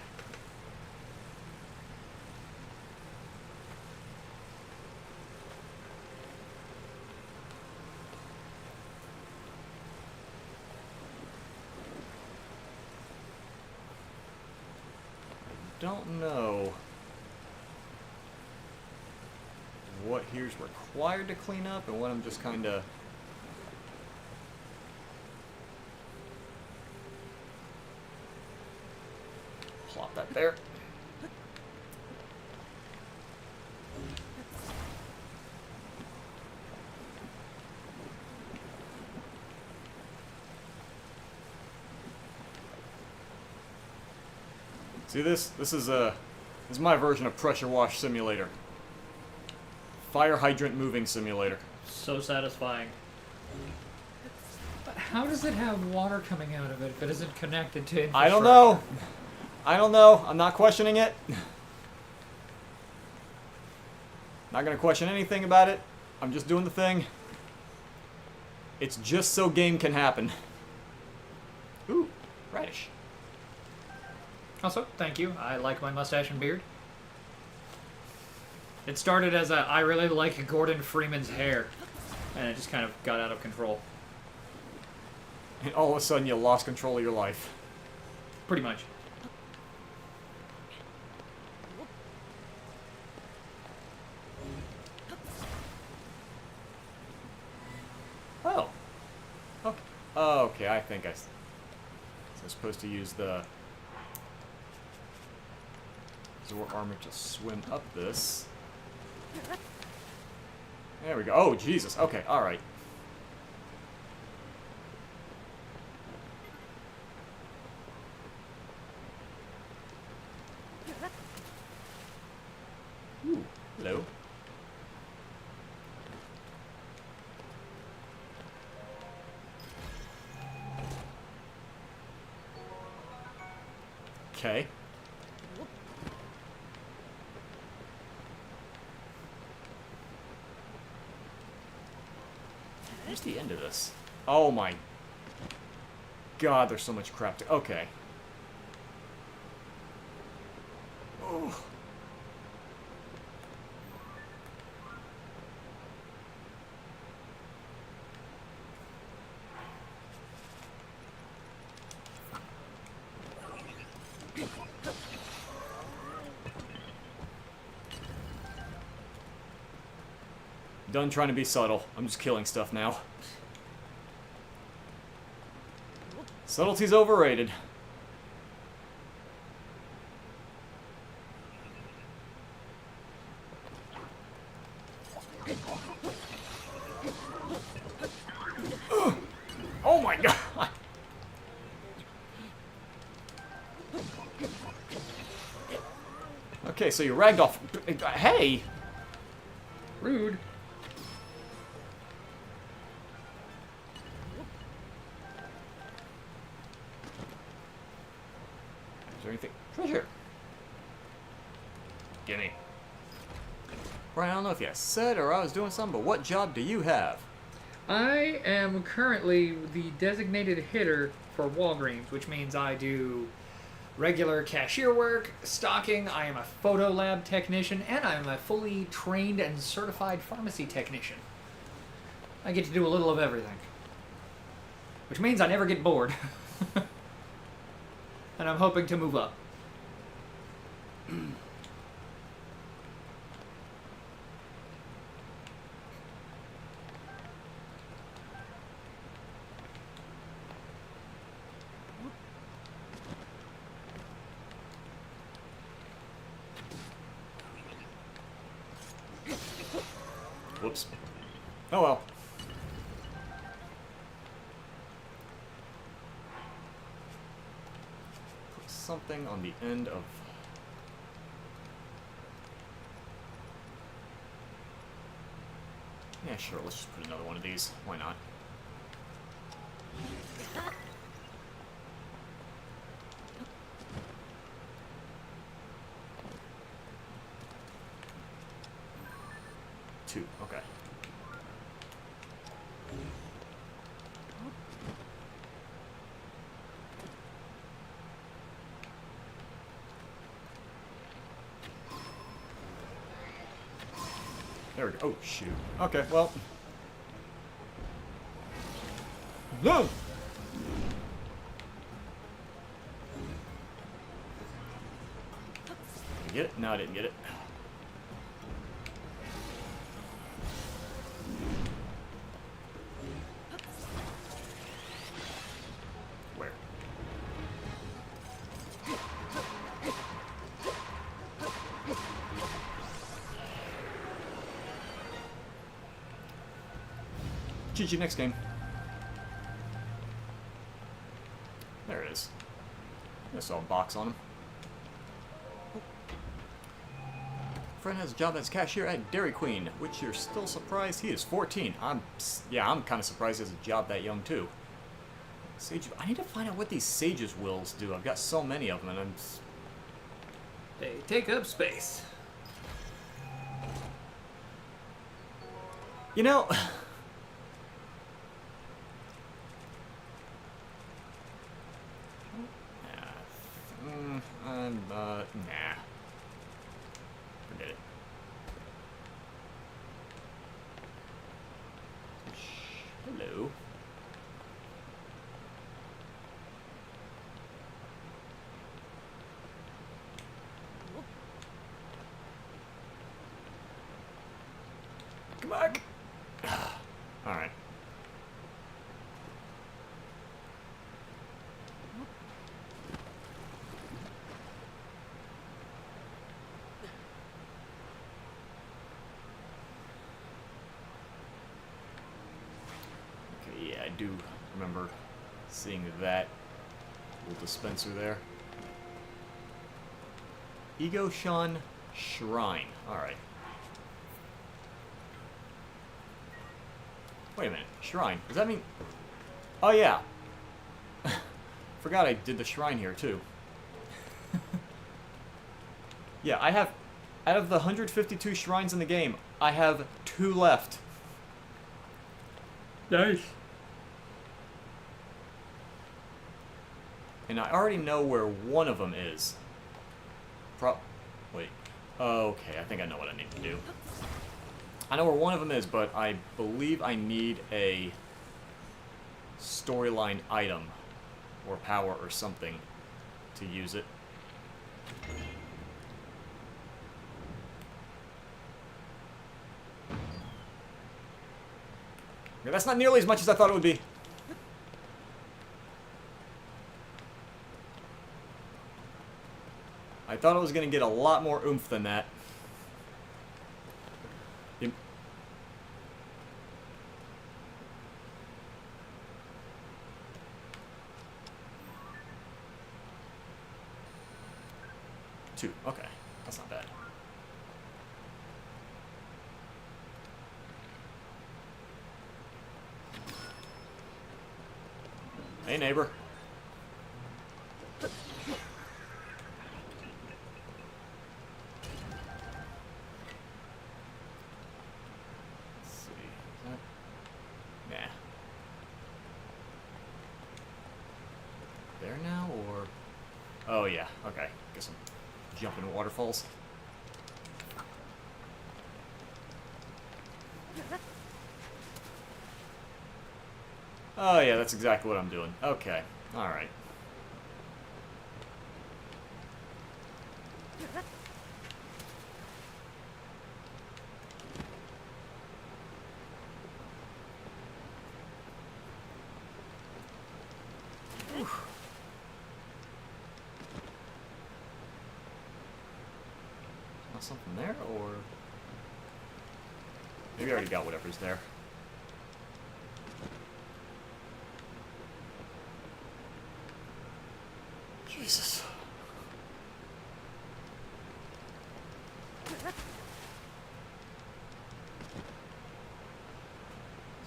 I don't know what here's required to clean up and what I'm just kind of... Plop that there. See this? This is my version of pressure wash simulator. Fire hydrant moving simulator. So satisfying. But how does it have water coming out of it if it isn't connected to infrastructure? I don't know. I don't know. I'm not questioning it. Not gonna question anything about it. I'm just doing the thing. It's just so game can happen. Ooh, radish. Also, thank you. I like my mustache and beard. It started as a, I really like Gordon Freeman's hair, and it just kind of got out of control. And all of a sudden you lost control of your life. Pretty much. Oh. Okay. Oh, okay, I think so I'm supposed to use the Zor armor to swim up this. There we go. Oh, Jesus. Okay, alright. Ooh, hello. Okay. Where's the end of this? Oh my God, there's so much crap to... Okay. Oh. Done trying to be subtle. I'm just killing stuff now. Subtlety's overrated. Ugh. Oh my God! Okay, so you ragged off. Hey! Rude. there anything? Treasure! Gimme. Brian, I don't know if you said or I was doing something, but what job do you have? I am currently the designated hitter for Walgreens, which means I do regular cashier work, stocking, I am a photo lab technician, and I am a fully trained and certified pharmacy technician. I get to do a little of everything. Which means I never get bored. And I'm hoping to move up. Whoops. Oh well. Put something on the end of... Yeah, sure, let's just put another one of these. Why not? Two, okay. There we go. Oh, shoot. Okay, well. No! Did I get it? No, I didn't get it. Where? GG, next game. There it is. I saw a box on him. Friend has a job as cashier at Dairy Queen, which you're still surprised he is 14. I'm kind of surprised he has a job that young too. Sage, I need to find out what these Sage's wills do. I've got so many of them, and I'm. They take up space. You know. Nah. Forget it. Hello. Come on. All right. Yeah, I do remember seeing that little dispenser there. Ego-shan Shrine. Alright. Wait a minute. Shrine. Does that mean... Oh, yeah. Forgot I did the shrine here, too. Yeah, I have... Out of the 152 shrines in the game, I have 2 left. Nice. And I already know where one of them is. Wait. Okay, I think I know what I need to do. I know where one of them is, but I believe I need a storyline item or power or something to use it. Okay, that's not nearly as much as I thought it would be. I thought I was going to get a lot more oomph than that. Yep. Two. Okay. That's not bad. Hey, neighbor. Oh, yeah. Okay. Guess I'm jumping waterfalls. Oh, yeah, that's exactly what I'm doing. Okay. Alright. Not something there, or... Maybe I already got whatever's there. Jesus. So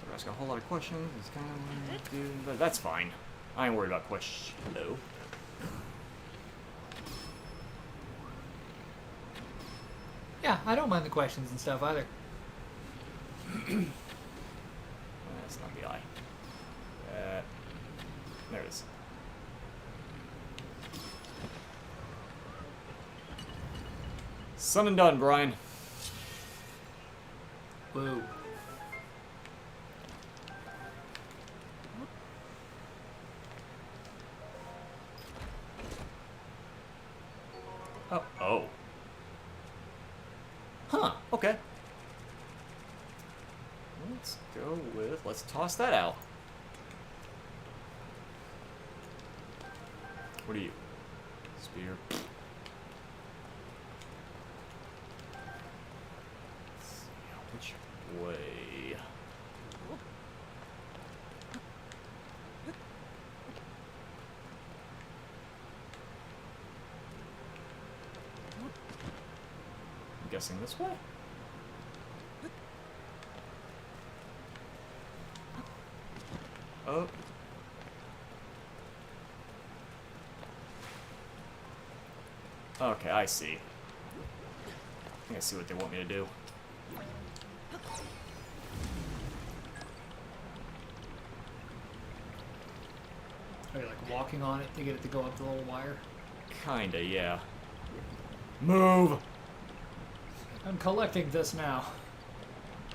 we're asking a whole lot of questions. It's kind of dude, but that's fine. I ain't worried about questions. Hello. Yeah, I don't mind the questions and stuff either. That's not the eye. There it is. Son and done, Brian. Whoa. Oh. Oh. Huh. Okay. Let's go with... Let's toss that out. What are you? Spear. Let's see, which way? I'm guessing this way? Oh. Okay, I see. I think I see what they want me to do. Are you like walking on it to get it to go up the little wire? Kinda, yeah. Move! I'm collecting this now.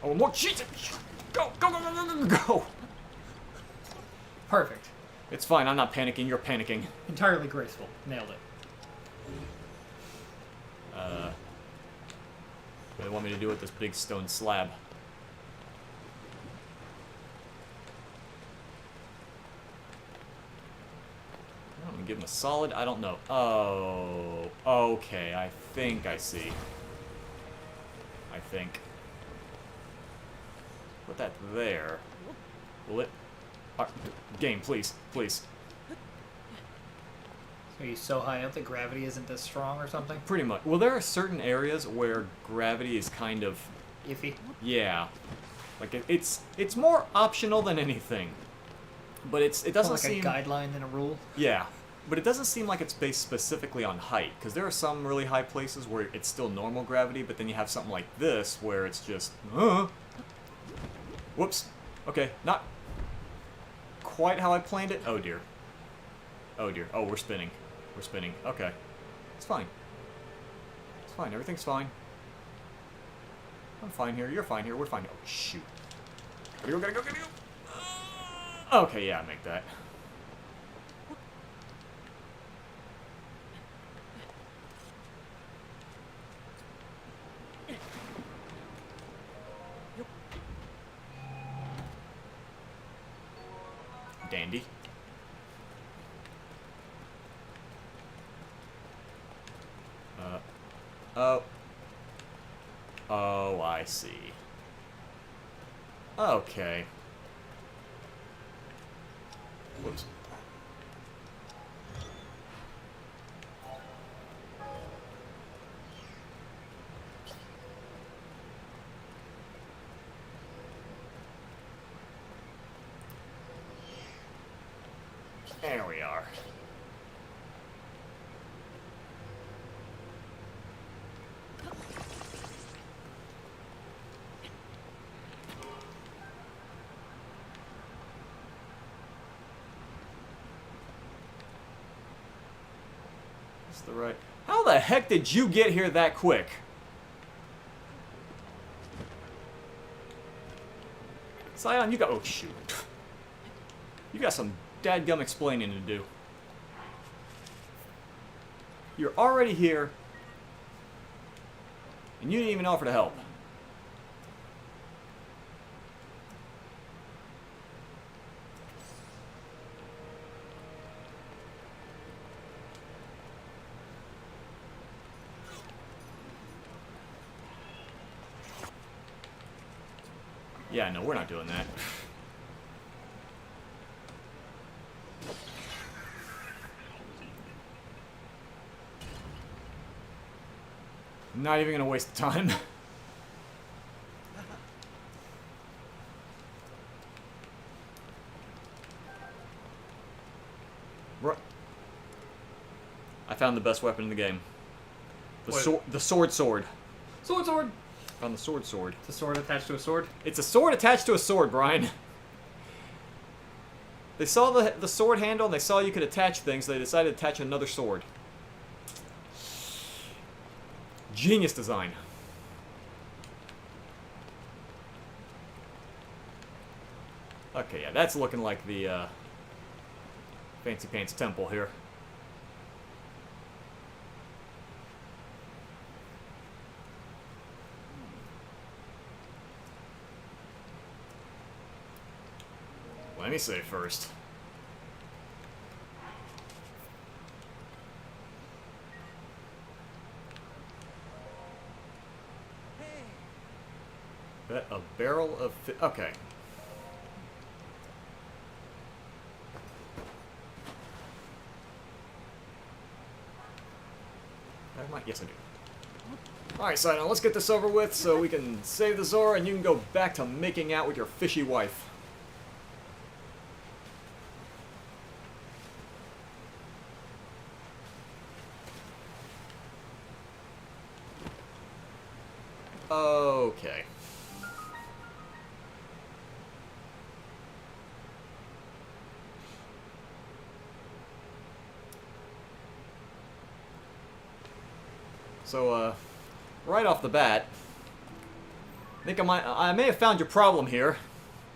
Oh, more Jesus! Go, go, go, go, go, go, go! Perfect. It's fine, I'm not panicking, you're panicking. Entirely graceful. Nailed it. What do they want me to do with this big stone slab? I'm gonna give him a solid, I don't know. Oh, okay, I think I see. I think. Put that there. Will it? Game, please, please. Are you so high up that gravity isn't as strong or something? Pretty much. Well, there are certain areas where gravity is kind of... Iffy. Yeah. Like, it's more optional than anything. But it doesn't More like seem... a guideline than a rule. Yeah. But it doesn't seem like it's based specifically on height. Because there are some really high places where it's still normal gravity, but then you have something like this where it's just... Whoops. Okay, not quite how I planned it. Oh, dear. Oh, dear. Oh, we're spinning. We're spinning. Okay. It's fine. It's fine. Everything's fine. I'm fine here. You're fine here. We're fine. Oh, shoot. Gotta go, gotta go, gotta go. Okay, yeah, make that. Dandy. Oh. Oh, I see. Okay. Whoops. There we are. the right. How the heck did you get here that quick? Scion, you got... Oh, shoot. You got some dadgum explaining to do. You're already here, and you didn't even offer to help. Yeah, no, we're not doing that. Not even gonna waste time. I found the best weapon in the game. The sword. The sword. Sword. Found the sword. It's a sword attached to a sword. It's a sword attached to a sword, Brian. They saw the sword handle and they saw you could attach things, so they decided to attach another sword. Genius design. Okay, yeah, that's looking like the Fancy Pants Temple here. Let me say first. Bet a barrel of okay. Yes, I do. Alright, so now let's get this over with so we can save the Zora and you can go back to making out with your fishy wife. Okay. So, right off the bat, I think I may have found your problem here.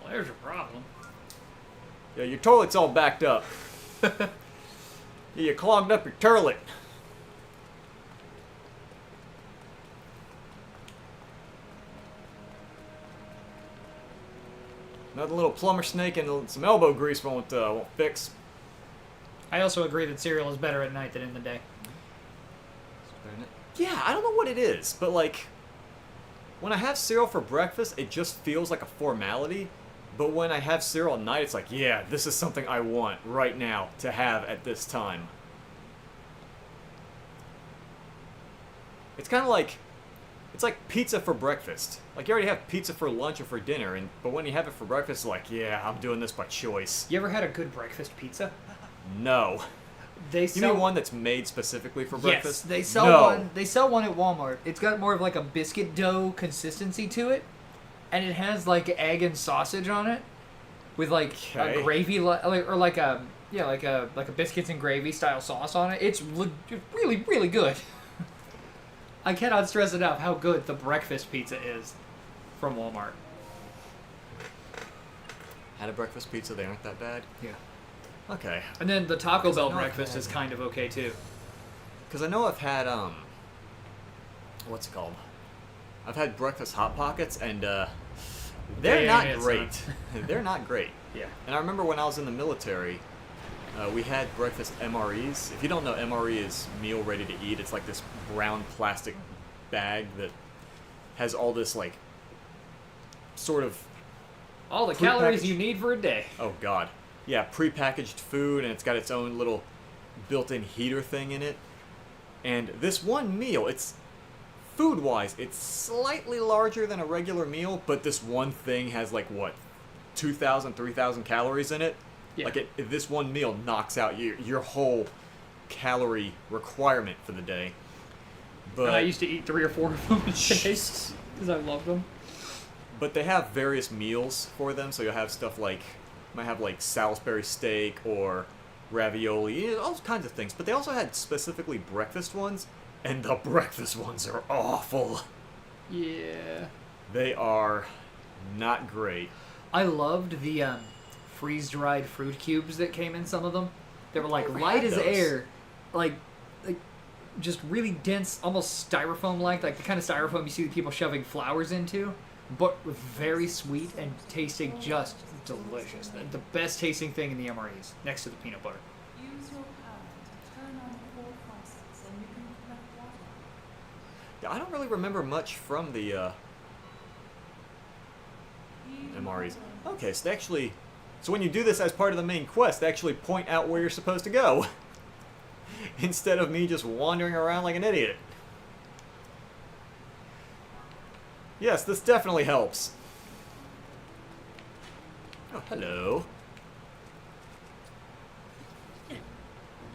Well, there's your problem. Yeah, your toilet's all backed up. Yeah, you clogged up your toilet. Another little plumber snake and some elbow grease won't fix. I also agree that cereal is better at night than in the day. Yeah, I don't know what it is, but like, when I have cereal for breakfast, it just feels like a formality. But when I have cereal at night, it's like, yeah, this is something I want right now to have at this time. It's kind of like, it's like pizza for breakfast. Like, you already have pizza for lunch or for dinner, but when you have it for breakfast, it's like, yeah, I'm doing this by choice. You ever had a good breakfast pizza? No. They You mean one that's made specifically for breakfast? Yes, they sell one. They sell one at Walmart. It's got more of like a biscuit dough consistency to it, and it has like egg and sausage on it, with like a gravy, or like a biscuits and gravy style sauce on it. It's really, really good. I cannot stress enough how good the breakfast pizza is from Walmart. Had a breakfast pizza. They aren't that bad. Yeah. Okay. And then the Taco Bell breakfast is kind of okay too. Because I know I've had what's it called? I've had breakfast Hot Pockets, and they're not great. They're not great. Yeah. And I remember when I was in the military, we had breakfast MREs. If you don't know, MRE is meal ready to eat. It's like this brown plastic bag that has all this like sort of all the calories you need for a day. Oh God. Yeah, prepackaged food, and it's got its own little built-in heater thing in it. And this one meal, it's food-wise, it's slightly larger than a regular meal, but this one thing has like what, 2,000, 3,000 calories in it. Yeah. Like this one meal knocks out your whole calorie requirement for the day. But and I used to eat 3 or 4 of them a day because I loved them. But they have various meals for them, so you'll have stuff like. Might have like Salisbury steak or ravioli, all kinds of things. But they also had specifically breakfast ones, and the breakfast ones are awful. Yeah. They are not great. I loved the freeze-dried fruit cubes that came in some of them. They were like Never light had as those. air, like just really dense, almost styrofoam-like the kind of styrofoam you see people shoving flowers into, but very sweet and tasting just delicious. The best tasting thing in the MREs, next to the peanut butter. Use your power to turn on the four faucets and you can collect water. Yeah, I don't really remember much from the MREs. Okay, so they actually... So when you do this as part of the main quest, they actually point out where you're supposed to go. Instead of me just wandering around like an idiot. Yes, this definitely helps. Oh, hello.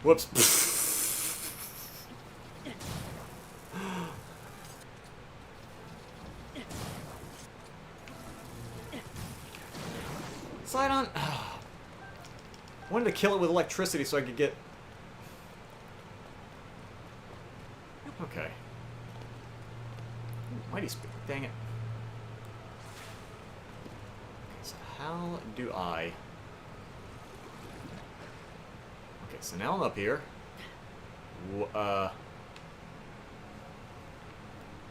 Whoops. Slide on. Wanted to kill it with electricity so I could get... Okay. Mighty speed. Dang it. Okay, so how do I... Okay, so now I'm up here.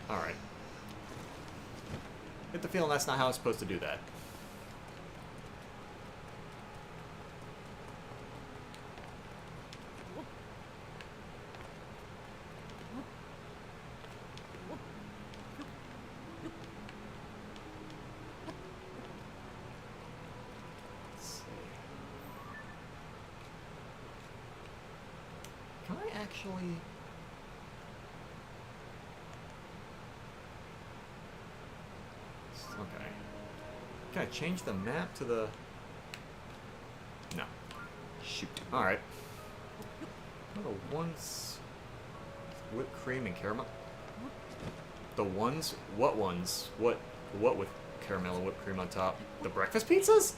Alright. Get the feeling that's not how I'm supposed to do that. Can I actually... Okay. Can I change the map to the... No. Shoot. Alright. The ones... Whipped cream and caramel? The ones? What ones? What with caramel and whipped cream on top? The breakfast pizzas?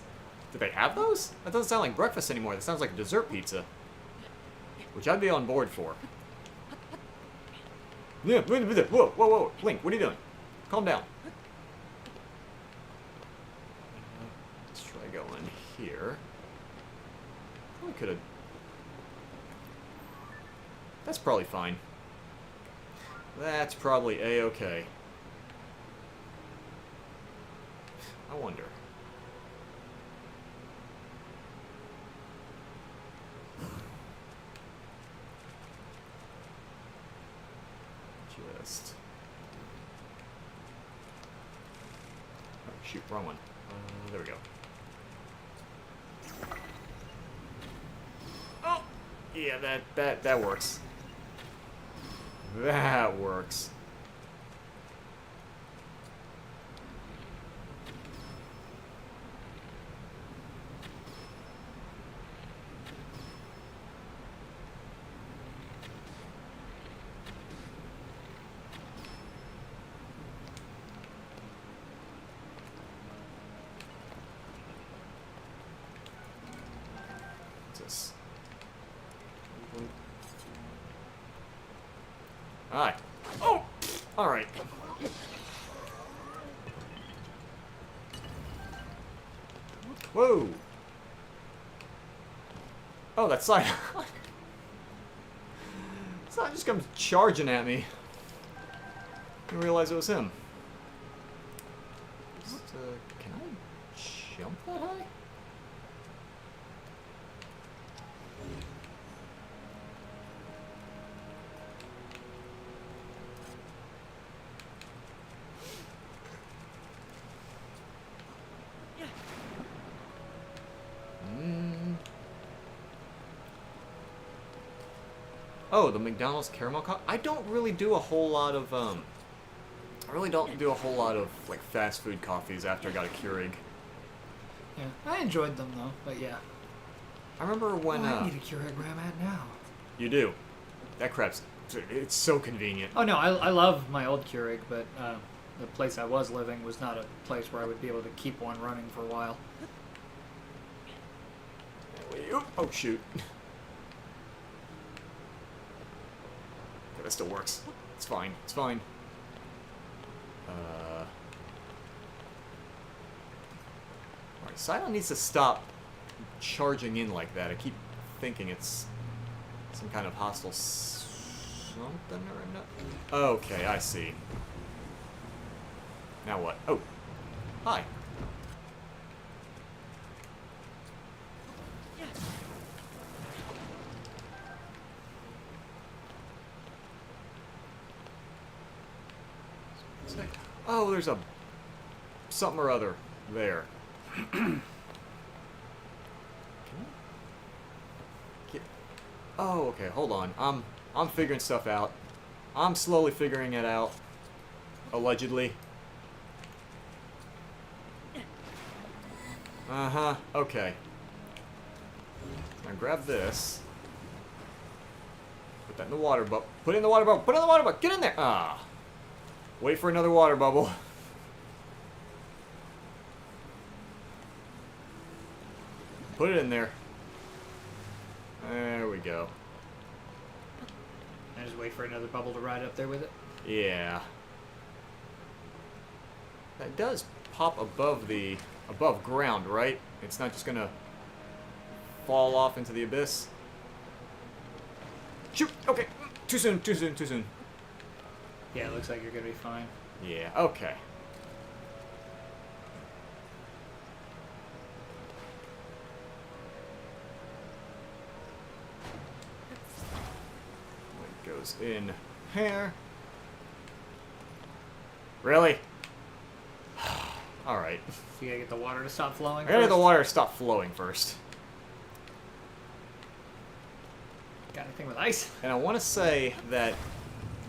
Do they have those? That doesn't sound like breakfast anymore. That sounds like a dessert pizza. Which I'd be on board for. Yeah, whoa, Link, what are you doing? Calm down. Let's try going here. Probably could have... That's probably fine. That's probably A-okay. I wonder. Just... Oh, shoot, wrong one. There we go. Oh! Yeah, that works. That works. What's this? Alright. Oh! Alright. Whoa! Oh, that side. Side just comes charging at me. Didn't realize it was him. Just, can I jump that high? Oh, the McDonald's caramel coffee. I don't really do a whole lot of I really don't do a whole lot of like fast food coffees after I got a Keurig. Yeah, I enjoyed them though, but yeah. I remember when I need a Keurig where I'm at now. You do. That crap's it's so convenient. Oh no, I love my old Keurig, but the place I was living was not a place where I would be able to keep one running for a while. Oh shoot. that still works. It's fine. It's fine. Alright, Sidon needs to stop charging in like that. I keep thinking it's some kind of hostile something or another. Okay, I see. Now what? Oh. Hi. Oh, there's a something or other there. Oh, okay, hold on. I'm figuring stuff out. I'm slowly figuring it out. Allegedly. Uh-huh, okay. Now grab this. Put that in the water bubble. Put it in the water bubble. Put it in the water bubble. Get in there. Ah. Wait for another water bubble. Put it in there. There we go. I just wait for another bubble to ride up there with it. Yeah. That does pop above ground, right? It's not just gonna fall off into the abyss. Shoot! Okay. Too soon, too soon, too soon. Yeah, it looks like you're gonna be fine. Yeah, okay. It goes in here. Really? Alright. So you gotta get the water to stop flowing. I gotta get the first? water to stop flowing first. Got anything with ice? And I want to say that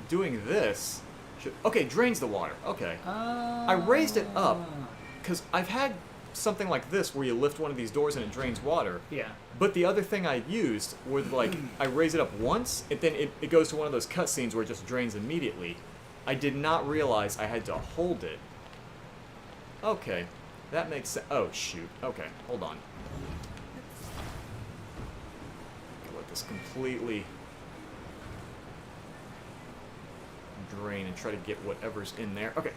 doing this should... Okay, drains the water. Okay. I raised it up because I've had something like this where you lift one of these doors and it drains water. Yeah. But the other thing I used was like, I raise it up once, and then it goes to one of those cutscenes where it just drains immediately. I did not realize I had to hold it. Okay. That makes sense. Oh, shoot. Okay, hold on. Let this completely drain and try to get whatever's in there. Okay.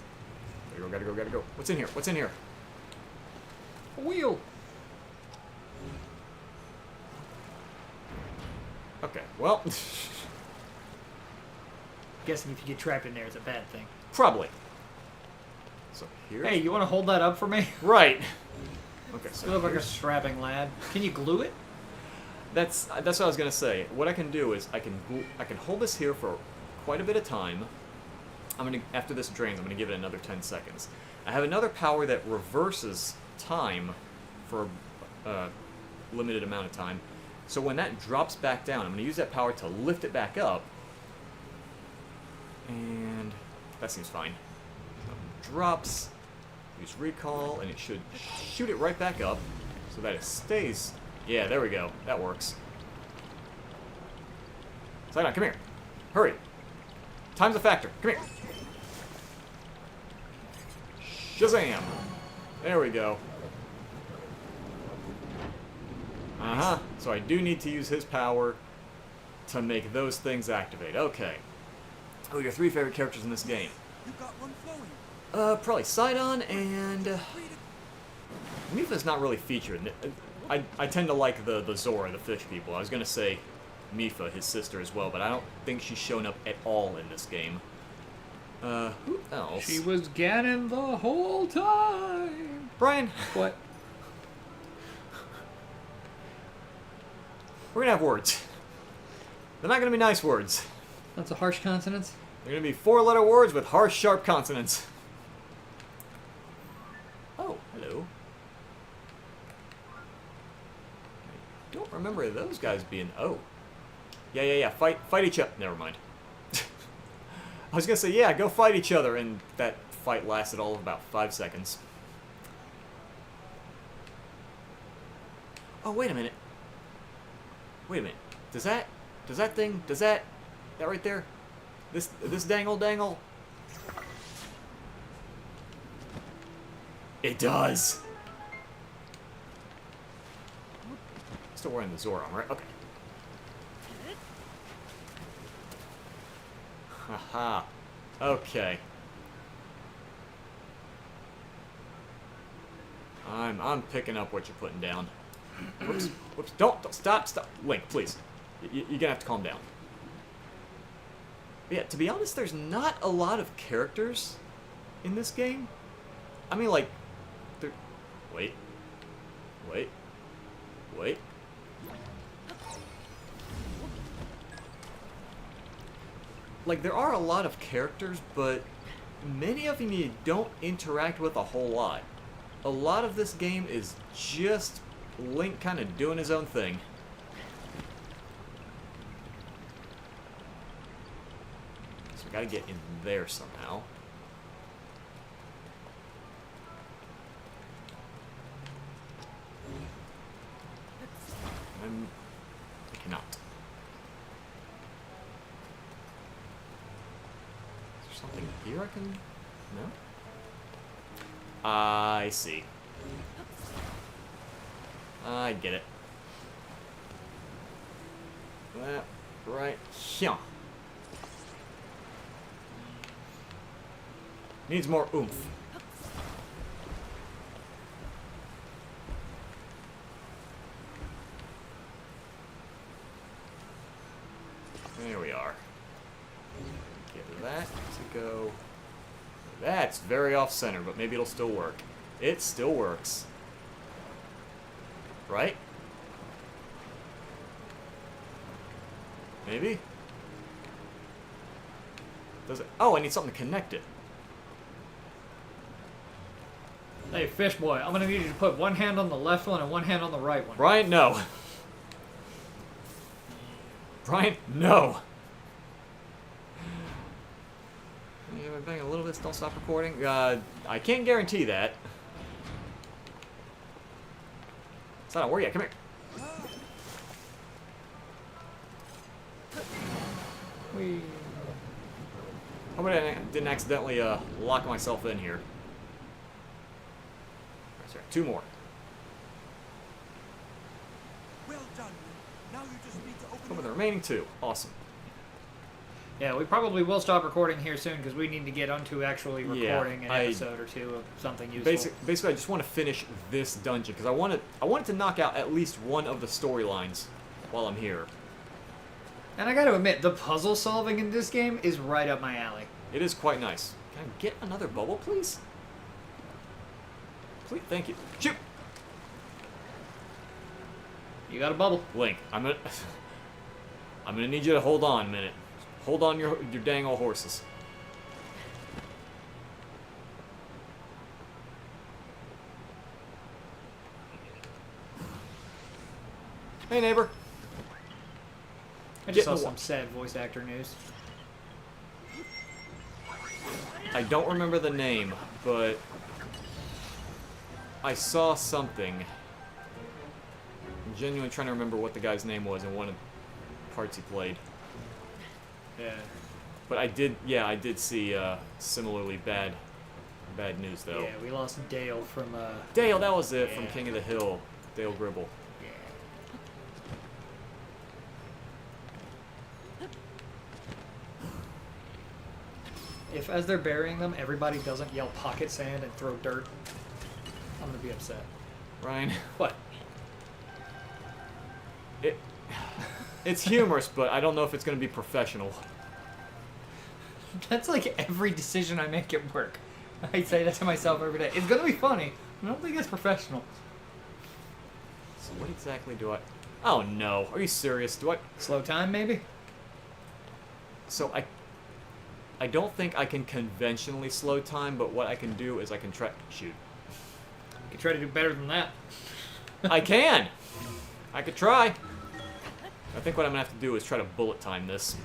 Gotta go, gotta go, gotta go. What's in here? What's in here? A wheel. Okay, well. Guessing if you get trapped in there, it's a bad thing. Probably. So here. Hey, you want to hold that up for me? Right. Okay, so You look like a here's- strapping lad. Can you glue it? That's what I was gonna say. What I can do is I can hold this here for quite a bit of time. After this drains, I'm gonna give it another 10 seconds. I have another power that reverses time for a limited amount of time. So when that drops back down, I'm gonna use that power to lift it back up. And that seems fine. So drops, use recall, and it should shoot it right back up so that it stays. Yeah, there we go. That works. Sidon, come here. Hurry. Time's a factor. Come here. Shazam! There we go. Uh-huh. So I do need to use his power to make those things activate. Okay. Oh, your 3 favorite characters in this game. You got one flowing. Probably Sidon and... Mifa's not really featured. I tend to like the Zora, the fish people. I was gonna say Mifa, his sister, as well, but I don't think she's shown up at all in this game. Who else? She was Ganon the whole time. Brian, What? we're gonna have words. They're not gonna be nice words. That's a harsh consonant. They're gonna be 4-letter words with harsh, sharp consonants. Oh, hello. I don't remember those guys being... Oh. Yeah. Fight each other. Never mind. I was gonna say, yeah, go fight each other, and that fight lasted all of about 5 seconds. Oh, wait a minute. Wait a minute. Does that right there? This dangle? It does. Still wearing the Zora armor, right? Okay. Haha. Okay. I'm picking up what you're putting down. Whoops. Whoops. Don't stop. Link, please. You're gonna have to calm down. But yeah, to be honest, there's not a lot of characters in this game. I mean, like, wait. Like, there are a lot of characters, but many of them you don't interact with a whole lot. A lot of this game is just Link kind of doing his own thing. So we gotta get in there somehow. I cannot. Is there something here I can... No? I see. I get it. That right here. Needs more oomph. There we are. Get that to go. That's very off-center, but maybe it'll still work. It still works. Right? Maybe? Does it? Oh, I need something to connect it. Hey, fish boy, I'm gonna need you to put one hand on the left one and one hand on the right one. Brian, no. Brian, no. Yeah, we're bang a little bit, don't stop recording. I can't guarantee that. Son, where are you at? Come here. We... How about I didn't accidentally lock myself in here? Sorry, two more. Well done. Now you just need to open Come with the remaining two. Awesome. Yeah, we probably will stop recording here soon because we need to get onto actually recording an episode or two of something useful. Basically, I just want to finish this dungeon because I wanted to knock out at least one of the storylines while I'm here. And I gotta admit, the puzzle solving in this game is right up my alley. It is quite nice. Can I get another bubble, please? Please, thank you. Shoot! You got a bubble. Link, I'm gonna need you to hold on a minute. Hold on your dang old horses. Hey, neighbor. I Get just in saw the some sad voice actor news. I don't remember the name, but I saw something. I'm genuinely trying to remember what the guy's name was in one of the parts he played. Yeah. But I did see similarly bad news though. Yeah, we lost Dale from Dale, that was it, from Yeah. King of the Hill. Dale Gribble. yeah. If as they're burying them, everybody doesn't yell pocket sand and throw dirt, I'm gonna be upset. Ryan, What? it's humorous, but I don't know if it's going to be professional. That's like every decision I make at work. I say that to myself every day. It's gonna be funny. I don't think it's professional. So what exactly do I... Oh no, are you serious? Do I... Slow time, maybe? So I don't think I can conventionally slow time, but what I can do is I can try... Shoot. You can try to do better than that. I can! I could try. I think what I'm going to have to do is try to bullet time this.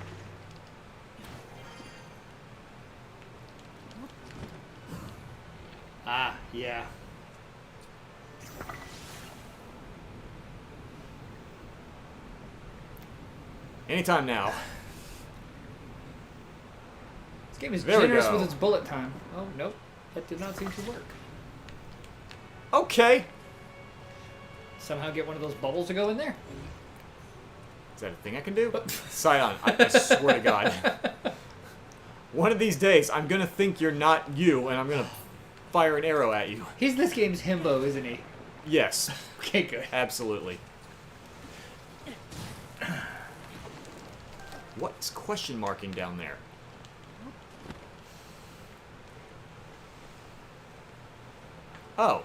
Ah, yeah. Anytime now. This game is There we generous go. with its bullet time. Oh, nope. That did not seem to work. Okay. Somehow get one of those bubbles to go in there. Is that a thing I can do? Scion, I swear to God. One of these days, I'm gonna think you're not you, and I'm gonna fire an arrow at you. He's this game's himbo, isn't he? Yes, Okay, good. absolutely. What's question marking down there? Oh.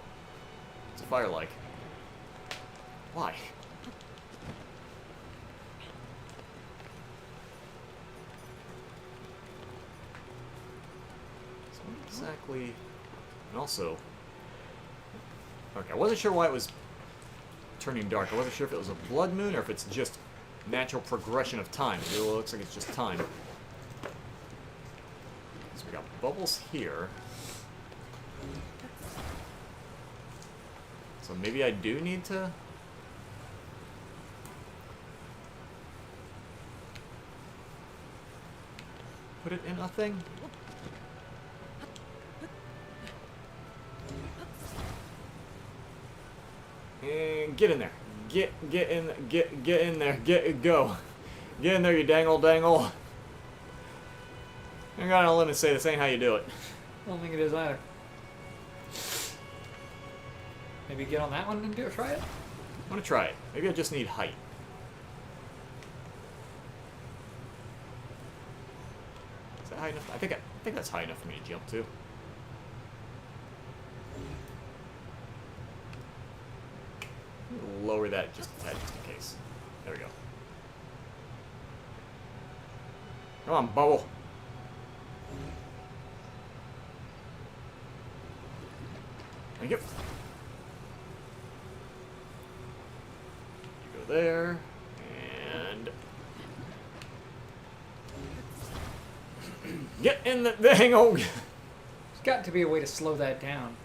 It's a fire like. Why? So what exactly... And also... Okay, I wasn't sure why it was turning dark. I wasn't sure if it was a blood moon or if it's just natural progression of time. It really looks like it's just time. So we got bubbles here. So maybe I do need to... put it in a thing? And get in there. Get in there. Go. Get in there, you dangle. I got no limit say this ain't how you do it. I don't think it is either. Maybe get on that one and try it? I'm gonna try it. Maybe I just need height. Is that high enough? I think that's high enough for me to jump to. Lower that just a tad, just in case. There we go. Come on, bubble. Thank you. You go there, and get in the hang on. There's got to be a way to slow that down.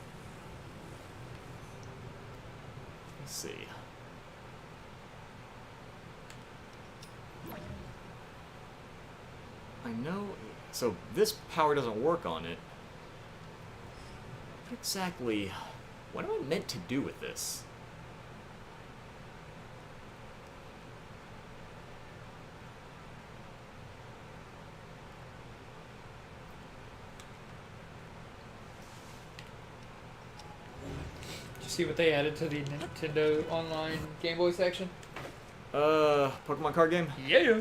Let's see. I know. So this power doesn't work on it. What exactly? What am I meant to do with this? Did you see what they added to the Nintendo Online Game Boy section? Pokemon card game? Yeah.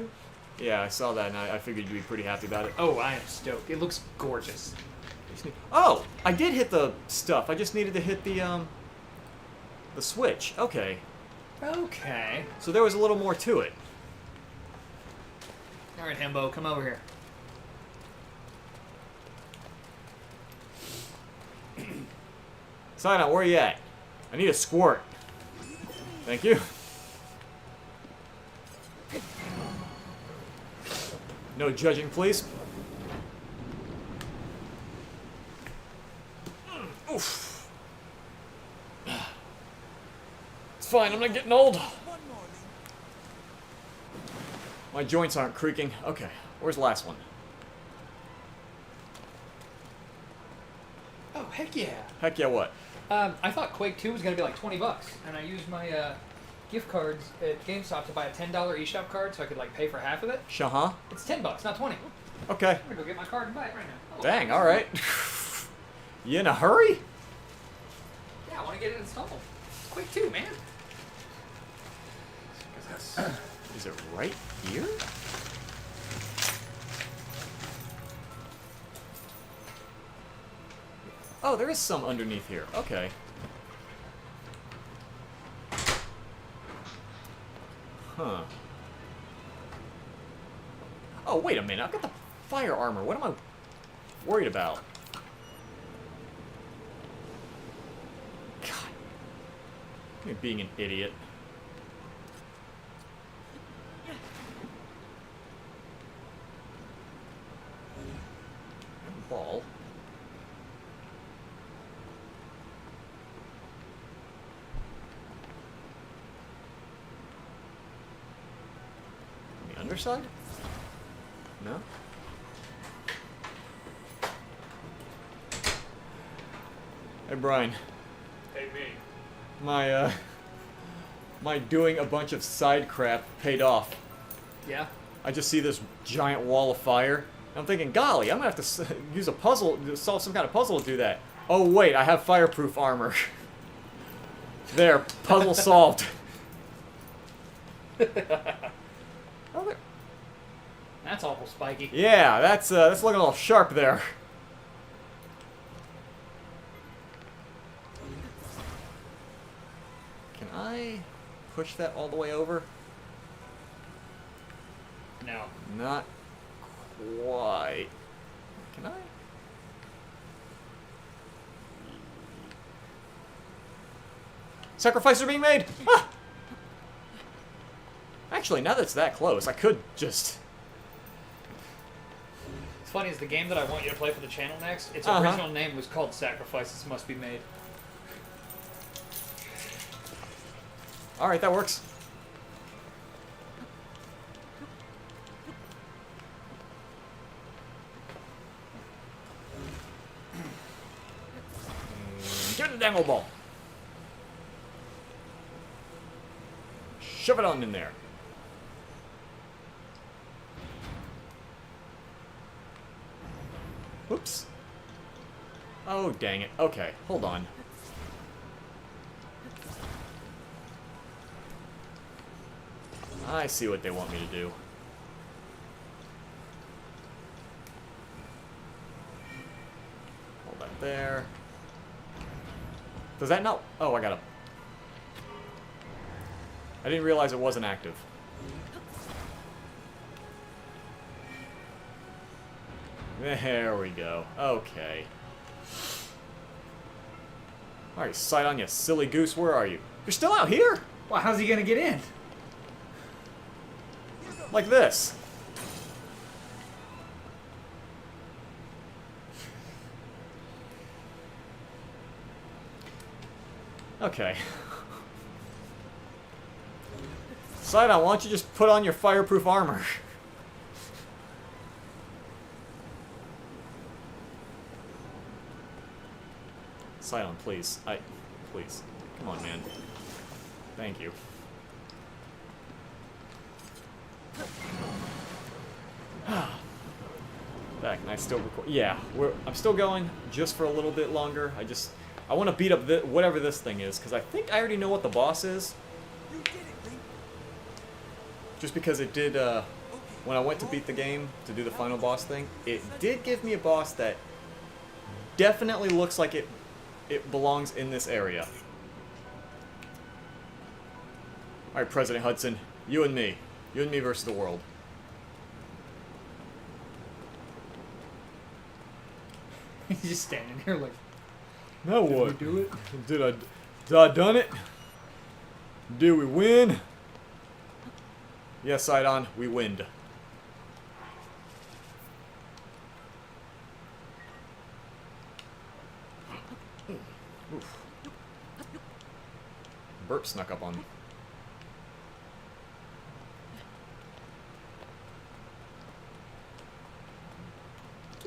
Yeah, I saw that and I figured you'd be pretty happy about it. Oh, I am stoked. It looks gorgeous. Oh! I did hit the stuff. I just needed to hit the switch. Okay. Okay. So there was a little more to it. Alright, Himbo, come over here. Sign out, where you at? I need a squirt. Thank you. No judging, please. Oof. It's fine, I'm not getting old. My joints aren't creaking. Okay, where's the last one? Oh, heck yeah. Heck yeah, what? I thought Quake 2 was going to be like $20, and I used my gift cards at GameStop to buy a $10 eShop card so I could like pay for half of it. Shah-huh? It's $10, not 20. Okay. I'm going to go get my card and buy it right now. Dang, alright. You in a hurry? Yeah, I want to get it installed. It's Quake 2, man. Is it right here? Oh, there is some underneath here. Okay. Huh. Oh, wait a minute. I've got the fire armor. What am I worried about? God. Me being an idiot. Ball. On the underside? No? Hey Brian. Hey, me. My doing a bunch of side crap paid off. Yeah? I just see this giant wall of fire, I'm thinking, golly, I'm gonna have to use a puzzle, solve some kind of puzzle to do that. Oh wait, I have fireproof armor. There, puzzle solved. Oh, there. That's awful spiky. Yeah, that's looking a little sharp there. Can I push that all the way over? No. Not quite. Can I? Sacrifices are being made! Ah! Actually, now that it's that close, I could just... It's funny, is the game that I want you to play for the channel next, its Uh-huh. original name was called Sacrifices Must Be Made. Alright, that works. Get the dangle ball. Shove it on in there. Whoops. Oh, dang it. Okay, hold on. I see what they want me to do. Hold that there. Does that not... Oh, I gotta... I didn't realize it wasn't active. There we go. Okay. Alright, sight on you, silly goose. Where are you? You're still out here? Well, how's he gonna get in? Like this. Okay. Sidon, why don't you just put on your fireproof armor? Sidon, please. Please. Come on, man. Thank you. Back, and I still record. Yeah, I'm still going just for a little bit longer. I want to beat up whatever this thing is, because I think I already know what the boss is. You did it, Link. Just because it did, when I went to beat the game, to do the final boss thing, it did give me a boss that definitely looks like it belongs in this area. Alright, President Hudson, you and me. You and me versus the world. He's just standing there like, Now did what? we do it? Did I done it? Did we win? Yes, Sidon, we winned. Oof. Burp snuck up on me.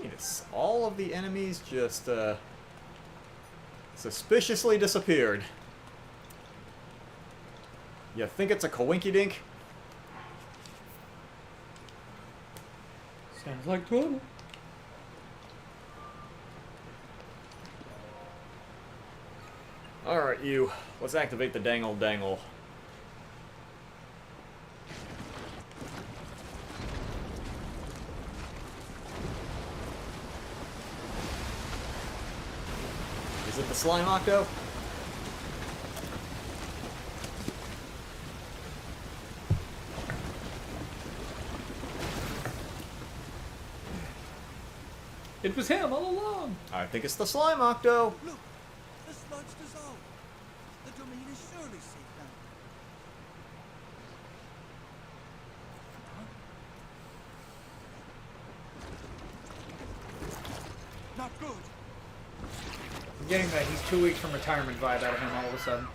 Yes, all of the enemies just suspiciously disappeared. You think it's a coinky-dink? Sounds like trouble. Alright, you. Let's activate the dangle. Is it the slime octo? It was him all along. I think it's the slime octo. Look, the sludge dissolved. The domain is surely safe now. Not good. I'm getting that he's 2 weeks from retirement vibe out of him all of a sudden.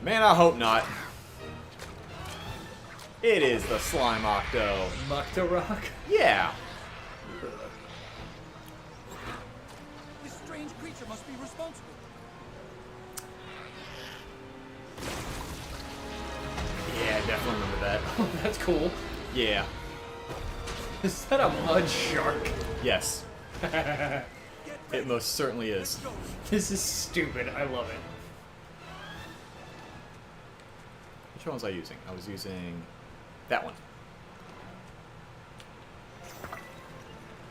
Man, I hope not. It is the slime octo. Mukta Rock. Yeah. This strange creature must be responsible. Yeah, I definitely remember that. Oh, that's cool. Yeah. Is that a mud shark? Yes. It most certainly is. This is stupid. I love it. Which one was I using? I was using that one.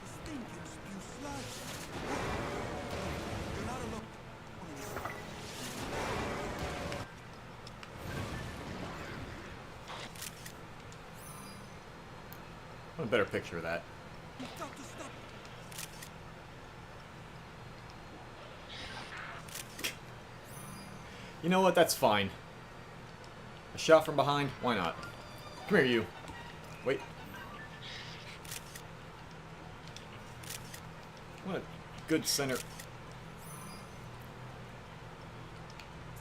This thing can spew sludge. You're not alone. I want a better picture of that. You've got to stop. You know what? That's fine. A shot from behind? Why not? Come here, you. Wait. What a good center. It's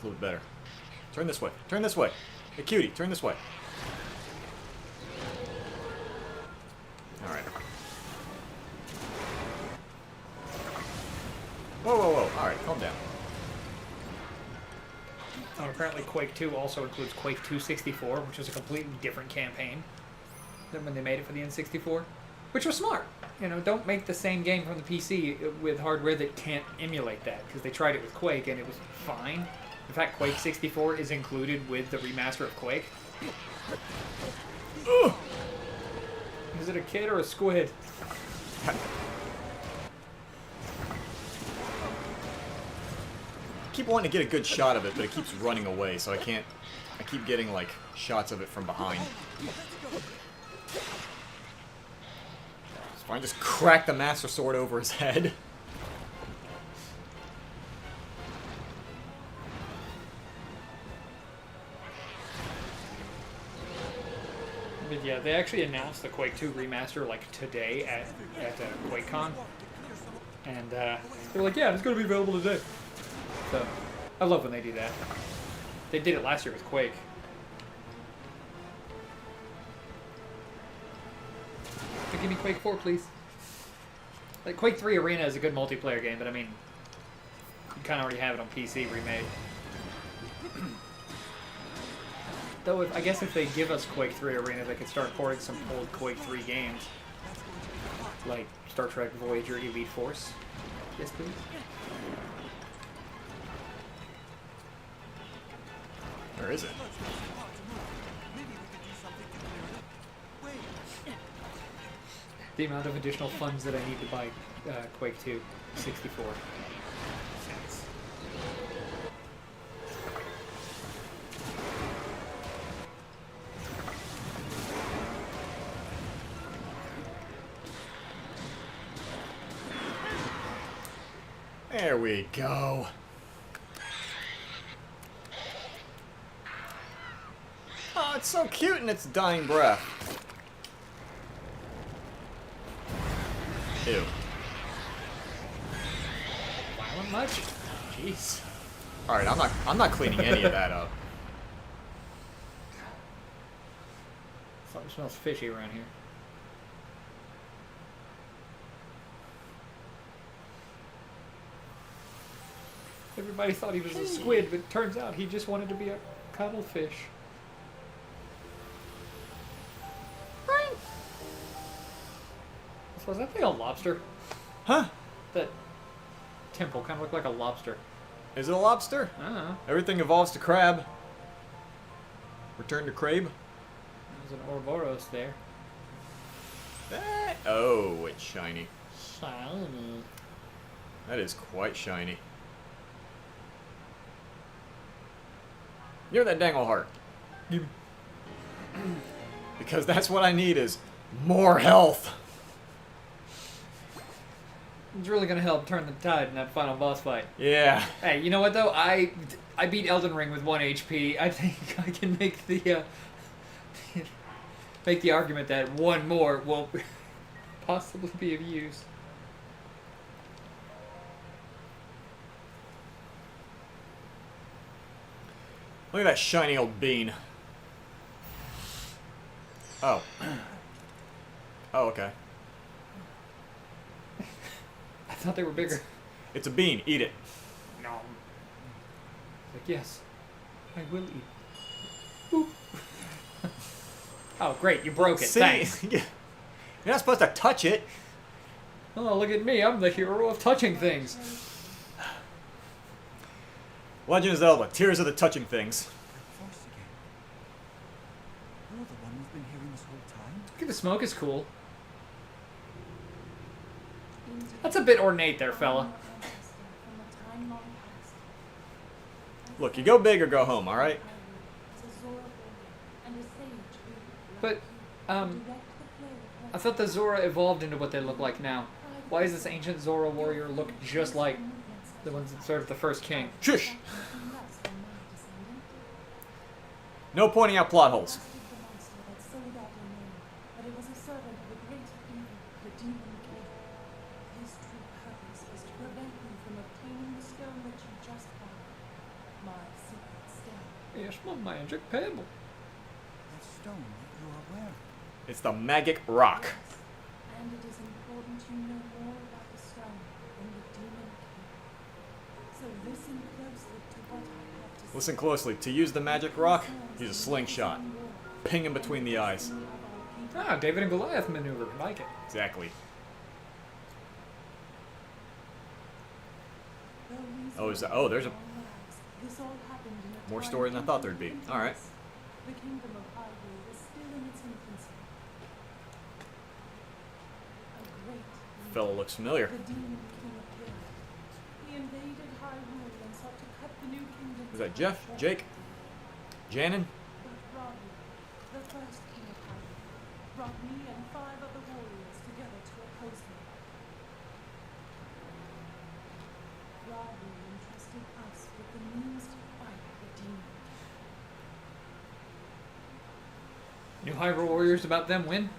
a little bit better. Turn this way. Turn this way. Hey, cutie, turn this way. Alright. Whoa, whoa, whoa. Alright, calm down. Oh, apparently Quake 2 also includes Quake 2 64, which was a completely different campaign than when they made it for the N64, which was smart. You know, don't make the same game from the PC with hardware that can't emulate that, because they tried it with Quake and it was fine. In fact, Quake 64 is included with the remaster of Quake. Ugh! Is it a kid or a squid? I keep wanting to get a good shot of it, but it keeps running away, so I can't... I keep getting, like, shots of it from behind. It's fine, just crack the Master Sword over his head. But yeah, they actually announced the Quake 2 remaster like today at QuakeCon, and they were like, "Yeah, it's going to be available today." So I love when they do that. They did it last year with Quake. So give me Quake 4, please. Like Quake 3 Arena is a good multiplayer game, but I mean, you kind of already have it on PC remade. Though, I guess if they give us Quake 3 Arena, they could start porting some old Quake 3 games. Like Star Trek Voyager Elite Force. Yes, please. Or is it? Maybe we could do something to clear it up. Wait. The amount of additional funds that I need to buy Quake 2 64 cents. There we go. Oh, it's so cute in its dying breath. Ew. Violent much? Jeez. Alright, I'm not cleaning any of that up. Something smells fishy around here. Everybody thought he was a squid, but it turns out he just wanted to be a cuttlefish. So is that thing a lobster? Huh? That temple kind of looked like a lobster. Is it a lobster? I don't know. Everything evolves to crab. Return to crab. There's an Ouroboros there. Oh, it's shiny. Shiny. That is quite shiny. Near that dangle heart. Because that's what I need is more health. It's really gonna help turn the tide in that final boss fight. Yeah. Hey, you know what though? I beat Elden Ring with 1 HP. I think I can make the make the argument that one more will possibly be of use. Look at that shiny old bean. Oh. Oh, okay. I thought they were bigger. It's a bean. Eat it. No. Like, yes, I will eat. Boop. Oh, great, you broke it. See? Thanks. You're not supposed to touch it. Oh, look at me. I'm the hero of touching things. Legend of Zelda, Tears of the Touching Things. That voice again. You're the one we've been hearing this whole time? Look at the smoke is cool. That's a bit ornate there, fella. Look, you go big or go home, alright? But, I thought the Zora evolved into what they look like now. Why does this ancient Zora warrior look just like the ones that served the first king? Shush! No pointing out plot holes. Yes, my magic pebble. That stone that you are wearing. It's the Magic Rock. And it is important you know more about the stone than the demon king. So listen closely to what I have to say. Listen closely. To use the Magic Rock, use a slingshot. Ping him between the eyes. Ah, David and Goliath maneuver. Like it. Exactly. Oh, is that? Oh, there's a more story than I thought there'd be. All right. The kingdom of Hyrule is still in its infancy. A great Fellow looks familiar. the demon king appeared. He invaded Hyrule and sought to cut the new kingdom. Is that Jeff? Jake? Janin? But Rabu, the first king of Hyrule, brought me and 5 other warriors together to oppose him. Rabu entrusted us with the means to fight the demon. New Hyrule Warriors about them win? And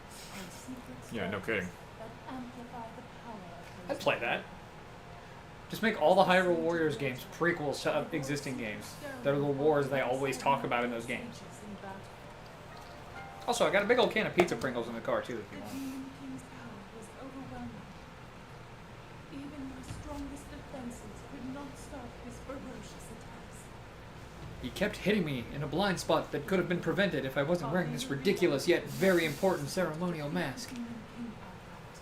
secret Yeah, no kidding. that amplify the power of I'd those play that. Just make all the Hyrule Warriors games prequels to existing games. They're the wars they always talk about in those games. in battle. Also, I got a big old can of pizza Pringles in the car too if The you want. demon king's power was overwhelming. Even my strongest defenses could not stop his ferocious attacks. He kept hitting me in a blind spot that could have been prevented if I wasn't wearing this ridiculous yet very important ceremonial mask. Demon king outright.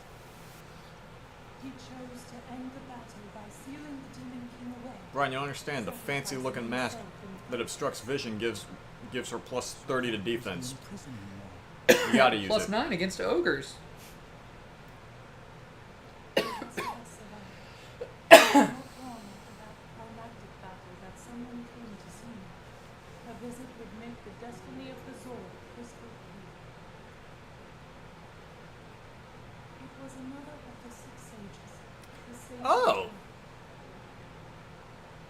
He chose to end the battle by sealing the demon king away. Brian, you understand the fancy looking mask that obstructs vision gives her plus 30 to defense. Prison anymore. You gotta use Plus it. 9 against ogres. Not long after that climactic battle that someone came to see me. A visit would make the destiny of the Zora crystal clear. It was another of the 6 sages. The sage Oh!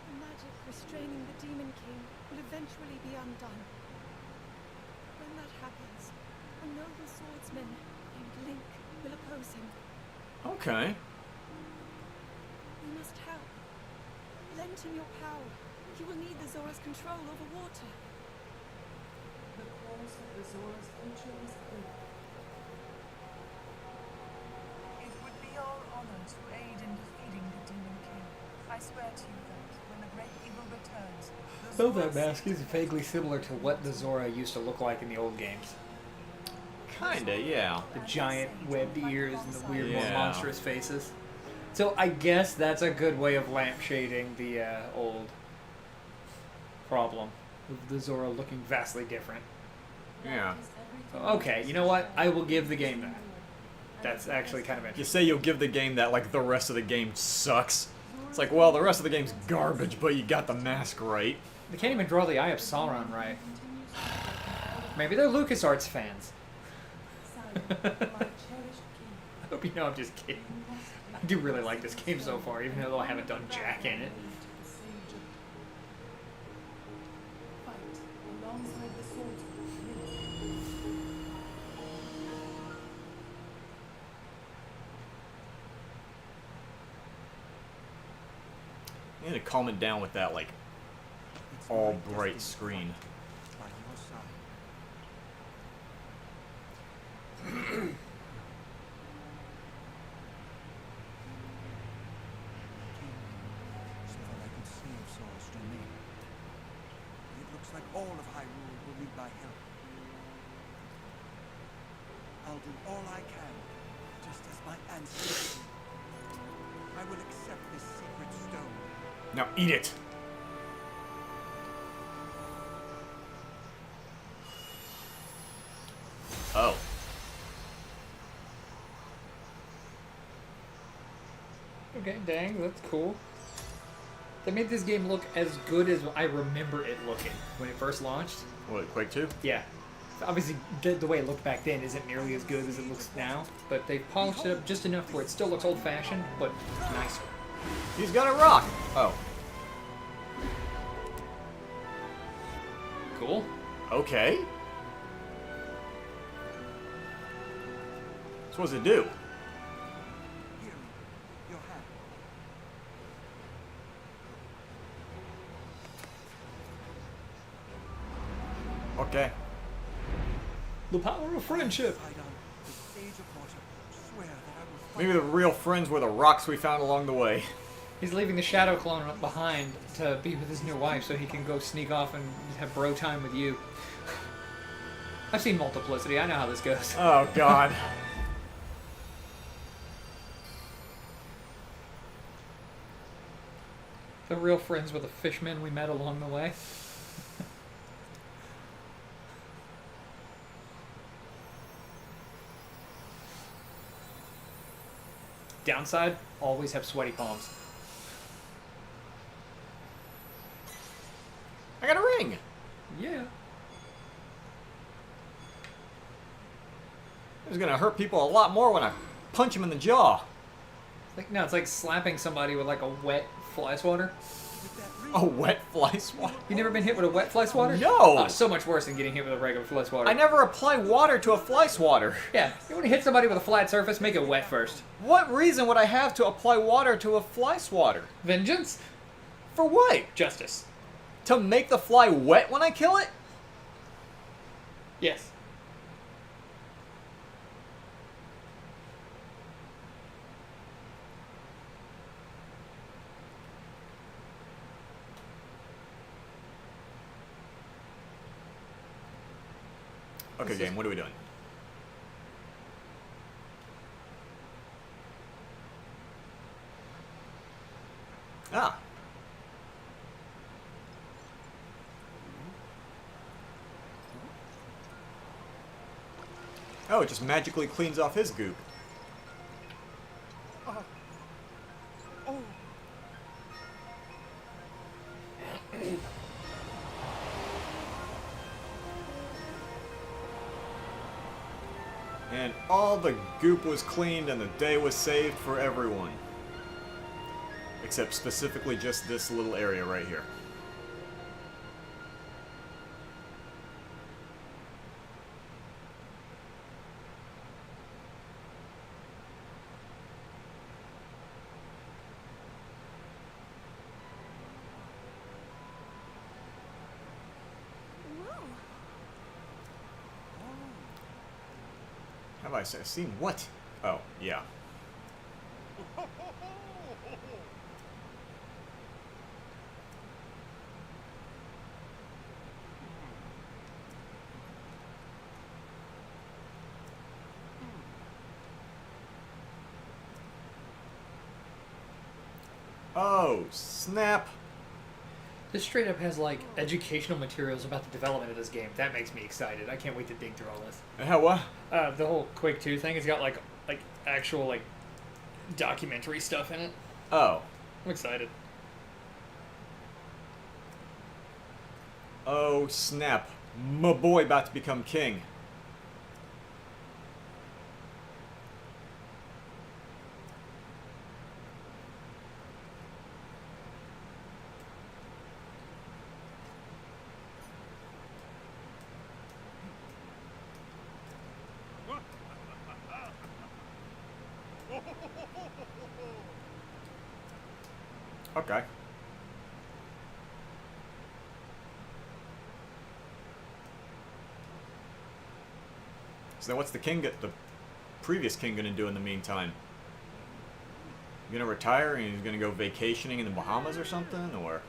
The magic restraining the Demon King will eventually be undone. When that happens, a noble swordsman named Link will oppose him. Okay. We must help. Lend him your power. He will need the Zora's control over water. The course of the Zora's future is clear. It would be our honor to aid in defeating the Demon King. I swear to you that, when the great evil returns, the Though Zora that mask is seekers vaguely similar to what the Zora used to look like in the old games. Kinda, yeah. The giant webbed ears and the weird, more Yeah. monstrous faces. So I guess that's a good way of lampshading the old problem of the Zora looking vastly different. Yeah. Okay, you know what? I will give the game that. That's actually kind of You interesting. say you'll give the game that like the rest of the game sucks. It's like, well, the rest of the game's garbage, but you got the mask right. They can't even draw the Eye of Sauron right. Maybe they're LucasArts fans. I hope you know I'm just kidding. I do really like this game so far, even though I haven't done jack in it. Fight alongside the swordsman. You need to calm it down with that like It's all my bright destiny screen. by your side. King, so that I could save Zora's domain. It looks like all of Hyrule will need my help. I'll do all I can, just as my ancestors did. I will accept this secret stone. Now eat it. Oh. Okay, dang, that's cool. They made this game look as good as I remember it looking when it first launched. What, Quake 2? Yeah. Obviously, the way it looked back then isn't nearly as good as it looks now, but they've polished it up just enough where it still looks old-fashioned, but nicer. He's got a rock. Oh. Cool. Okay. So what does it do? Here, your hand. Okay. The power of friendship. Sidon, the Sage of Water, swear that I will fight. Maybe the real friends were the rocks we found along the way. He's leaving the Shadow Clone behind to be with his new wife so he can go sneak off and have bro time with you. I've seen Multiplicity. I know how this goes. Oh, God. The real friends were the fishmen we met along the way. Downside, always have sweaty palms. I got a ring. Yeah. It's gonna hurt people a lot more when I punch him in the jaw. No, it's like slapping somebody with like a wet fly swatter. A wet fly swatter? You never been hit with a wet fly swatter? No. Oh, so much worse than getting hit with a regular fly swatter. I never apply water to a fly swatter. Yeah, you want to hit somebody with a flat surface, make it wet first. What reason would I have to apply water to a fly swatter? Vengeance? For what? Justice. To make the fly wet when I kill it? Yes. Okay, game, what are we doing? Ah. Oh, it just magically cleans off his goop. Oh, And all the goop was cleaned and the day was saved for everyone. Except specifically just this little area right here. Whoa. Have I seen what? Oh, yeah. Oh, snap. This straight up has like educational materials about the development of this game. That makes me excited. I can't wait to dig through all this. How what? The whole Quake 2 thing has got like actual like documentary stuff in it. Oh. I'm excited. Oh, snap. My boy about to become king. Okay. So then what's the previous king gonna do in the meantime? You gonna retire and he's gonna go vacationing in the Bahamas or something, or?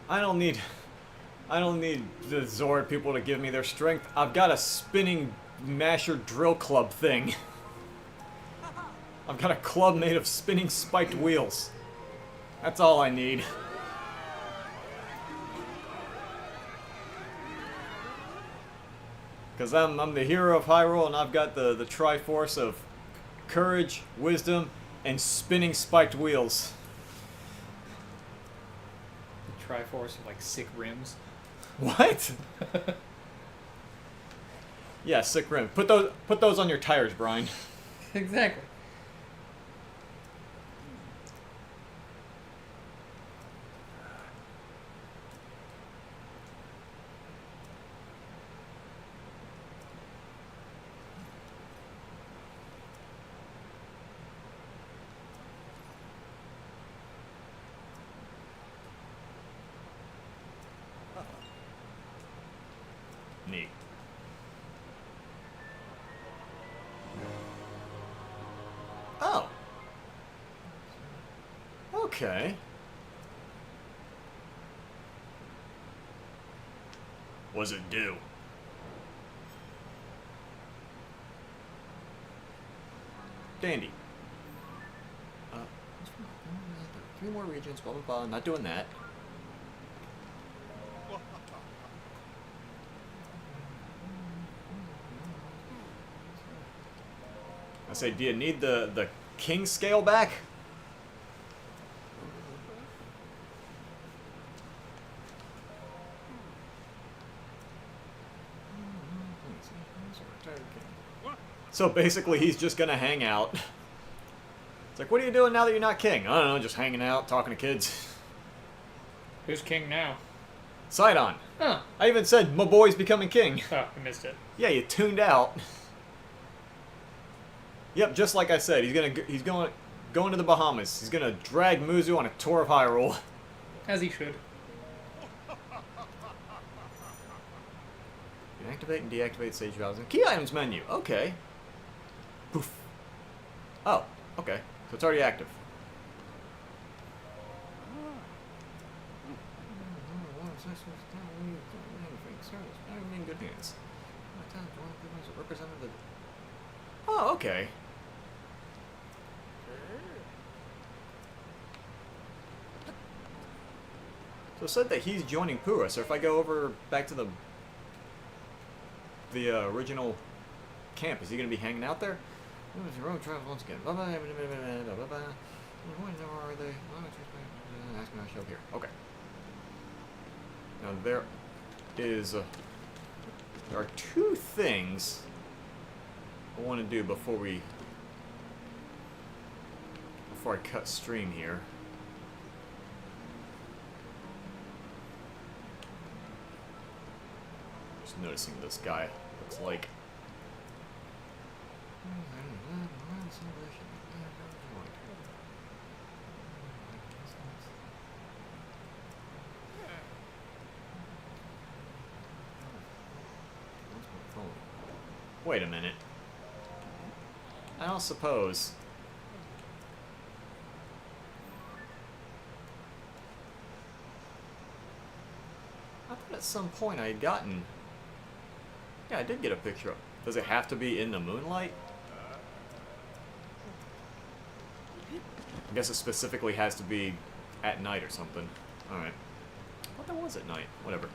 I don't need the Zord people to give me their strength. I've got a spinning masher drill club thing. I've got a club made of spinning spiked wheels. That's all I need. Because I'm the hero of Hyrule, and I've got the Triforce of courage, wisdom, and spinning spiked wheels. Triforce of like sick rims. What? Yeah, sick rim. Put those on your tires, Brian. Exactly. Neat. Oh. Okay. What's it do? Dandy. 3 more regions, blah blah blah. Not doing that. I say, do you need the king scale back? So basically, he's just gonna hang out. It's like, what are you doing now that you're not king? I don't know, just hanging out, talking to kids. Who's king now? Sidon. Huh. I even said, my boy's becoming king. Oh, I missed it. Yeah, you tuned out. Yep, just like I said, he's going to the Bahamas. He's gonna drag Muzu on a tour of Hyrule. As he should. You activate and deactivate Sage Valves in key items menu. Okay. Poof. Oh, okay. So it's already active. In good hands. Oh, okay. So it said that he's joining Pura, so if I go over back to the original camp, is he going to be hanging out there? Your road travels once again. Bye-bye. Bye-bye. Where are they? Ask me, I'll show here. Okay. Now there are 2 things I want to do before I cut stream here. Just noticing this guy looks like. Wait a minute. I don't suppose. I thought at some point I had gotten. Yeah, I did get a picture of. Does it have to be in the moonlight? I guess it specifically has to be at night or something. Alright. I thought that was at night. Whatever.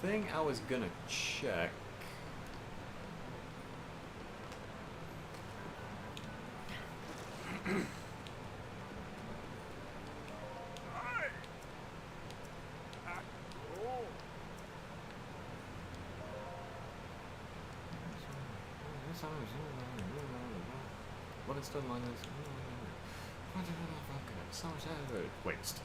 The thing I was gonna check. Waste.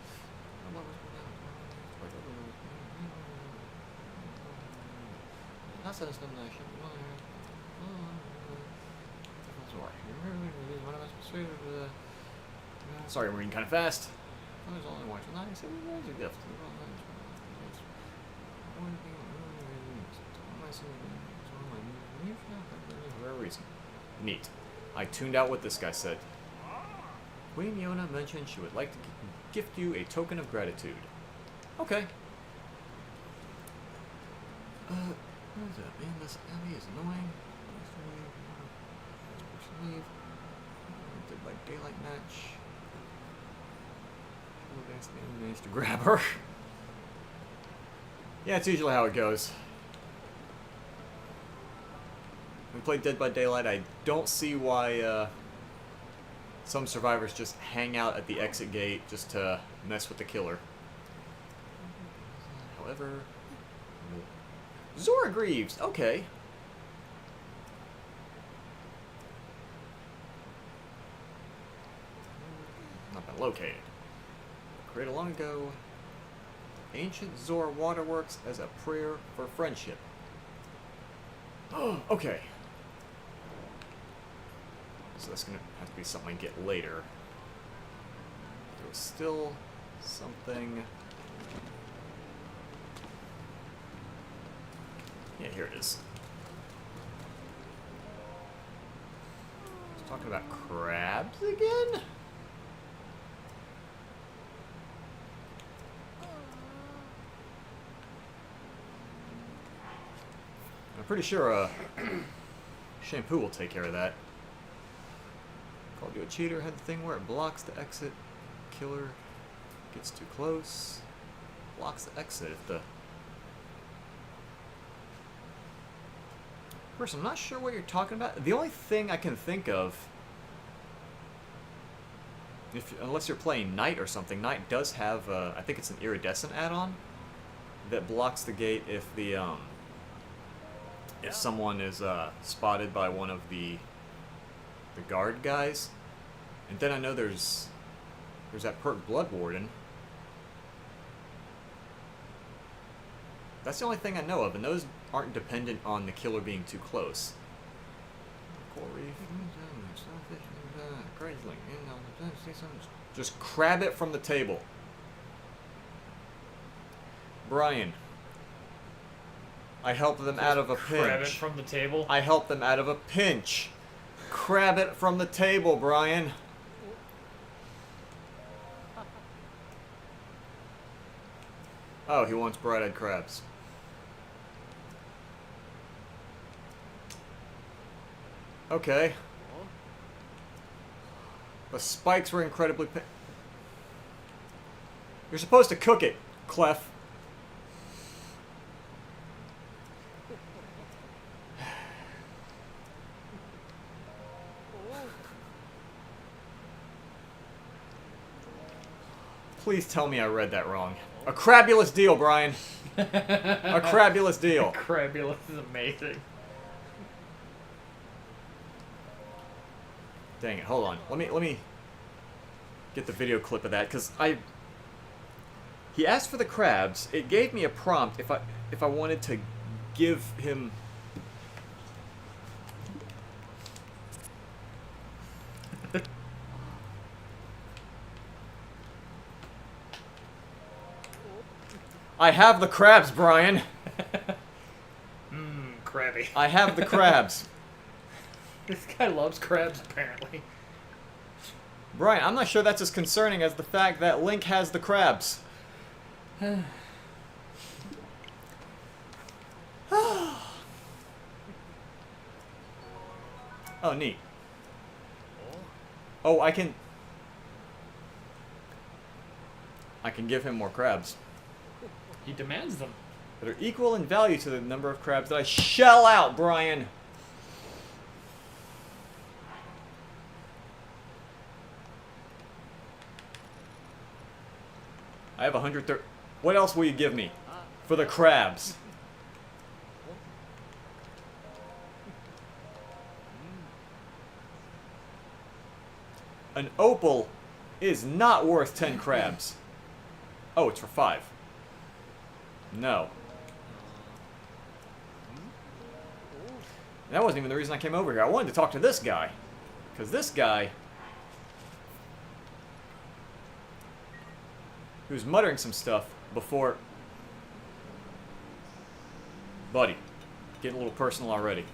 Sorry, I'm reading kind of fast. For a reason. Neat. I tuned out what this guy said. Queen Yona mentioned she would like to gift you a token of gratitude. Okay. What is that? Man, this enemy is annoying. Leave. Dead by Daylight match. Managed to grab her. Yeah, it's usually how it goes. We played Dead by Daylight. I don't see why some survivors just hang out at the exit gate just to mess with the killer. However, Zora Greaves. Okay. Not been located. Created long ago. Ancient Zora Waterworks as a prayer for friendship. Oh, okay. So that's gonna have to be something I get later. There was still something. Yeah, here it is. I was talking about crabs again? I'm pretty sure shampoo will take care of that. Called you a cheater. Had the thing where it blocks the exit. Killer gets too close. Blocks the exit if the... First, I'm not sure what you're talking about. The only thing I can think of, unless you're playing Knight or something, Knight does have, I think it's an iridescent add-on that blocks the gate if the, if someone is spotted by one of the guard guys. And then I know there's that perk Blood Warden. That's the only thing I know of, and those aren't dependent on the killer being too close. Just crab it from the table. Brian. I helped them out of a pinch. Grab it from the table. I helped them out of a pinch. Crab it from the table, Brian. Oh, he wants bright-eyed crabs. Okay. The spikes were incredibly You're supposed to cook it, Clef. Please tell me I read that wrong. A crabulous deal, Brian. A crabulous deal. Crabulous is amazing. Dang it! Hold on. Let me get the video clip of that because he asked for the crabs. It gave me a prompt if I wanted to give him. I have the crabs, Brian. Crabby. I have the crabs. This guy loves crabs, apparently. Brian, I'm not sure that's as concerning as the fact that Link has the crabs. Oh, neat. Oh, I can give him more crabs. He demands them. That are equal in value to the number of crabs that I shell out, Brian. I have 130. What else will you give me for the crabs? An opal is not worth 10 crabs. Oh, it's for 5. No. That wasn't even the reason I came over here. I wanted to talk to this guy. Because this guy... he was muttering some stuff before... Buddy, getting a little personal already.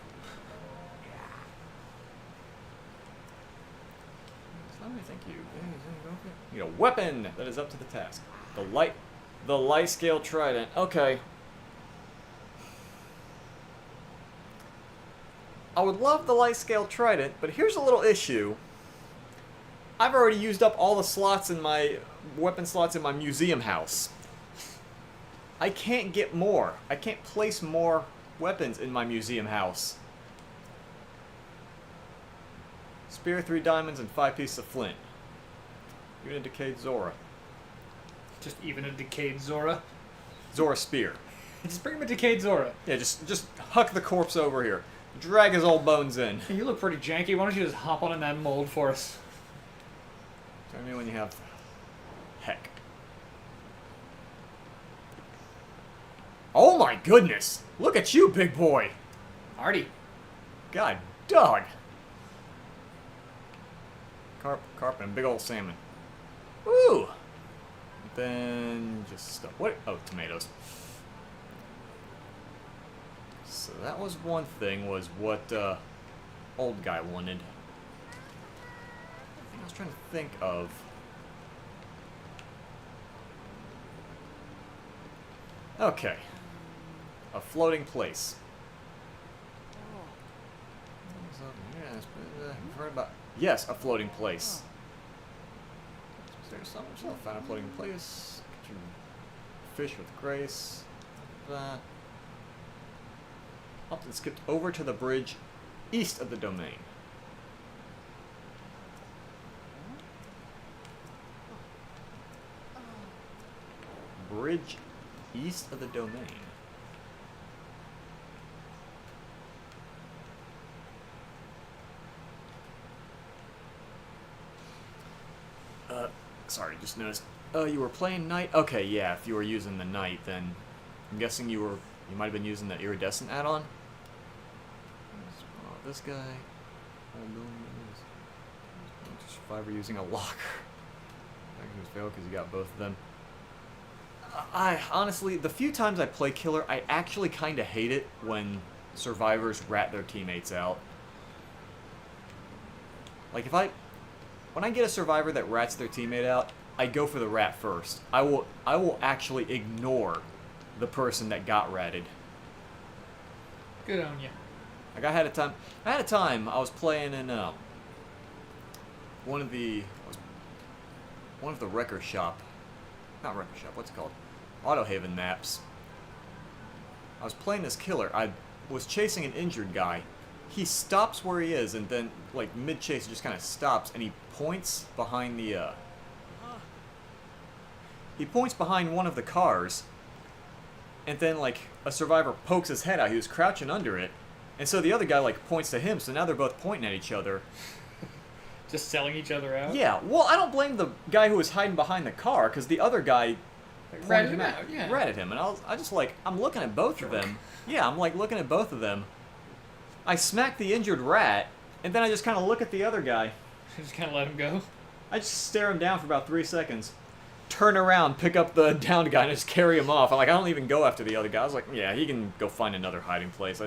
thank you. Need a weapon that is up to the task. The light scale trident. Okay. I would love the light scale trident, but here's a little issue. I've already used up all the slots in my weapon slots in my museum house. I can't get more. I can't place more weapons in my museum house. Spear, 3 diamonds, and 5 pieces of flint. Even a decayed Zora. Just even a decayed Zora. Zora spear. Just bring him a decayed Zora. Yeah, just huck the corpse over here. Drag his old bones in. Hey, you look pretty janky. Why don't you just hop on in that mold for us? Tell me when you have... Heck. Oh my goodness! Look at you, big boy! Artie. God, dog! Carp and a big old salmon. Woo! Then just stuff. What? Oh, tomatoes. So that was one thing, was what old guy wanted. I was trying to think of. Okay. A floating place. You've heard about... Yes, a floating place. Is there something? So find a floating place. Get your fish with grace. Often skipped over to the bridge east of the domain. Bridge east of the domain. Sorry, just noticed. You were playing night? Okay, yeah, if you were using the night, then I'm guessing you might have been using the iridescent add-on. This guy. Survivor using a locker. I can just fail because you got both of them. I honestly, the few times I play Killer, I actually kind of hate it when survivors rat their teammates out. Like when I get a survivor that rats their teammate out, I go for the rat first. I will actually ignore the person that got ratted. Good on you. Like I had a time I was playing in one of the wrecker shop, not wrecker shop, what's it called? Autohaven maps. I was playing this Killer. I was chasing an injured guy. He stops where he is, and then, like, mid-chase, just kind of stops, and he points behind the, he points behind one of the cars, and then, like, a survivor pokes his head out. He was crouching under it, and so the other guy, like, points to him, so now they're both pointing at each other. Just selling each other out? Yeah, well, I don't blame the guy who was hiding behind the car, because the other guy ratted him out, yeah. Ratted him, and I just, like, I'm looking at both of them. Yeah, I'm, like, looking at both of them. I smack the injured rat, and then I just kind of look at the other guy. Just kind of let him go? I just stare him down for about 3 seconds. Turn around, pick up the downed guy, and just carry him off. I don't even go after the other guy. I was like, yeah, he can go find another hiding place.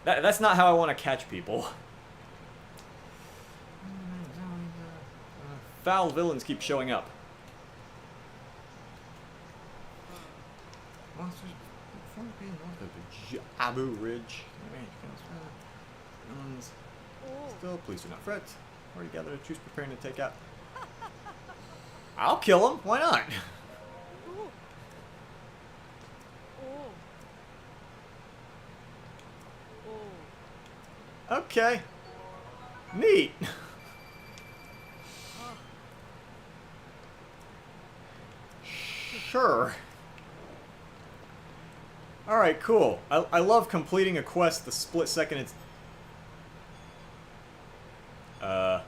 That's not how I want to catch people. Foul villains keep showing up. Abu Ridge. Still, please do not fret. Already gathered a truce preparing to take out. I'll kill him. Why not? Okay. Neat. Sure. Alright, cool. I love completing a quest the split second it's... Oh.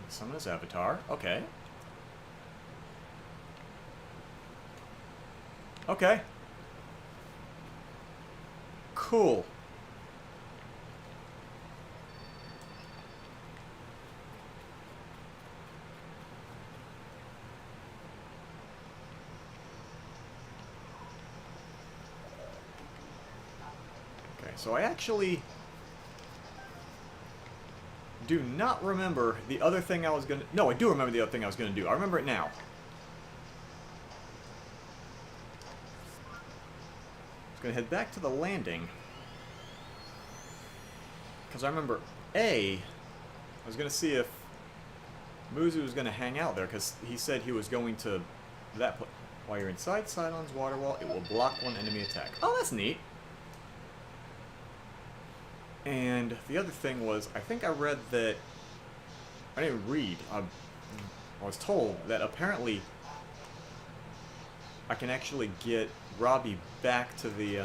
Summon his avatar. Okay. Okay. Cool. Okay, so I actually do not remember the other thing I was gonna... No, I do remember the other thing I was gonna do. I remember it now. I was gonna head back to the landing. Because I remember, I was gonna see if Muzu was gonna hang out there, because he said he was going to that place. While you're inside Cylon's water wall, it will block one enemy attack. Oh, that's neat. And the other thing was, I think I read that... I didn't read. I was told that apparently I can actually get Robbie back to the...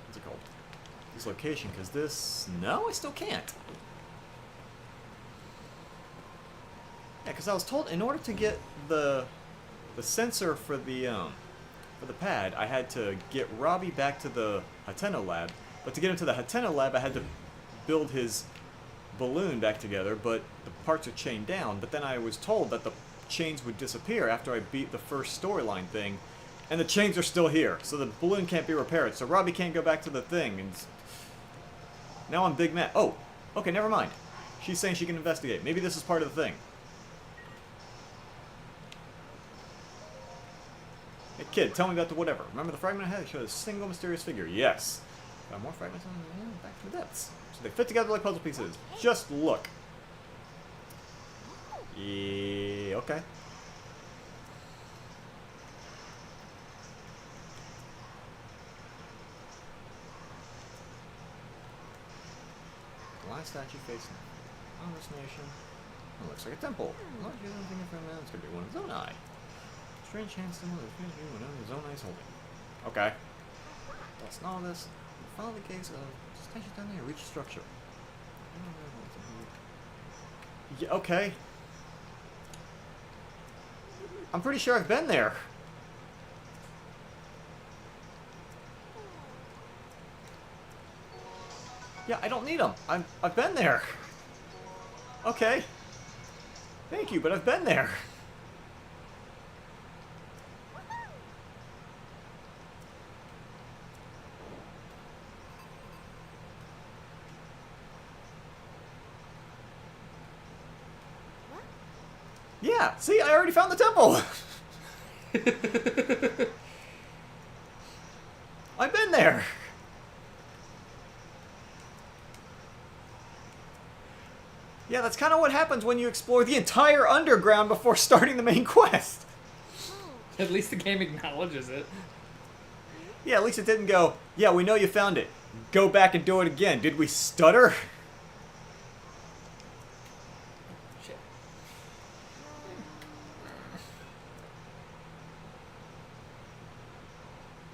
what's it called? This location, because this... No, I still can't. Yeah, because I was told in order to get the sensor for the pad, I had to get Robbie back to the Hateno lab. But to get him to the Hateno lab, I had to build his balloon back together, but the parts are chained down. But then I was told that the chains would disappear after I beat the first storyline thing, and the chains are still here, so the balloon can't be repaired. So Robbie can't go back to the thing, and now I'm big mad. Oh, okay, never mind. She's saying she can investigate. Maybe this is part of the thing. Hey kid, tell me about the whatever. Remember the fragment I had? It showed a single mysterious figure. Yes. Got more fragments on back to the depths. So they fit together like puzzle pieces. Just look. Yeah, okay. The last statue facing on this nation. It looks like a temple. Not you don't think from that. It's gonna be one of his own eye. Strange hands similar to one of his own eyes holding. Okay. That's all this. Follow the case of station down there. Reach structure. Yeah, okay. I'm pretty sure I've been there. Yeah, I don't need them. I've been there. Okay. Thank you, but I've been there. Yeah, see, I already found the temple. I've been there. Yeah, that's kind of what happens when you explore the entire underground before starting the main quest. At least the game acknowledges it. Yeah, at least it didn't go, yeah, we know you found it. Go back and do it again. Did we stutter? Shit.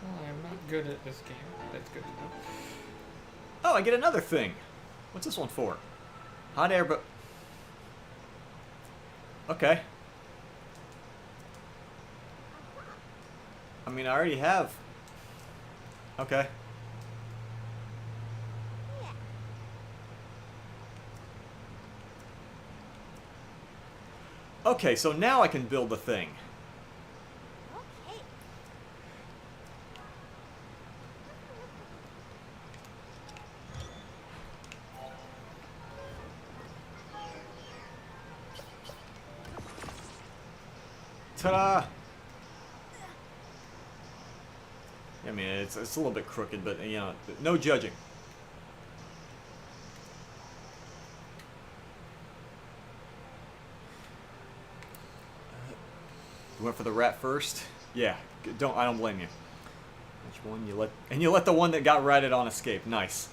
Well, I'm not good at this game. That's good to know. Oh, I get another thing. What's this one for? Hot air, but... Okay. I mean, I already have... Okay. Okay, so now I can build the thing. Ta-da! I mean, it's a little bit crooked, but, you know, no judging. You went for the rat first? Yeah, I don't blame you. Which one you let... And you let the one that got ratted on escape. Nice.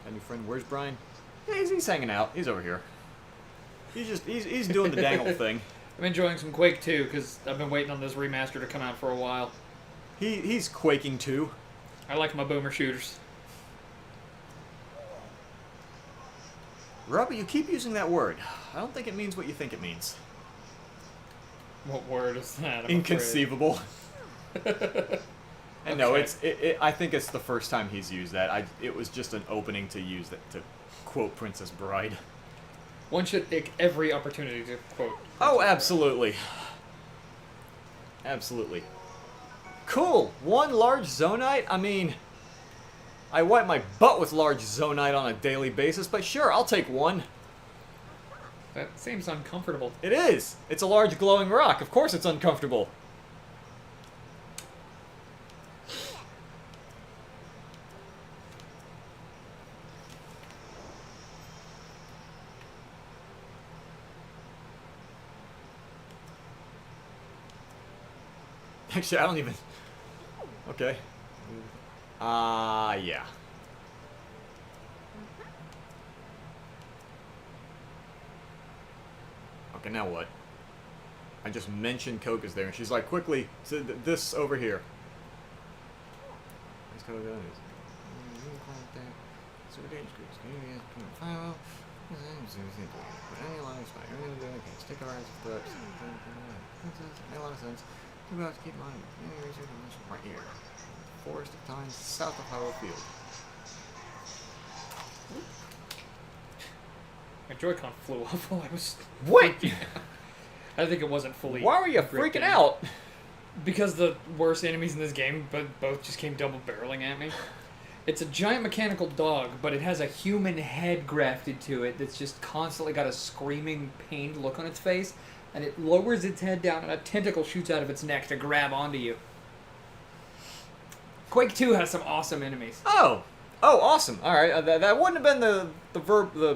Got a new friend. Where's Brian? Yeah, he's hanging out. He's over here. He's doing the dangle thing. I'm enjoying some Quake 2 because I've been waiting on this remaster to come out for a while. He's quaking too. I like my boomer shooters. Robbie, you keep using that word. I don't think it means what you think it means. What word is that? I'm Inconceivable. And no, Okay. I think it's the first time he's used that. It was just an opening to use that to quote Princess Bride. One should take every opportunity to quote. Oh, absolutely. Absolutely. Cool. One large zonite? I mean, I wipe my butt with large zonite on a daily basis, but sure, I'll take one. That seems uncomfortable. It is! It's a large glowing rock. Of course it's uncomfortable. Actually, I don't even... Okay. Yeah. Okay, now what? I just mentioned Coke is there, and she's like, quickly, so this over here. Let's go down this. Stick our eyes with a lot of sense. We're about to keep mine right here. Forest of Time, south of Hollow Field. My Joy-Con flew off while I was... What? I think it wasn't fully... Why were you gripped freaking in. out? Because the worst enemies in this game both just came double barreling at me. It's a giant mechanical dog, but it has a human head grafted to it that's just constantly got a screaming, pained look on its face, and it lowers its head down and a tentacle shoots out of its neck to grab onto you. Quake 2 has some awesome enemies. Oh! Oh, awesome. Alright, that wouldn't have been the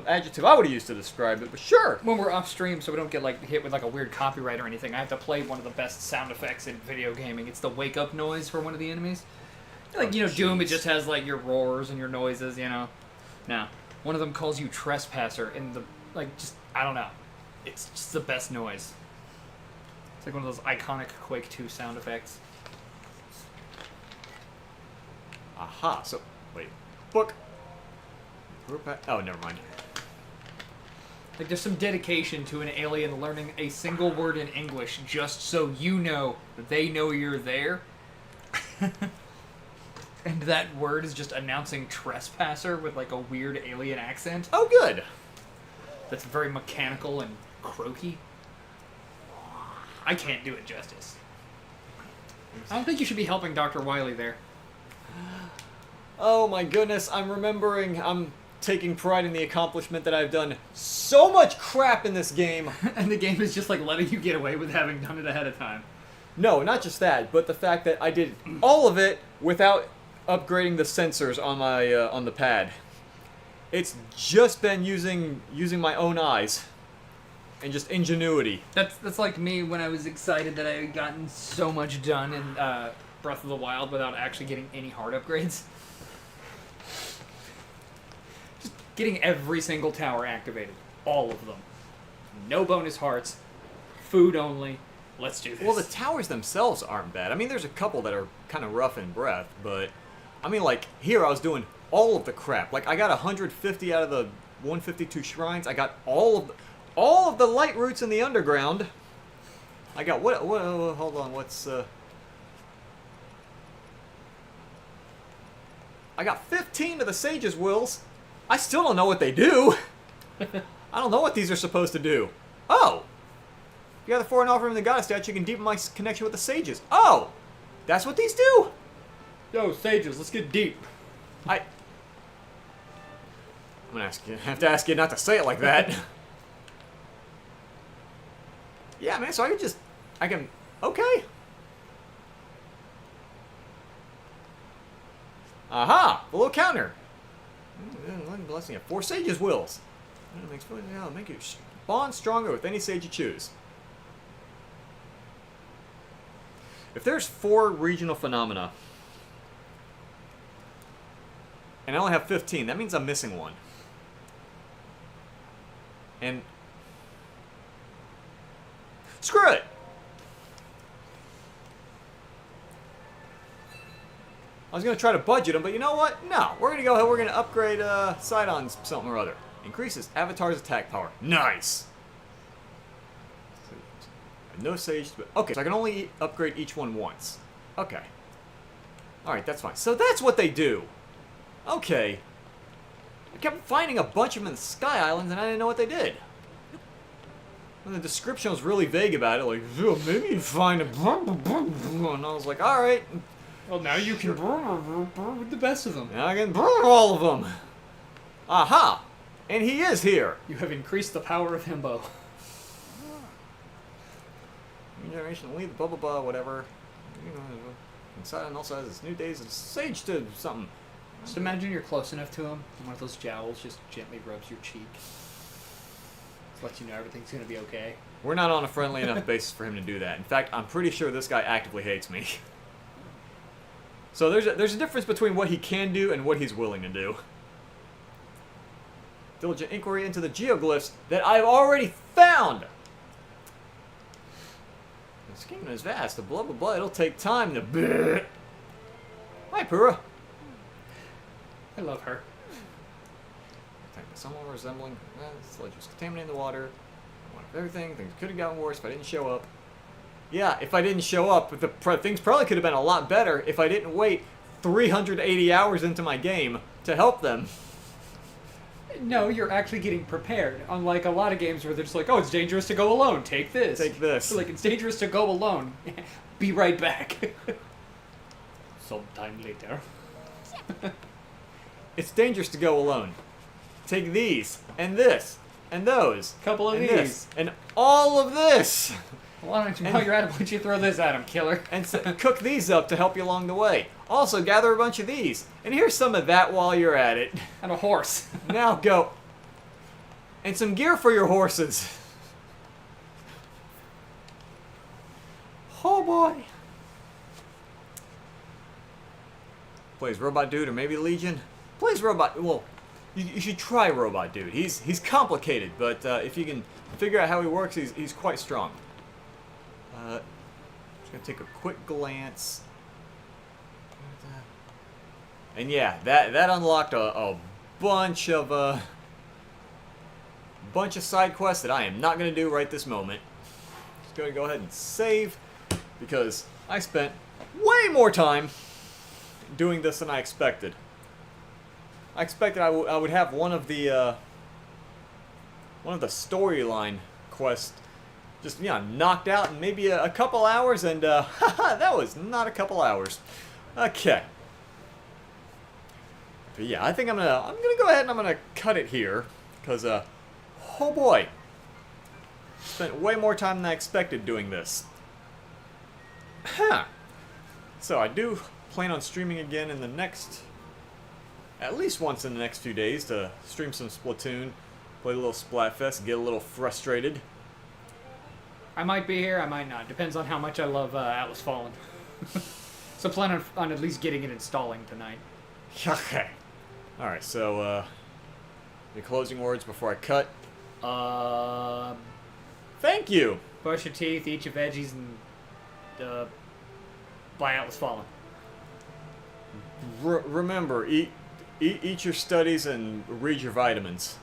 adjective I would have used to describe it, but sure. When we're off stream, so we don't get like hit with like a weird copyright or anything, I have to play one of the best sound effects in video gaming. It's the wake up noise for one of the enemies. Like, you know, Doom, it just has like your roars and your noises, you know. No. One of them calls you trespasser in the, like, just, I don't know. It's just the best noise. It's like one of those iconic Quake 2 sound effects. Aha, so, wait. Book. Oh, never mind. Like, there's some dedication to an alien learning a single word in English just so you know that they know you're there. And that word is just announcing trespasser with, like, a weird alien accent. Oh, good. That's very mechanical and croaky. I can't do it justice. I don't think you should be helping Dr. Wily there. Oh my goodness, I'm taking pride in the accomplishment that I've done so much crap in this game. And the game is just like letting you get away with having done it ahead of time. No, not just that, but the fact that I did all of it without upgrading the sensors on my on the pad. It's just been using my own eyes and just ingenuity. That's like me when I was excited that I had gotten so much done in Breath of the Wild without actually getting any hard upgrades. Just getting every single tower activated. All of them. No bonus hearts. Food only. Let's do this. Well, the towers themselves aren't bad. I mean, there's a couple that are kind of rough in breath, but I mean, like, here I was doing all of the crap. Like, I got 150 out of the 152 shrines. I got all of the light roots in the underground. I got what hold on, what's I got 15 of the Sage's Wills. I still don't know what they do. I don't know what these are supposed to do. Oh! If you got the foreign offering of the goddess statue, you can deepen my connection with the sages. Oh! That's what these do? Yo, sages, let's get deep. I'm gonna have to ask you not to say it like that. Yeah, man, so I can, okay. Aha! The little counter. Blessing of 4 Sage's Wills. Make your bond stronger with any sage you choose. If there's 4 regional phenomena, and I only have 15, that means I'm missing one. And screw it! I was going to try to budget them, but you know what? No, we're going to go ahead, we're going to upgrade Sidon's something or other. Increases Avatar's attack power. Nice! No sage, okay, so I can only upgrade each one once. Okay. Alright, that's fine. So that's what they do. Okay. I kept finding a bunch of them in the Sky Islands and I didn't know what they did. And the description was really vague about it, like, maybe you find a... And I was like, alright. Well, now you can with the best of them. Now I can brr all of them. Aha! And he is here. You have increased the power of Himbo. New generation lead, blah blah blah, whatever. Inside and also has its new days of sage to something. Just imagine you're close enough to him, and one of those jowls just gently rubs your cheek. Just lets you know everything's gonna be okay. We're not on a friendly enough basis for him to do that. In fact, I'm pretty sure this guy actively hates me. So there's a difference between what he can do and what he's willing to do. Diligent inquiry into the geoglyphs that I've already found! The scheme is vast, the blah blah blah, it'll take time to bleh. Hi, Pura. I love her. Someone resembling sludge was contaminating the water. I wanted everything. Things could have gotten worse if I didn't show up. Yeah, if I didn't show up, things probably could have been a lot better if I didn't wait 380 hours into my game to help them. No, you're actually getting prepared. Unlike a lot of games where they're just like, oh, it's dangerous to go alone. Take this. Take this. So, like, it's dangerous to go alone. Be right back. Sometime later. It's dangerous to go alone. Take these, and this, and those. Couple of and these. This, and all of this. Why don't you, while you're at it, why don't you throw this at him, killer? And cook these up to help you along the way. Also, gather a bunch of these. And here's some of that while you're at it. And a horse. Now go. And some gear for your horses. Oh boy. Plays Robot Dude or maybe Legion. Plays Robot. Well, you should try Robot Dude. He's complicated, but if you can figure out how he works, he's quite strong. Just gonna take a quick glance. And yeah, that unlocked a bunch of side quests that I am not gonna do right this moment. Just gonna go ahead and save because I spent way more time doing this than I expected. I expected I would have one of the storyline quests just knocked out in maybe a couple hours, and that was not a couple hours. Okay. But yeah, I think I'm gonna go ahead and I'm gonna cut it here because oh boy, spent way more time than I expected doing this. Huh. So I do plan on streaming again in the next, at least once in the next few days, to stream some Splatoon, play a little Splatfest, get a little frustrated. I might be here, I might not. Depends on how much I love Atlas Fallen. So plan on at least getting it installing tonight. Okay. Alright, so, your closing words before I cut. Thank you! Brush your teeth, eat your veggies, and buy Atlas Fallen. Remember, eat your studies and read your vitamins.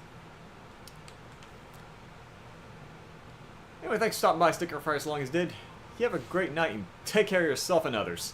Anyway, thanks for stopping by. Stick your fire as long as did. You have a great night and take care of yourself and others.